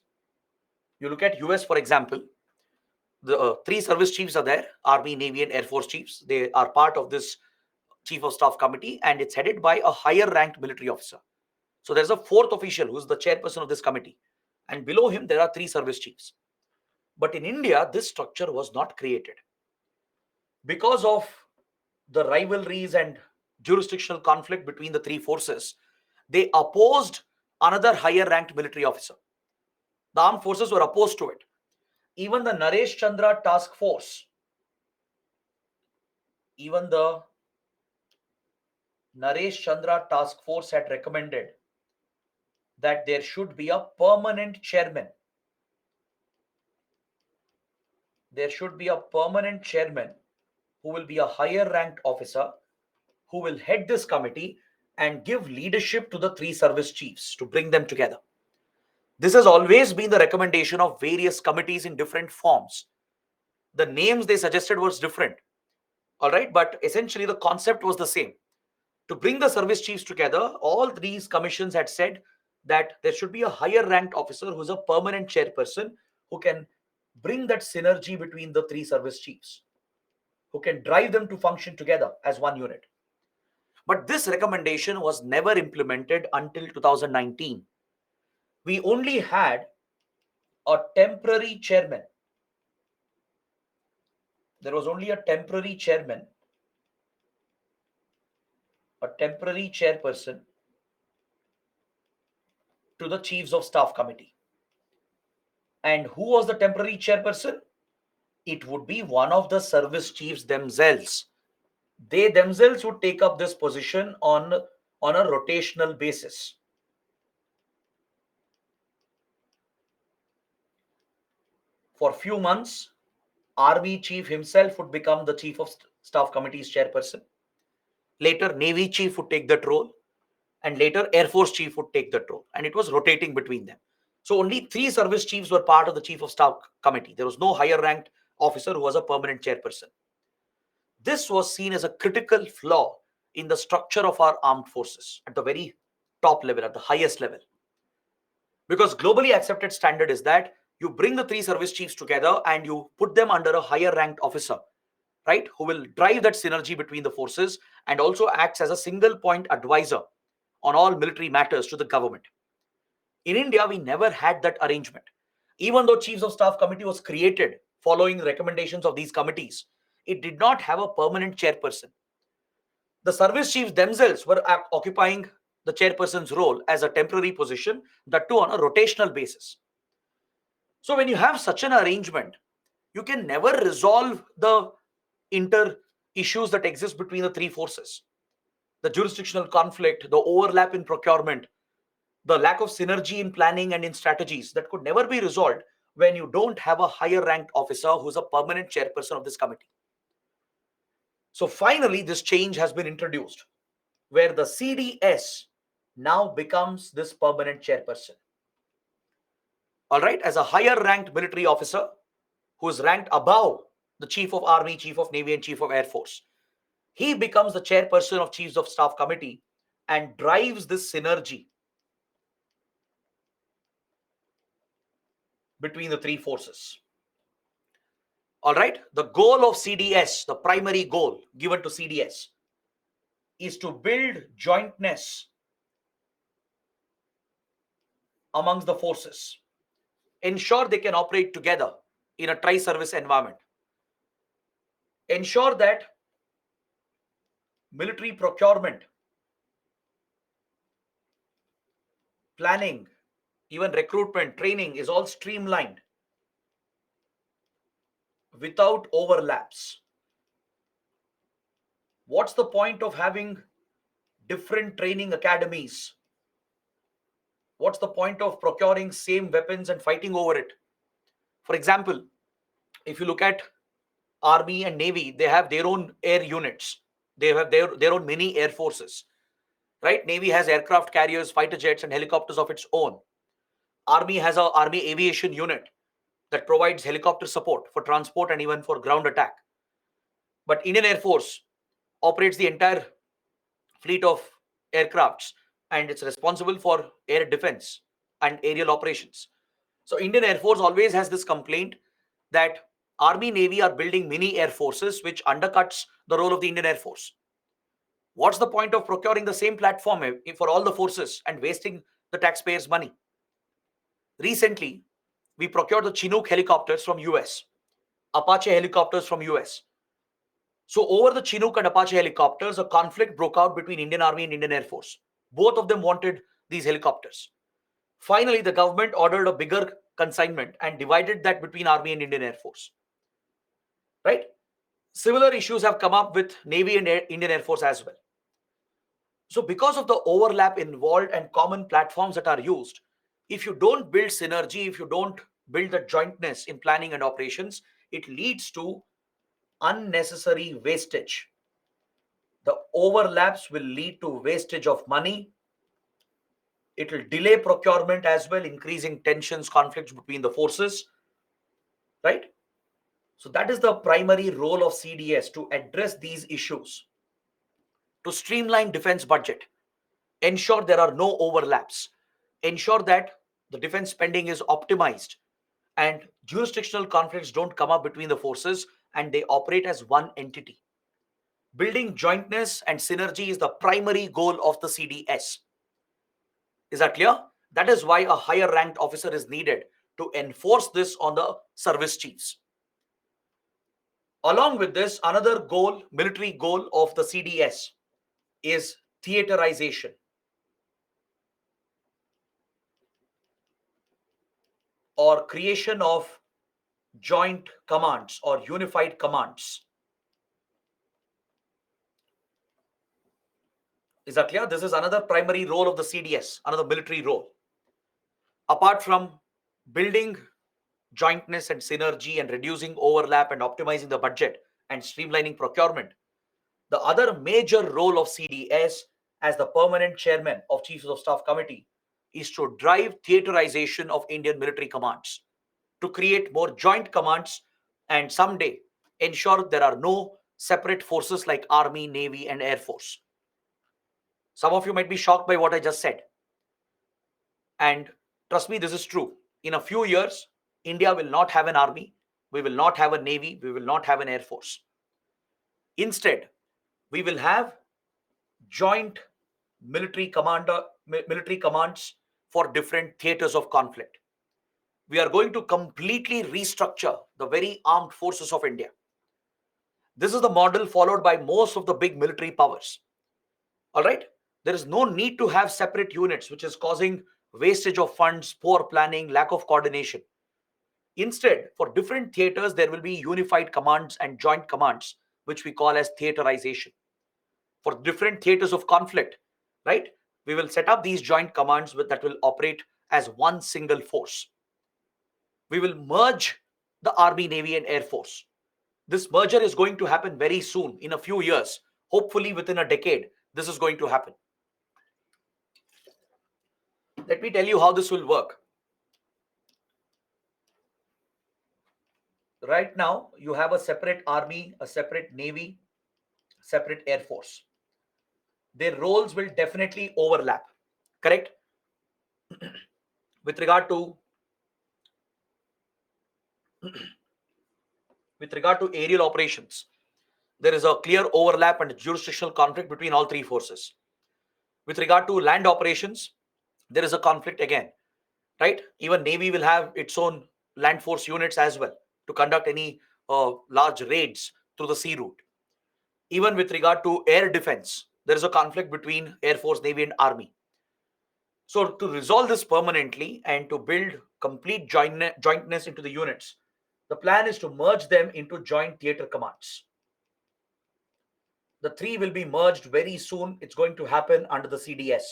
You look at US, for example, the three service chiefs are there, Army, Navy, and Air Force chiefs. They are part of this Chief of Staff Committee, and it's headed by a higher ranked military officer. So there's a fourth official who's the chairperson of this committee. And below him, there are three service chiefs. But in India, this structure was not created. Because of the rivalries and jurisdictional conflict between the three forces, they opposed another higher ranked military officer. The armed forces were opposed to it. Even the Naresh Chandra task force, had recommended that there should be a permanent chairman. There should be a permanent chairman who will be a higher ranked officer who will head this committee and give leadership to the three service chiefs to bring them together. This has always been the recommendation of various committees in different forms. The names they suggested was different, all right, but essentially the concept was the same. To bring the service chiefs together, all these commissions had said that there should be a higher ranked officer who's a permanent chairperson who can bring that synergy between the three service chiefs, who can drive them to function together as one unit. But this recommendation was never implemented until 2019. We only had a temporary chairman. There was only a temporary chairman, a temporary chairperson to the Chiefs of Staff Committee. And who was the temporary chairperson? It would be one of the service chiefs themselves. They themselves would take up this position on a rotational basis. For few months, Army chief himself would become the chief of staff committee's chairperson. Later, Navy chief would take that role, and later Air Force chief would take that role, and it was rotating between them. So only 3 service chiefs were part of the chief of staff committee. There was no higher ranked officer who was a permanent chairperson. This was seen as a critical flaw in the structure of our armed forces at the very top level, at the highest level. Because globally accepted standard is that you bring the 3 service chiefs together and you put them under a higher ranked officer, right, who will drive that synergy between the forces and also acts as a single point advisor on all military matters to the government. In India, we never had that arrangement. Even though Chiefs of Staff Committee was created following the recommendations of these committees, it did not have a permanent chairperson. The service chiefs themselves were occupying the chairperson's role as a temporary position, that too on a rotational basis. So when you have such an arrangement, you can never resolve the inter issues that exist between the 3 forces. The jurisdictional conflict, the overlap in procurement, the lack of synergy in planning and in strategies that could never be resolved when you don't have a higher ranked officer who's a permanent chairperson of this committee. So finally, this change has been introduced where the CDS now becomes this permanent chairperson. All right, as a higher ranked military officer who is ranked above the chief of army, chief of navy, and chief of air force, he becomes the chairperson of chiefs of staff committee and drives this synergy between the 3 forces. All right, the goal of CDS, the primary goal given to CDS, is to build jointness amongst the forces, ensure they can operate together in a tri-service environment, ensure that military procurement, planning, even recruitment, training is all streamlined without overlaps. What's the point of having different training academies? What's the point of procuring same weapons and fighting over it? For example, if you look at Army and Navy, they have their own air units. They have their own mini air forces, right? Navy has aircraft carriers, fighter jets, and helicopters of its own. Army has a Army aviation unit that provides helicopter support for transport and even for ground attack. But Indian Air Force operates the entire fleet of aircrafts and it's responsible for air defense and aerial operations. So Indian Air Force always has this complaint that Army, Navy are building mini air forces, which undercuts the role of the Indian Air Force. What's the point of procuring the same platform for all the forces and wasting the taxpayers' money? Recently, we procured the Chinook helicopters from US, Apache helicopters from US. So over the Chinook and Apache helicopters, a conflict broke out between Indian Army and Indian Air Force. Both of them wanted these helicopters. Finally, the government ordered a bigger consignment and divided that between Army and Indian Air Force. Right? Similar issues have come up with Navy and Indian Air Force as well. So because of the overlap involved and common platforms that are used, if you don't build synergy, if you don't build the jointness in planning and operations, it leads to unnecessary wastage. The overlaps will lead to wastage of money. It will delay procurement as well, increasing tensions, conflicts between the forces, right? So that is the primary role of CDS, to address these issues, to streamline defense budget, ensure there are no overlaps, ensure that the defense spending is optimized and jurisdictional conflicts don't come up between the forces and they operate as one entity. Building jointness and synergy is the primary goal of the CDS. Is that clear? That is why a higher ranked officer is needed to enforce this on the service chiefs. Along with this, another goal, military goal of the CDS is theaterization or creation of joint commands or unified commands. Is that clear? This is another primary role of the CDS, another military role. Apart from building jointness and synergy and reducing overlap and optimizing the budget and streamlining procurement. The other major role of CDS as the permanent chairman of Chiefs of Staff Committee is to drive theaterization of Indian military commands, to create more joint commands, and someday ensure there are no separate forces like Army, Navy, and Air Force. Some of you might be shocked by what I just said. And trust me, this is true. In a few years, India will not have an army, we will not have a navy, we will not have an air force. Instead, we will have joint military commands for different theaters of conflict. We are going to completely restructure the very armed forces of India. This is the model followed by most of the big military powers. All right? There is no need to have separate units, which is causing wastage of funds, poor planning, lack of coordination. Instead, for different theaters, there will be unified commands and joint commands, which we call as theaterization. For different theaters of conflict, right? We will set up these joint commands that will operate as one single force. We will merge the Army, Navy, and Air Force. This merger is going to happen very soon, in a few years. Hopefully, within a decade, this is going to happen. Let me tell you how this will work. Right now, you have a separate Army, a separate Navy, separate Air Force. Their roles will definitely overlap, correct? With regard to aerial operations, there is a clear overlap and jurisdictional conflict between all three forces. With regard to land operations, there is a conflict again, right? Even Navy will have its own land force units as well to conduct any large raids through the sea route. Even with regard to air defense, there is a conflict between Air Force, Navy, and Army. So to resolve this permanently and to build complete jointness into the units, the plan is to merge them into joint theater commands. The three will be merged very soon. It's going to happen under the CDS.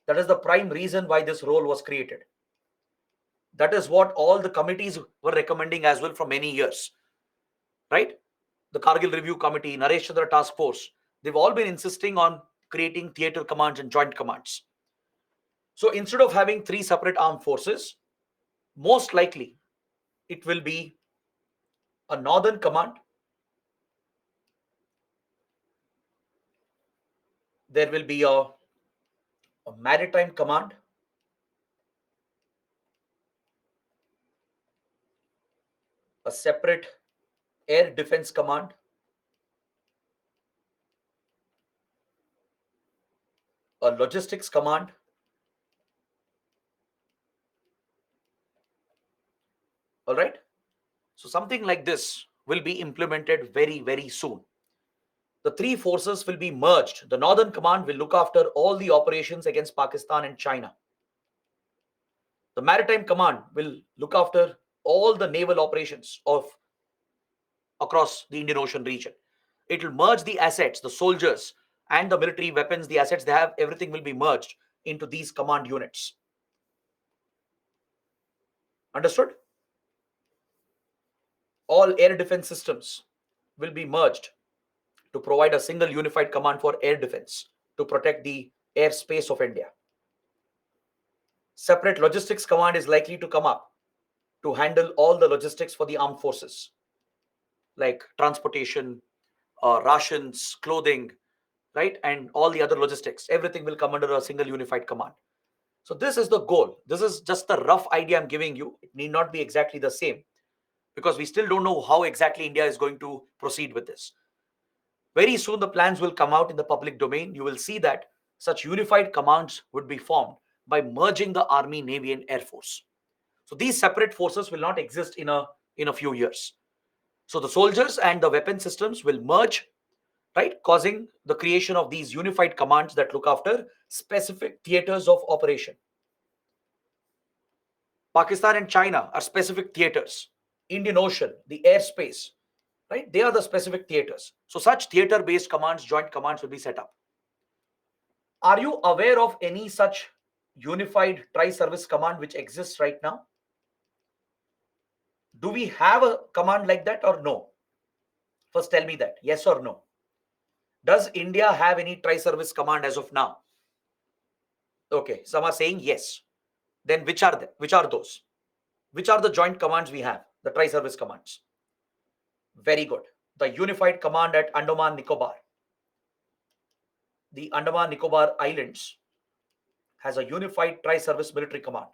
That is the prime reason why this role was created. That is what all the committees were recommending as well for many years, right? The Kargil Review Committee, Naresh Chandra Task Force, they've all been insisting on creating theater commands and joint commands. So instead of having three separate armed forces, most likely it will be a northern command. There will be a maritime command, a separate air defense command, a logistics command, all right? So something like this will be implemented very, very soon. The three forces will be merged. The Northern Command will look after all the operations against Pakistan and China. The Maritime Command will look after all the naval operations of across the Indian Ocean region. It will merge the assets, the soldiers, and the military weapons, the assets they have, everything will be merged into these command units. Understood? All air defense systems will be merged to provide a single unified command for air defense to protect the airspace of India. Separate logistics command is likely to come up to handle all the logistics for the armed forces, like transportation, rations, clothing, right? And all the other logistics. Everything will come under a single unified command. So this is the goal. This is just the rough idea I'm giving you. It need not be exactly the same because we still don't know how exactly India is going to proceed with this. Very soon, the plans will come out in the public domain. You will see that such unified commands would be formed by merging the Army, Navy, and Air Force. So these separate forces will not exist in a few years. So the soldiers and the weapon systems will merge, right, causing the creation of these unified commands that look after specific theaters of operation. Pakistan and China are specific theaters. Indian Ocean, the airspace, right? They are the specific theaters. So such theater-based commands, joint commands will be set up. Are you aware of any such unified tri-service command which exists right now? Do we have a command like that or no? First tell me that, yes or no. Does India have any tri-service command as of now? Okay, some are saying yes. Then which are they? Which are those? Which are the joint commands we have? The tri-service commands. Very good. The unified command at Andaman Nicobar. The Andaman Nicobar Islands has a unified tri-service military command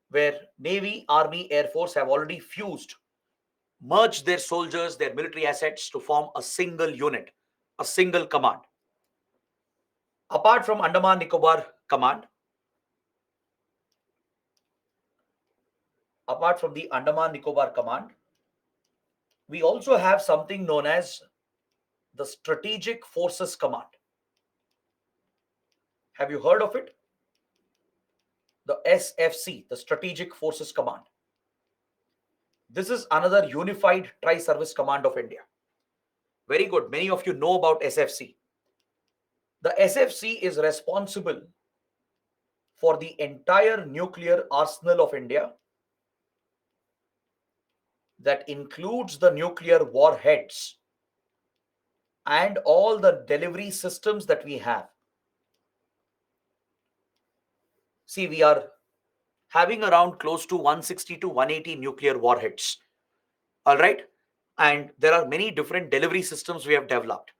where Navy, Army, Air Force have already fused, merged their soldiers, their military assets to form a single unit, a single command. Apart from Andaman Nicobar command, apart from the Andaman Nicobar command, we also have something known as the Strategic Forces Command. Have you heard of it? The SFC, the Strategic Forces Command. This is another unified tri-service command of India. Very good. Many of you know about SFC. The SFC is responsible for the entire nuclear arsenal of India. That includes the nuclear warheads and all the delivery systems that we have. See, we are having around close to 160 to 180 nuclear warheads. All right. And there are many different delivery systems we have developed,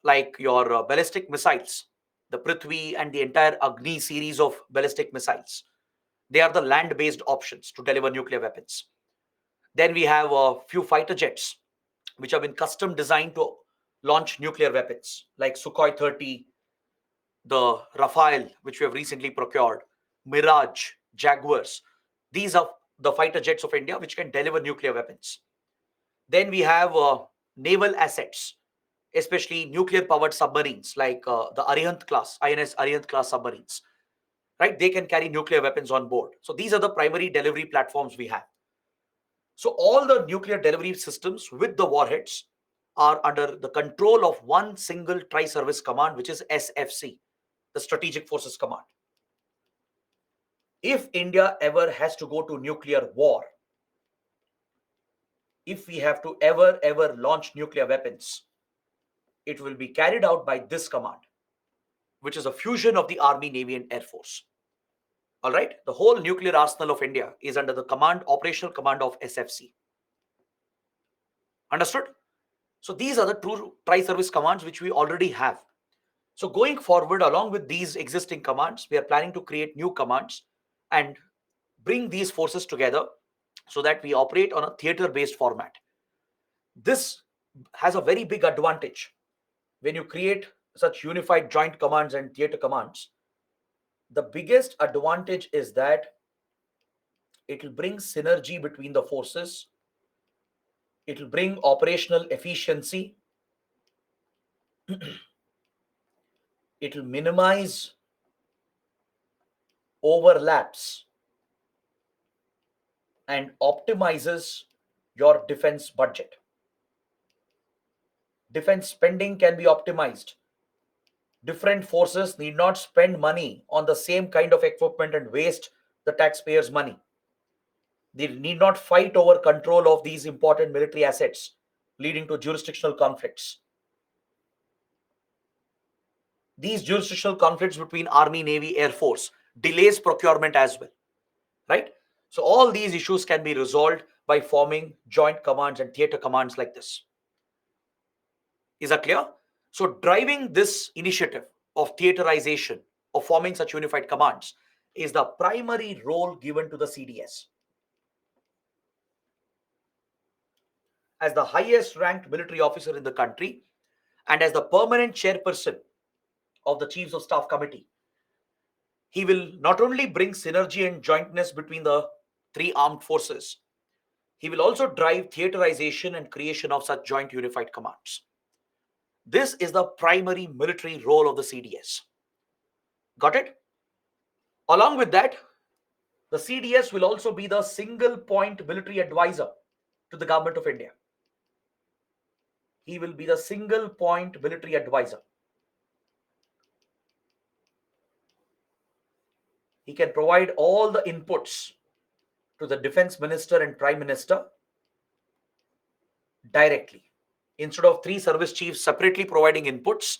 like your ballistic missiles, the Prithvi and the entire Agni series of ballistic missiles. They are the land-based options to deliver nuclear weapons. Then we have a few fighter jets, which have been custom designed to launch nuclear weapons, like Sukhoi 30, the Rafale, which we have recently procured, Mirage, Jaguars. These are the fighter jets of India, which can deliver nuclear weapons. Then we have naval assets, especially nuclear-powered submarines like the Arihant class, INS Arihant class submarines. Right? They can carry nuclear weapons on board. So these are the primary delivery platforms we have. So all the nuclear delivery systems with the warheads are under the control of one single tri-service command, which is SFC, the Strategic Forces Command. If India ever has to go to nuclear war, if we have to ever launch nuclear weapons, it will be carried out by this command, which is a fusion of the Army, Navy, and Air Force. All right, the whole nuclear arsenal of India is under the operational command of SFC. Understood? So these are the two tri-service commands which we already have. So going forward, along with these existing commands, we are planning to create new commands and bring these forces together so that we operate on a theater-based format. This has a very big advantage. When you create such unified joint commands and theater commands, the biggest advantage is that it will bring synergy between the forces. It will bring operational efficiency. It will minimize overlaps and optimizes your defense budget. Defense spending can be optimized. Different forces need not spend money on the same kind of equipment and waste the taxpayers' money. They need not fight over control of these important military assets, leading to jurisdictional conflicts. These jurisdictional conflicts between Army, Navy, Air Force delays procurement as well, right? So all these issues can be resolved by forming joint commands and theater commands like this. Is that clear? So driving this initiative of theaterization, of forming such unified commands, is the primary role given to the CDS. As the highest ranked military officer in the country and as the permanent chairperson of the Chiefs of Staff Committee, he will not only bring synergy and jointness between the three armed forces, he will also drive theaterization and creation of such joint unified commands. This is the primary military role of the CDS. Got it? Along with that, the CDS will also be the single point military advisor to the government of India. He will be the single point military advisor. He can provide all the inputs to the defense minister and prime minister directly. Instead of three service chiefs separately providing inputs,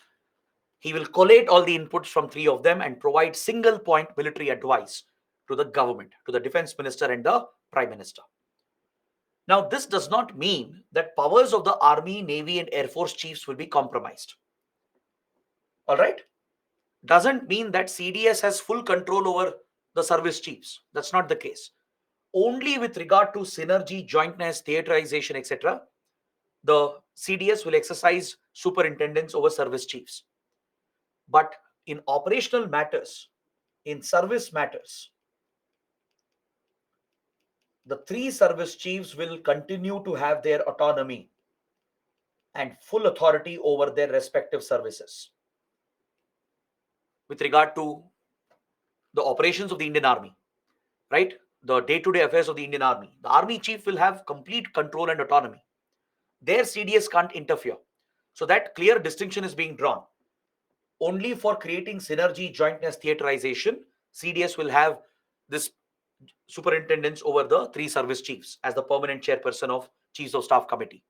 he will collate all the inputs from three of them and provide single point military advice to the government, to the defense minister and the prime minister. Now, this does not mean that powers of the army, navy, and air force chiefs will be compromised. All right? Doesn't mean that CDS has full control over the service chiefs. That's not the case. Only with regard to synergy, jointness, theaterization, etc., the CDS will exercise superintendence over service chiefs. But in operational matters, in service matters, the three service chiefs will continue to have their autonomy and full authority over their respective services. With regard to the operations of the Indian Army, right? The day-to-day affairs of the Indian Army, the Army chief will have complete control and autonomy. Their CDS can't interfere. So that clear distinction is being drawn. Only for creating synergy, jointness, theaterization, CDS will have this superintendence over the three service chiefs as the permanent chairperson of Chiefs of Staff Committee.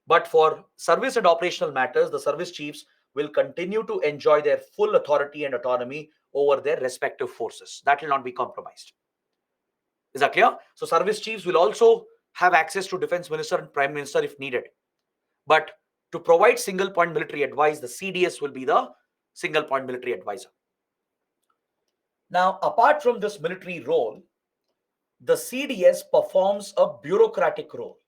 But for service and operational matters, the service chiefs will continue to enjoy their full authority and autonomy over their respective forces. That will not be compromised. Is that clear? So service chiefs will also have access to defense minister and prime minister if needed. But to provide single point military advice, the CDS will be the single point military advisor. Now, apart from this military role, the CDS performs a bureaucratic role.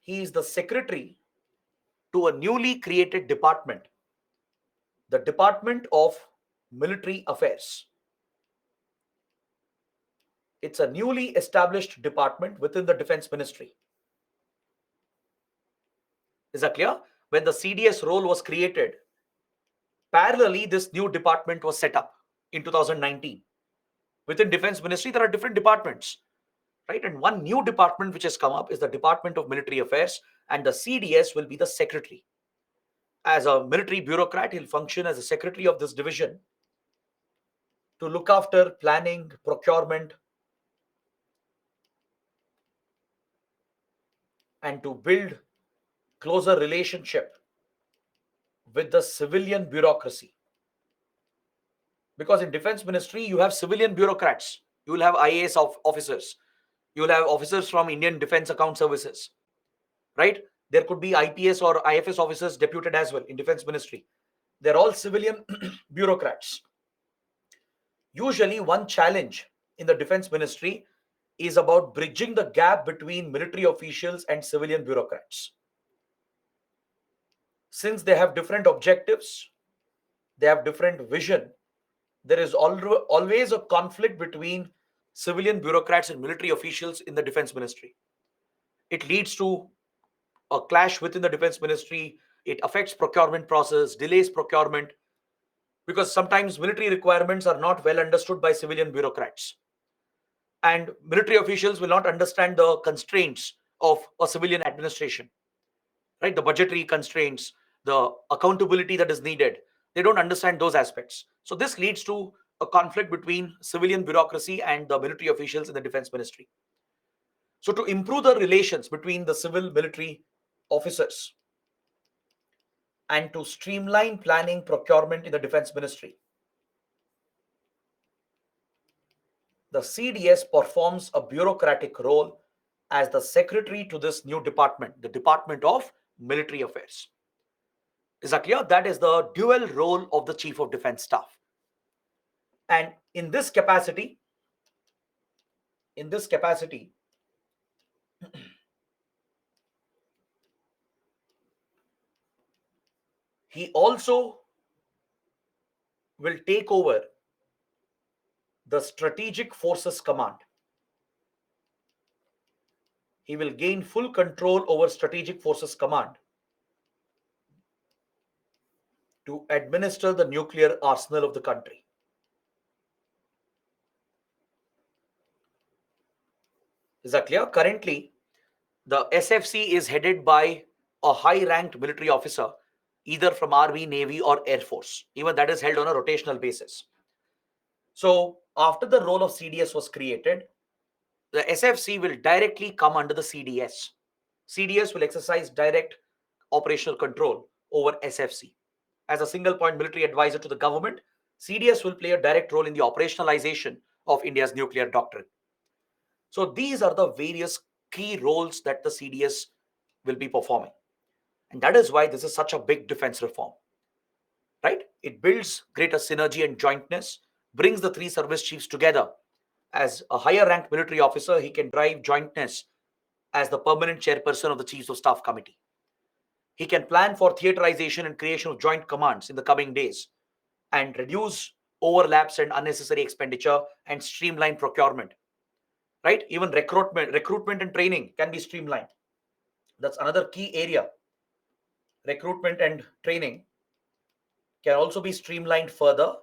He is the secretary to a newly created department, the Department of Military Affairs. It's a newly established department within the Defense Ministry. Is that clear? When the CDS role was created, parallelly, this new department was set up in 2019. Within Defense Ministry, there are different departments, right? And one new department which has come up is the Department of Military Affairs, and the CDS will be the secretary. As a military bureaucrat, he'll function as a secretary of this division to look after planning, procurement, and to build closer relationship with the civilian bureaucracy. Because in Defense Ministry, you have civilian bureaucrats. You will have IAS officers. You will have officers from Indian Defense Account Services, right? There could be IPS or IFS officers deputed as well in Defense Ministry. They're all civilian bureaucrats. Usually, one challenge in the Defense Ministry is about bridging the gap between military officials and civilian bureaucrats. Since they have different objectives, they have different vision, there is always a conflict between civilian bureaucrats and military officials in the Defense Ministry. It leads to a clash within the Defense Ministry. It affects procurement process, delays procurement, because sometimes military requirements are not well understood by civilian bureaucrats. And military officials will not understand the constraints of a civilian administration, right? The budgetary constraints, the accountability that is needed. They don't understand those aspects. So this leads to a conflict between civilian bureaucracy and the military officials in the Defense Ministry. So to improve the relations between the civil military officers and to streamline planning procurement in the Defense Ministry, the CDS performs a bureaucratic role as the secretary to this new department, the Department of Military Affairs. Is that clear? That is the dual role of the Chief of Defense Staff. And in this capacity, he also will take over the Strategic Forces Command. He will gain full control over Strategic Forces Command to administer the nuclear arsenal of the country. Is that clear? Currently, the SFC is headed by a high-ranked military officer either from Army, Navy, or Air Force. Even that is held on a rotational basis. So after the role of CDS was created, the SFC will directly come under the CDS. CDS will exercise direct operational control over SFC. As a single point military advisor to the government, CDS will play a direct role in the operationalization of India's nuclear doctrine. So these are the various key roles that the CDS will be performing. And that is why this is such a big defense reform, right? It builds greater synergy and jointness, brings the three service chiefs together. As a higher ranked military officer, he can drive jointness as the permanent chairperson of the Chiefs of Staff Committee. He can plan for theaterization and creation of joint commands in the coming days and reduce overlaps and unnecessary expenditure and streamline procurement, right? Even recruitment and training can be streamlined. That's another key area. Recruitment and training can also be streamlined further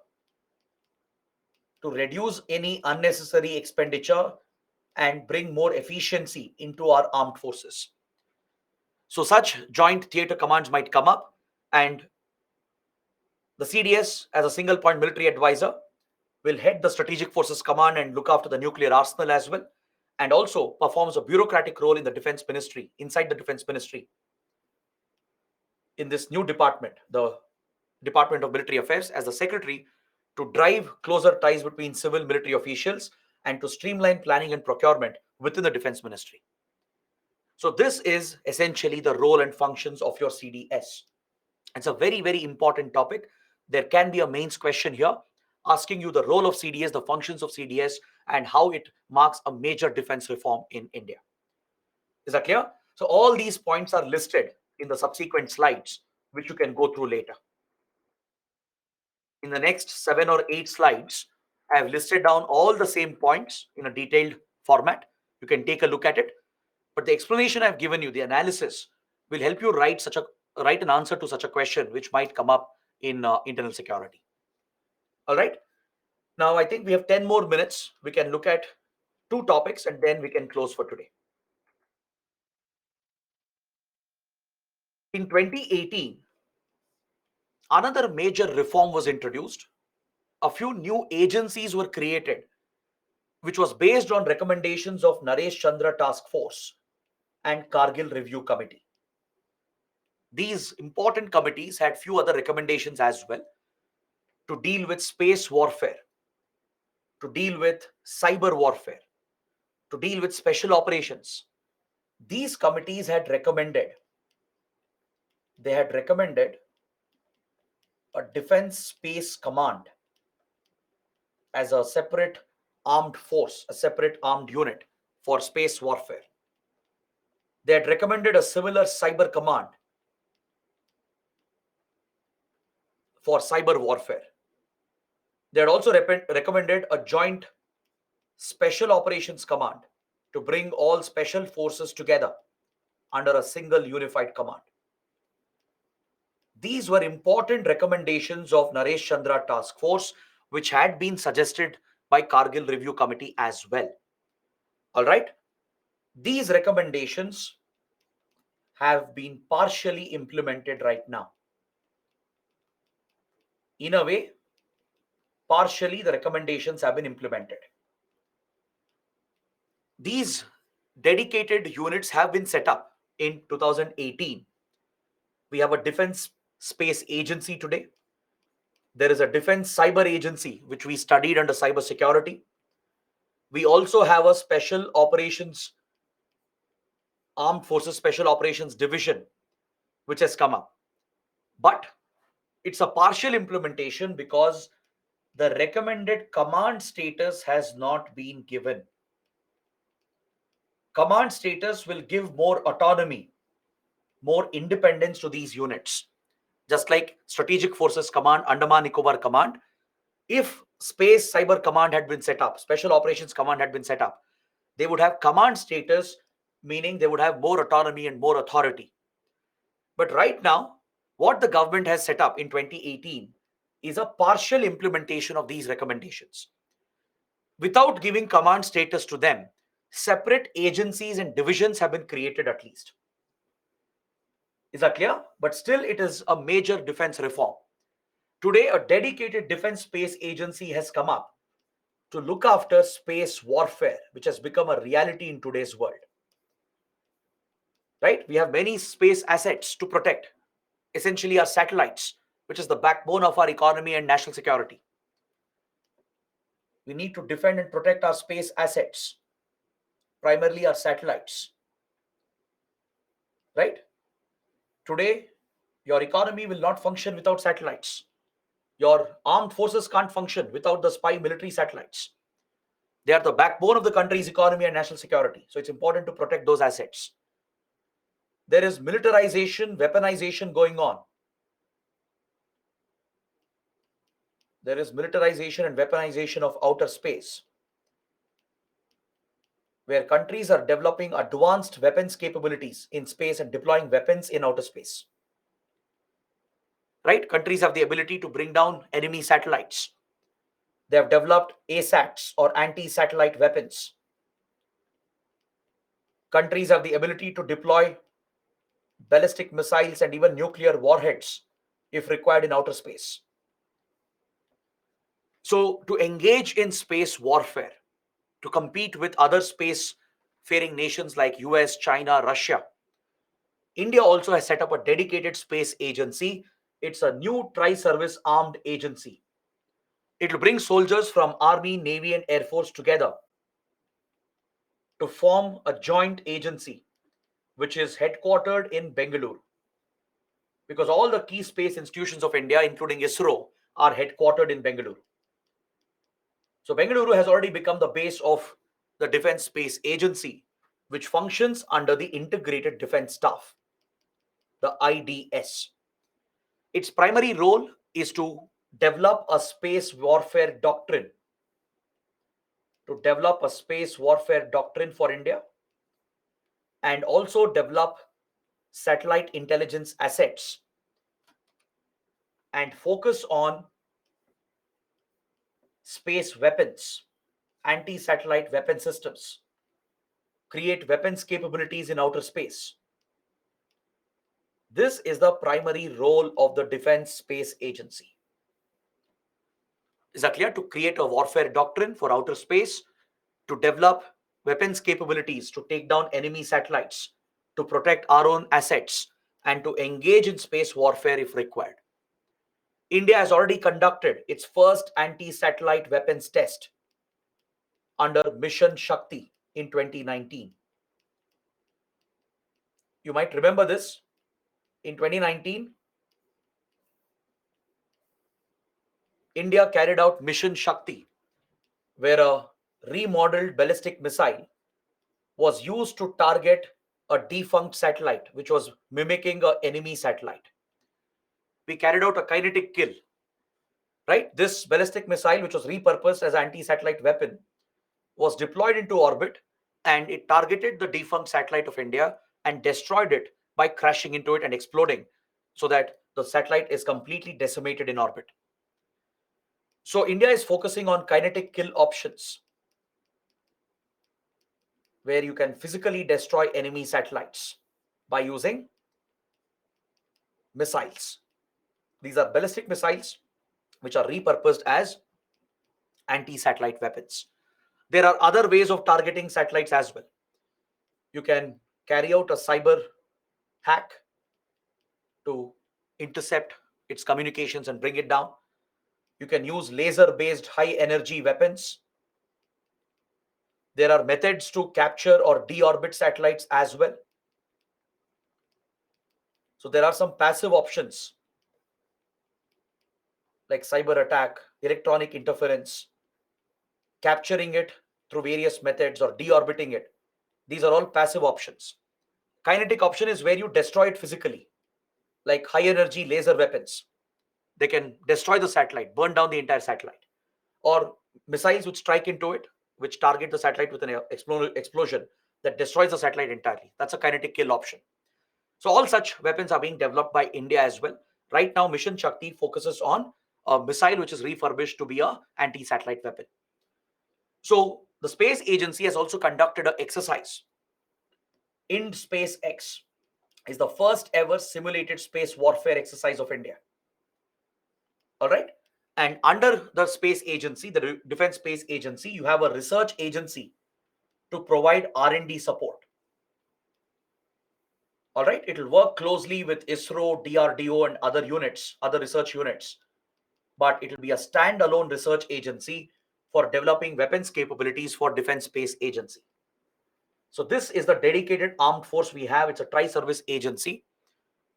to reduce any unnecessary expenditure and bring more efficiency into our armed forces. So such joint theater commands might come up, and the CDS, as a single point military advisor, will head the Strategic Forces Command and look after the nuclear arsenal as well, and also performs a bureaucratic role in the Defense Ministry, inside the Defense Ministry, in this new department, the Department of Military Affairs, as the secretary, to drive closer ties between civil military officials and to streamline planning and procurement within the Defense Ministry. So this is essentially the role and functions of your CDS. It's a very, very important topic. There can be a mains question here asking you the role of CDS, the functions of CDS, and how it marks a major defense reform in India. Is that clear? So all these points are listed in the subsequent slides, which you can go through later. In the next 7 or 8 slides, I have listed down all the same points in a detailed format. You can take a look at it. But the explanation I've given you, the analysis, will help you write an answer to such a question which might come up in internal security. All right. Now I think we have 10 more minutes. We can look at 2 topics and then we can close for today. In 2018, another major reform was introduced. A few new agencies were created, which was based on recommendations of Naresh Chandra Task Force and Kargil Review Committee. These important committees had few other recommendations as well to deal with space warfare, to deal with cyber warfare, to deal with special operations. These committees had recommended a defense space command as a separate armed force, a separate armed unit for space warfare. They had recommended a similar cyber command for cyber warfare. They had also recommended a joint special operations command to bring all special forces together under a single unified command. These were important recommendations of Naresh Chandra Task Force, which had been suggested by Kargil Review Committee as well. All right. These recommendations have been partially implemented right now. In a way, partially the recommendations have been implemented. These dedicated units have been set up in 2018. We have a Defense Space Agency today. There is a Defense Cyber Agency, which we studied under cyber security. We also have a Special Operations, Armed Forces Special Operations Division, which has come up. But it's a partial implementation because the recommended command status has not been given. Command status will give more autonomy, more independence to these units. Just like Strategic Forces Command, Andaman Nicobar Command, if Space Cyber Command had been set up, Special Operations Command had been set up, they would have command status, meaning they would have more autonomy and more authority. But right now, what the government has set up in 2018 is a partial implementation of these recommendations. Without giving command status to them, separate agencies and divisions have been created at least. Is that clear? But still, it is a major defense reform. Today, a dedicated defense space agency has come up to look after space warfare, which has become a reality in today's world. Right? We have many space assets to protect, essentially our satellites, which is the backbone of our economy and national security. We need to defend and protect our space assets, primarily our satellites. Right? Today, your economy will not function without satellites. Your armed forces can't function without the spy military satellites. They are the backbone of the country's economy and national security. So it's important to protect those assets. There is militarization, weaponization going on. There is militarization and weaponization of outer space, where countries are developing advanced weapons capabilities in space and deploying weapons in outer space. Right? Countries have the ability to bring down enemy satellites. They have developed ASATs or anti-satellite weapons. Countries have the ability to deploy ballistic missiles and even nuclear warheads if required in outer space. So, to engage in space warfare, to compete with other space-faring nations like US, China, Russia, India also has set up a dedicated space agency. It's a new tri-service armed agency. It will bring soldiers from Army, Navy, and Air Force together to form a joint agency, which is headquartered in Bengaluru. Because all the key space institutions of India, including ISRO, are headquartered in Bengaluru. So Bengaluru has already become the base of the Defense Space Agency, which functions under the Integrated Defense Staff, the IDS. Its primary role is to develop a space warfare doctrine, for India, and also develop satellite intelligence assets and focus on space weapons, anti-satellite weapon systems, create weapons capabilities in outer space. This is the primary role of the Defense Space Agency. Is that clear? To create a warfare doctrine for outer space, to develop weapons capabilities to take down enemy satellites, to protect our own assets, and to engage in space warfare if required. India has already conducted its first anti-satellite weapons test under Mission Shakti in 2019. You might remember this. In 2019, India carried out Mission Shakti, where a remodeled ballistic missile was used to target a defunct satellite, which was mimicking an enemy satellite. We carried out a kinetic kill, right? This ballistic missile, which was repurposed as anti-satellite weapon, was deployed into orbit, and it targeted the defunct satellite of India and destroyed it by crashing into it and exploding, so that the satellite is completely decimated in orbit. So India is focusing on kinetic kill options, where you can physically destroy enemy satellites by using missiles. These are ballistic missiles which are repurposed as anti-satellite weapons. There are other ways of targeting satellites as well. You can carry out a cyber hack to intercept its communications and bring it down. You can use laser-based high-energy weapons. There are methods to capture or deorbit satellites as well. So there are some passive options like cyber attack, electronic interference, capturing it through various methods, or deorbiting it. These are all passive options. Kinetic option is where you destroy it physically, like high energy laser weapons. They can destroy the satellite, burn down the entire satellite, or missiles which strike into it, which target the satellite with an explosion that destroys the satellite entirely. That's a kinetic kill option. So all such weapons are being developed by India as well. Right now, Mission Shakti focuses on a missile which is refurbished to be a anti-satellite weapon. So the space agency has also conducted an exercise, IND Space X, is the first ever simulated space warfare exercise of India. All right. And under the space agency, the Defense Space Agency, you have a research agency to provide R&D support. All right. It will work closely with ISRO, DRDO, and other units, other research units. But it will be a standalone research agency for developing weapons capabilities for Defense Space Agency. So this is the dedicated armed force we have. It's a tri-service agency,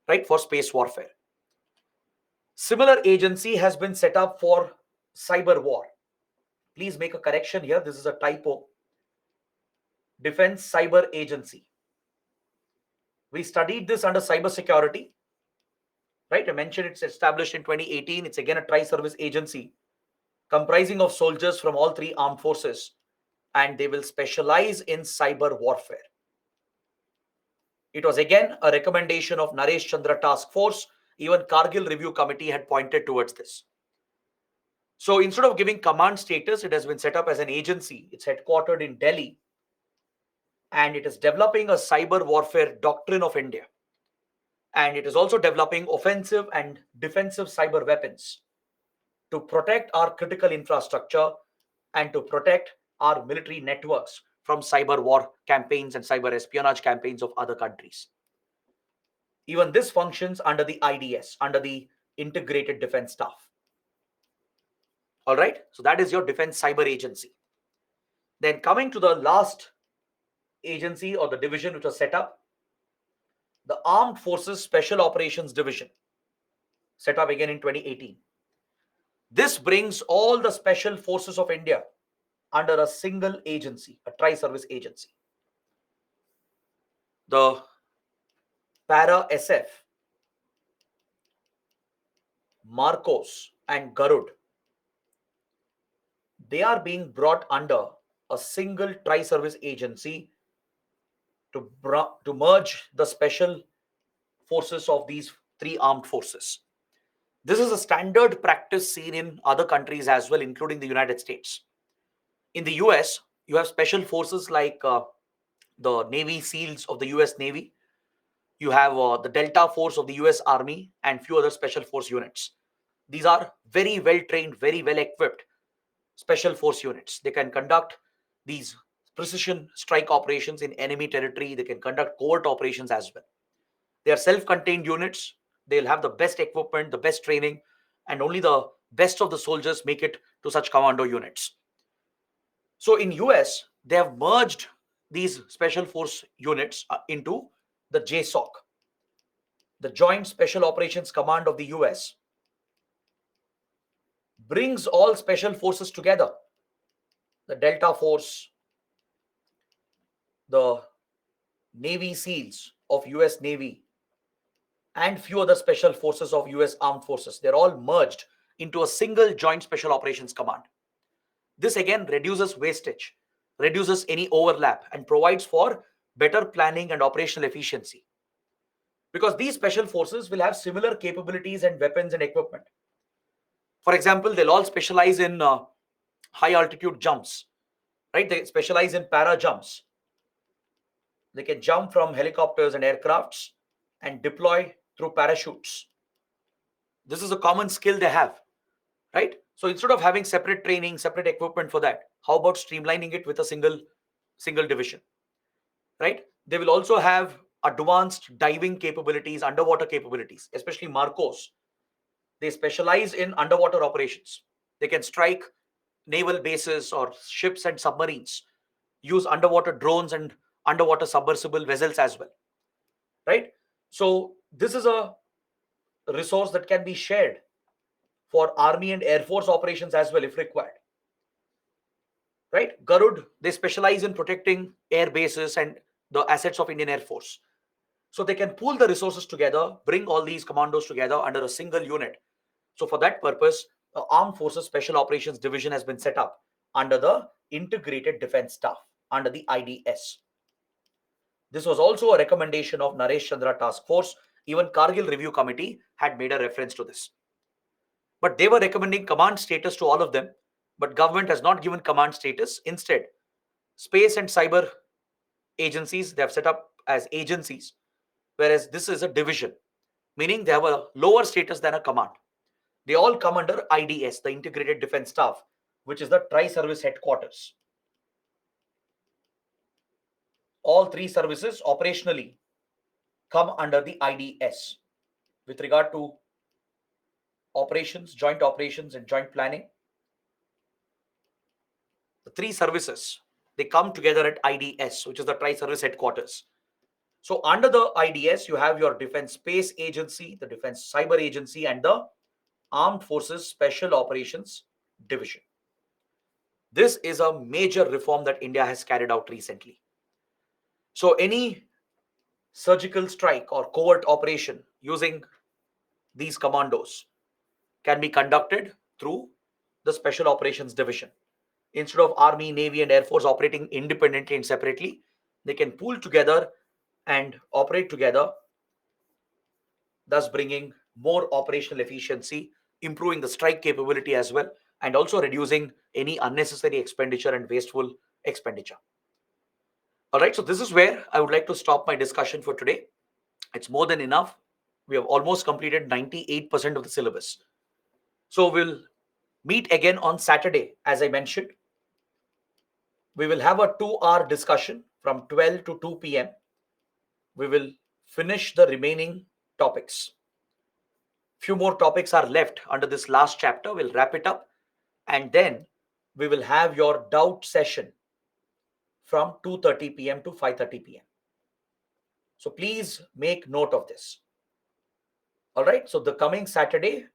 right, for space warfare. Similar agency has been set up for cyber war. Please make a correction here. This is a typo. Defense Cyber Agency. We studied this under cybersecurity, right? I mentioned it's established in 2018. It's again a tri-service agency comprising of soldiers from all three armed forces, and they will specialize in cyber warfare. It was again a recommendation of Naresh Chandra Task Force. Even Kargil Review Committee had pointed towards this. So instead of giving command status, it has been set up as an agency. It's headquartered in Delhi, and it is developing a cyber warfare doctrine of India. And it is also developing offensive and defensive cyber weapons to protect our critical infrastructure and to protect our military networks from cyber war campaigns and cyber espionage campaigns of other countries. Even this functions under the IDS, under the Integrated Defense Staff. All right, so that is your Defense Cyber Agency. Then coming to the last agency or the division which was set up, the Armed Forces Special Operations Division, set up again in 2018. This brings all the special forces of India under a single agency, a tri-service agency. The Para SF, Marcos, and Garud, they are being brought under a single tri-service agency to merge the special forces of these three armed forces. This is a standard practice seen in other countries as well, including the United States. In the US, you have special forces like the Navy SEALs of the US Navy. You have the Delta Force of the US Army and few other special force units. These are very well trained, very well equipped special force units. They can conduct these precision strike operations in enemy territory. They can conduct covert operations as well. They are self-contained units. They'll have the best equipment, the best training, and only the best of the soldiers make it to such commando units. So in US, they have merged these special force units into the JSOC, the Joint Special Operations Command of the US, brings all special forces together. The Delta Force, the Navy SEALs of US Navy, and few other special forces of US Armed Forces. They're all merged into a single Joint Special Operations Command. This again reduces wastage, reduces any overlap, and provides for better planning and operational efficiency. Because these special forces will have similar capabilities and weapons and equipment. For example, they'll all specialize in high altitude jumps, right? They specialize in para jumps. They can jump from helicopters and aircrafts and deploy through parachutes. This is a common skill they have, right? So instead of having separate training, separate equipment for that, how about streamlining it with a single division, right? They will also have advanced diving capabilities, underwater capabilities, especially Marcos. They specialize in underwater operations. They can strike naval bases or ships and submarines, use underwater drones and underwater submersible vessels as well, right? So this is a resource that can be shared for Army and Air Force operations as well if required, right? Garud, they specialize in protecting air bases and the assets of Indian Air Force. So they can pool the resources together, bring all these commandos together under a single unit. So for that purpose, the Armed Forces Special Operations Division has been set up under the Integrated Defense Staff, under the IDS. This was also a recommendation of Naresh Chandra Task Force. Even Kargil Review Committee had made a reference to this. But they were recommending command status to all of them, but government has not given command status. Instead, space and cyber agencies, they have set up as agencies whereas this is a division, meaning they have a lower status than a command. They all come under IDS, the Integrated Defense Staff, which is the Tri-Service Headquarters. All three services operationally come under the IDS. With regard to operations, joint operations and joint planning, the three services, they come together at IDS, which is the Tri-Service Headquarters. So under the IDS, you have your Defense Space Agency, the Defense Cyber Agency, and the Armed Forces Special Operations Division. This is a major reform that India has carried out recently. So any surgical strike or covert operation using these commandos can be conducted through the Special Operations Division. Instead of Army, Navy, and Air Force operating independently and separately, they can pool together and operate together, thus bringing more operational efficiency, improving the strike capability as well, and also reducing any unnecessary expenditure and wasteful expenditure. All right, so this is where I would like to stop my discussion for today. It's more than enough. We have almost completed 98% of the syllabus. So we'll meet again on Saturday, as I mentioned. We will have a 2-hour discussion from 12 to 2 p.m. We will finish the remaining topics. Few more topics are left under this last chapter. We'll wrap it up, and then we will have your doubt session from 2:30 p.m. to 5:30 p.m. So please make note of this. All right, so the coming Saturday,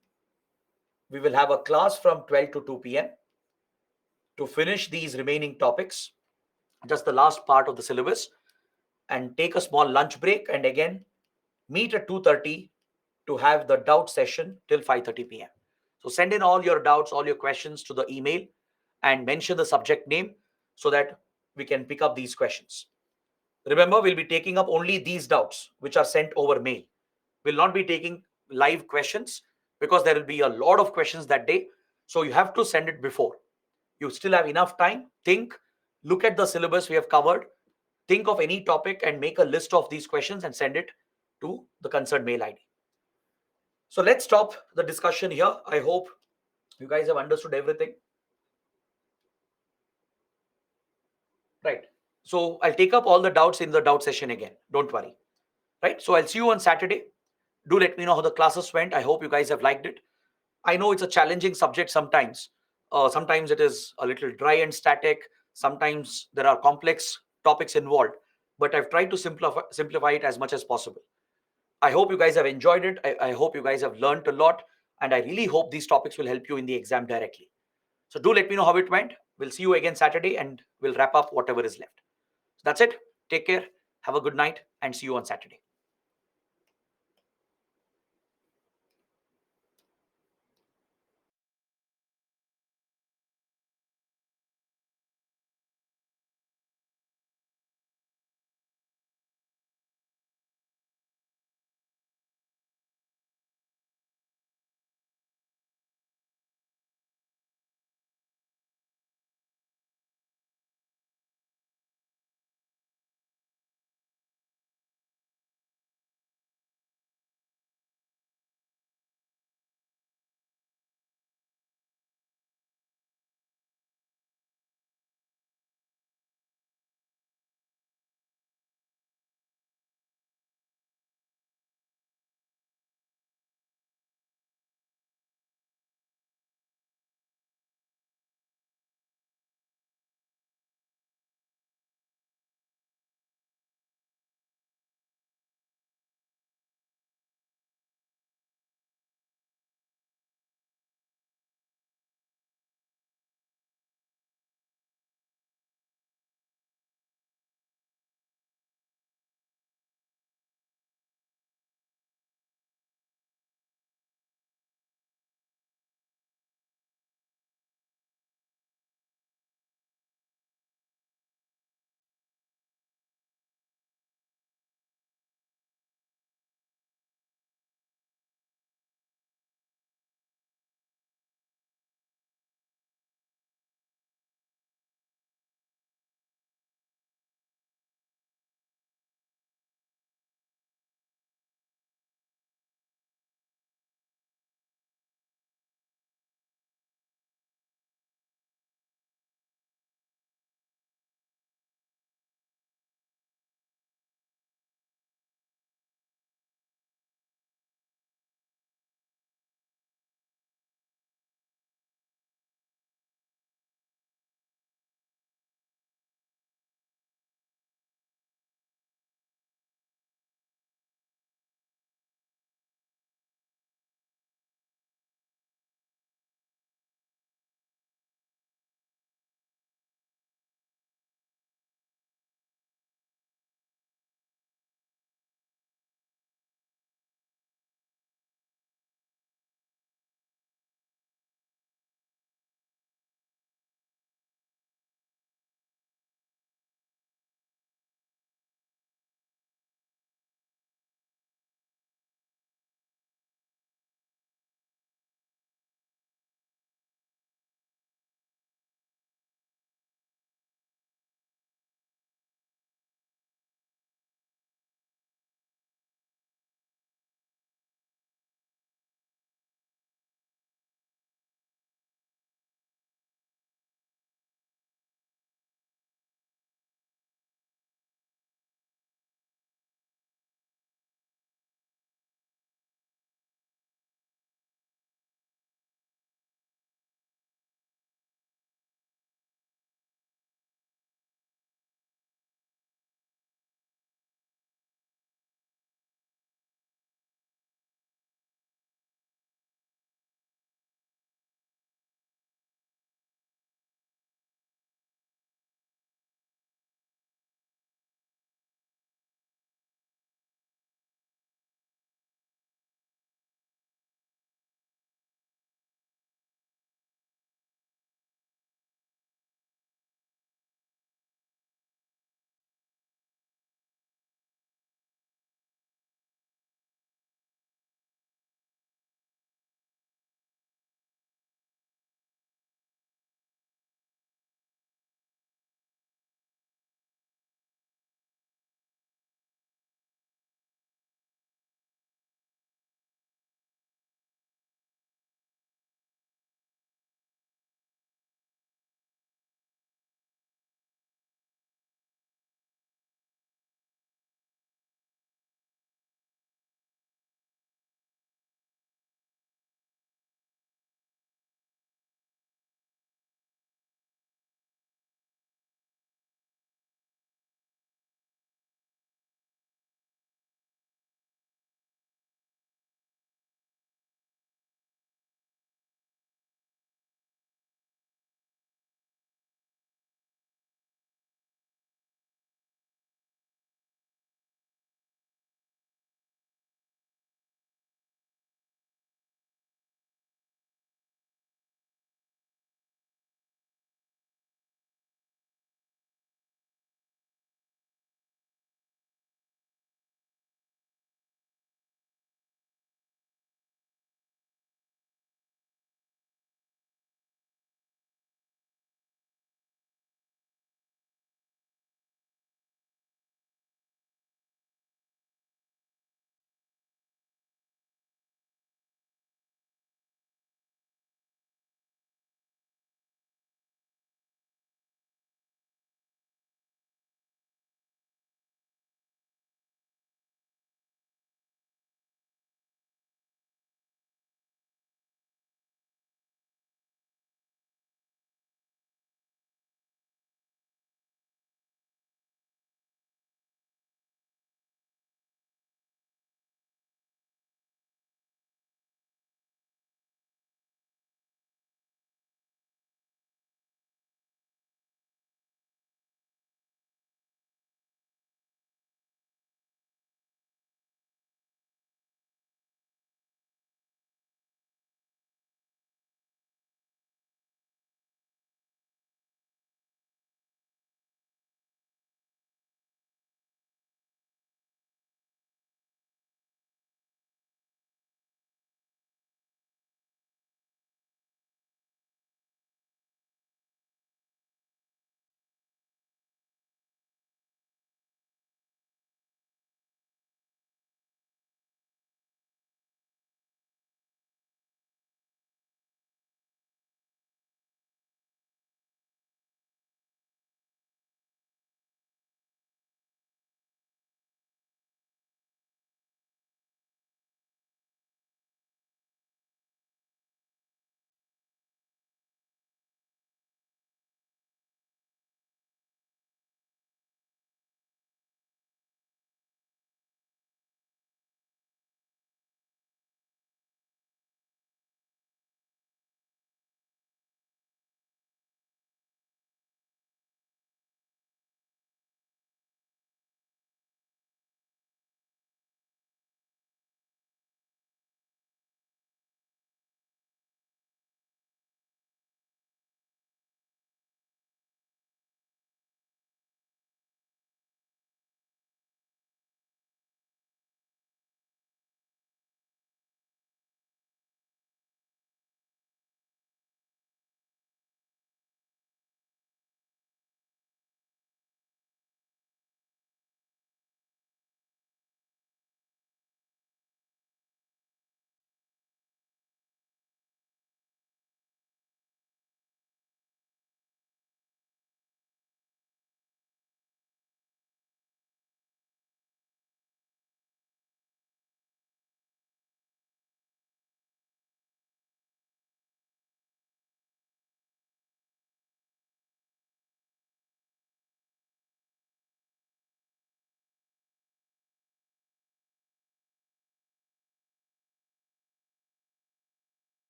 we will have a class from 12 to 2 p.m. to finish these remaining topics, just the last part of the syllabus, and take a small lunch break, and again meet at 2:30 to have the doubt session till 5:30 p.m. So send in all your doubts, all your questions to the email, and mention the subject name so that we can pick up these questions. Remember, we'll be taking up only these doubts which are sent over mail. We'll not be taking live questions because there will be a lot of questions that day. So you have to send it before. You still have enough time. Think, look at the syllabus we have covered, think of any topic and make a list of these questions and send it to the concerned mail ID. So let's stop the discussion here. I hope you guys have understood everything. Right. So I'll take up all the doubts in the doubt session again. Don't worry. Right. So I'll see you on Saturday. Do let me know how the classes went. I hope you guys have liked it. I know it's a challenging subject sometimes. Sometimes it is a little dry and static. Sometimes there are complex topics involved. But I've tried to simplify it as much as possible. I hope you guys have enjoyed it. I hope you guys have learned a lot. And I really hope these topics will help you in the exam directly. So do let me know how it went. We'll see you again Saturday and we'll wrap up whatever is left. So that's it. Take care. Have a good night and see you on Saturday.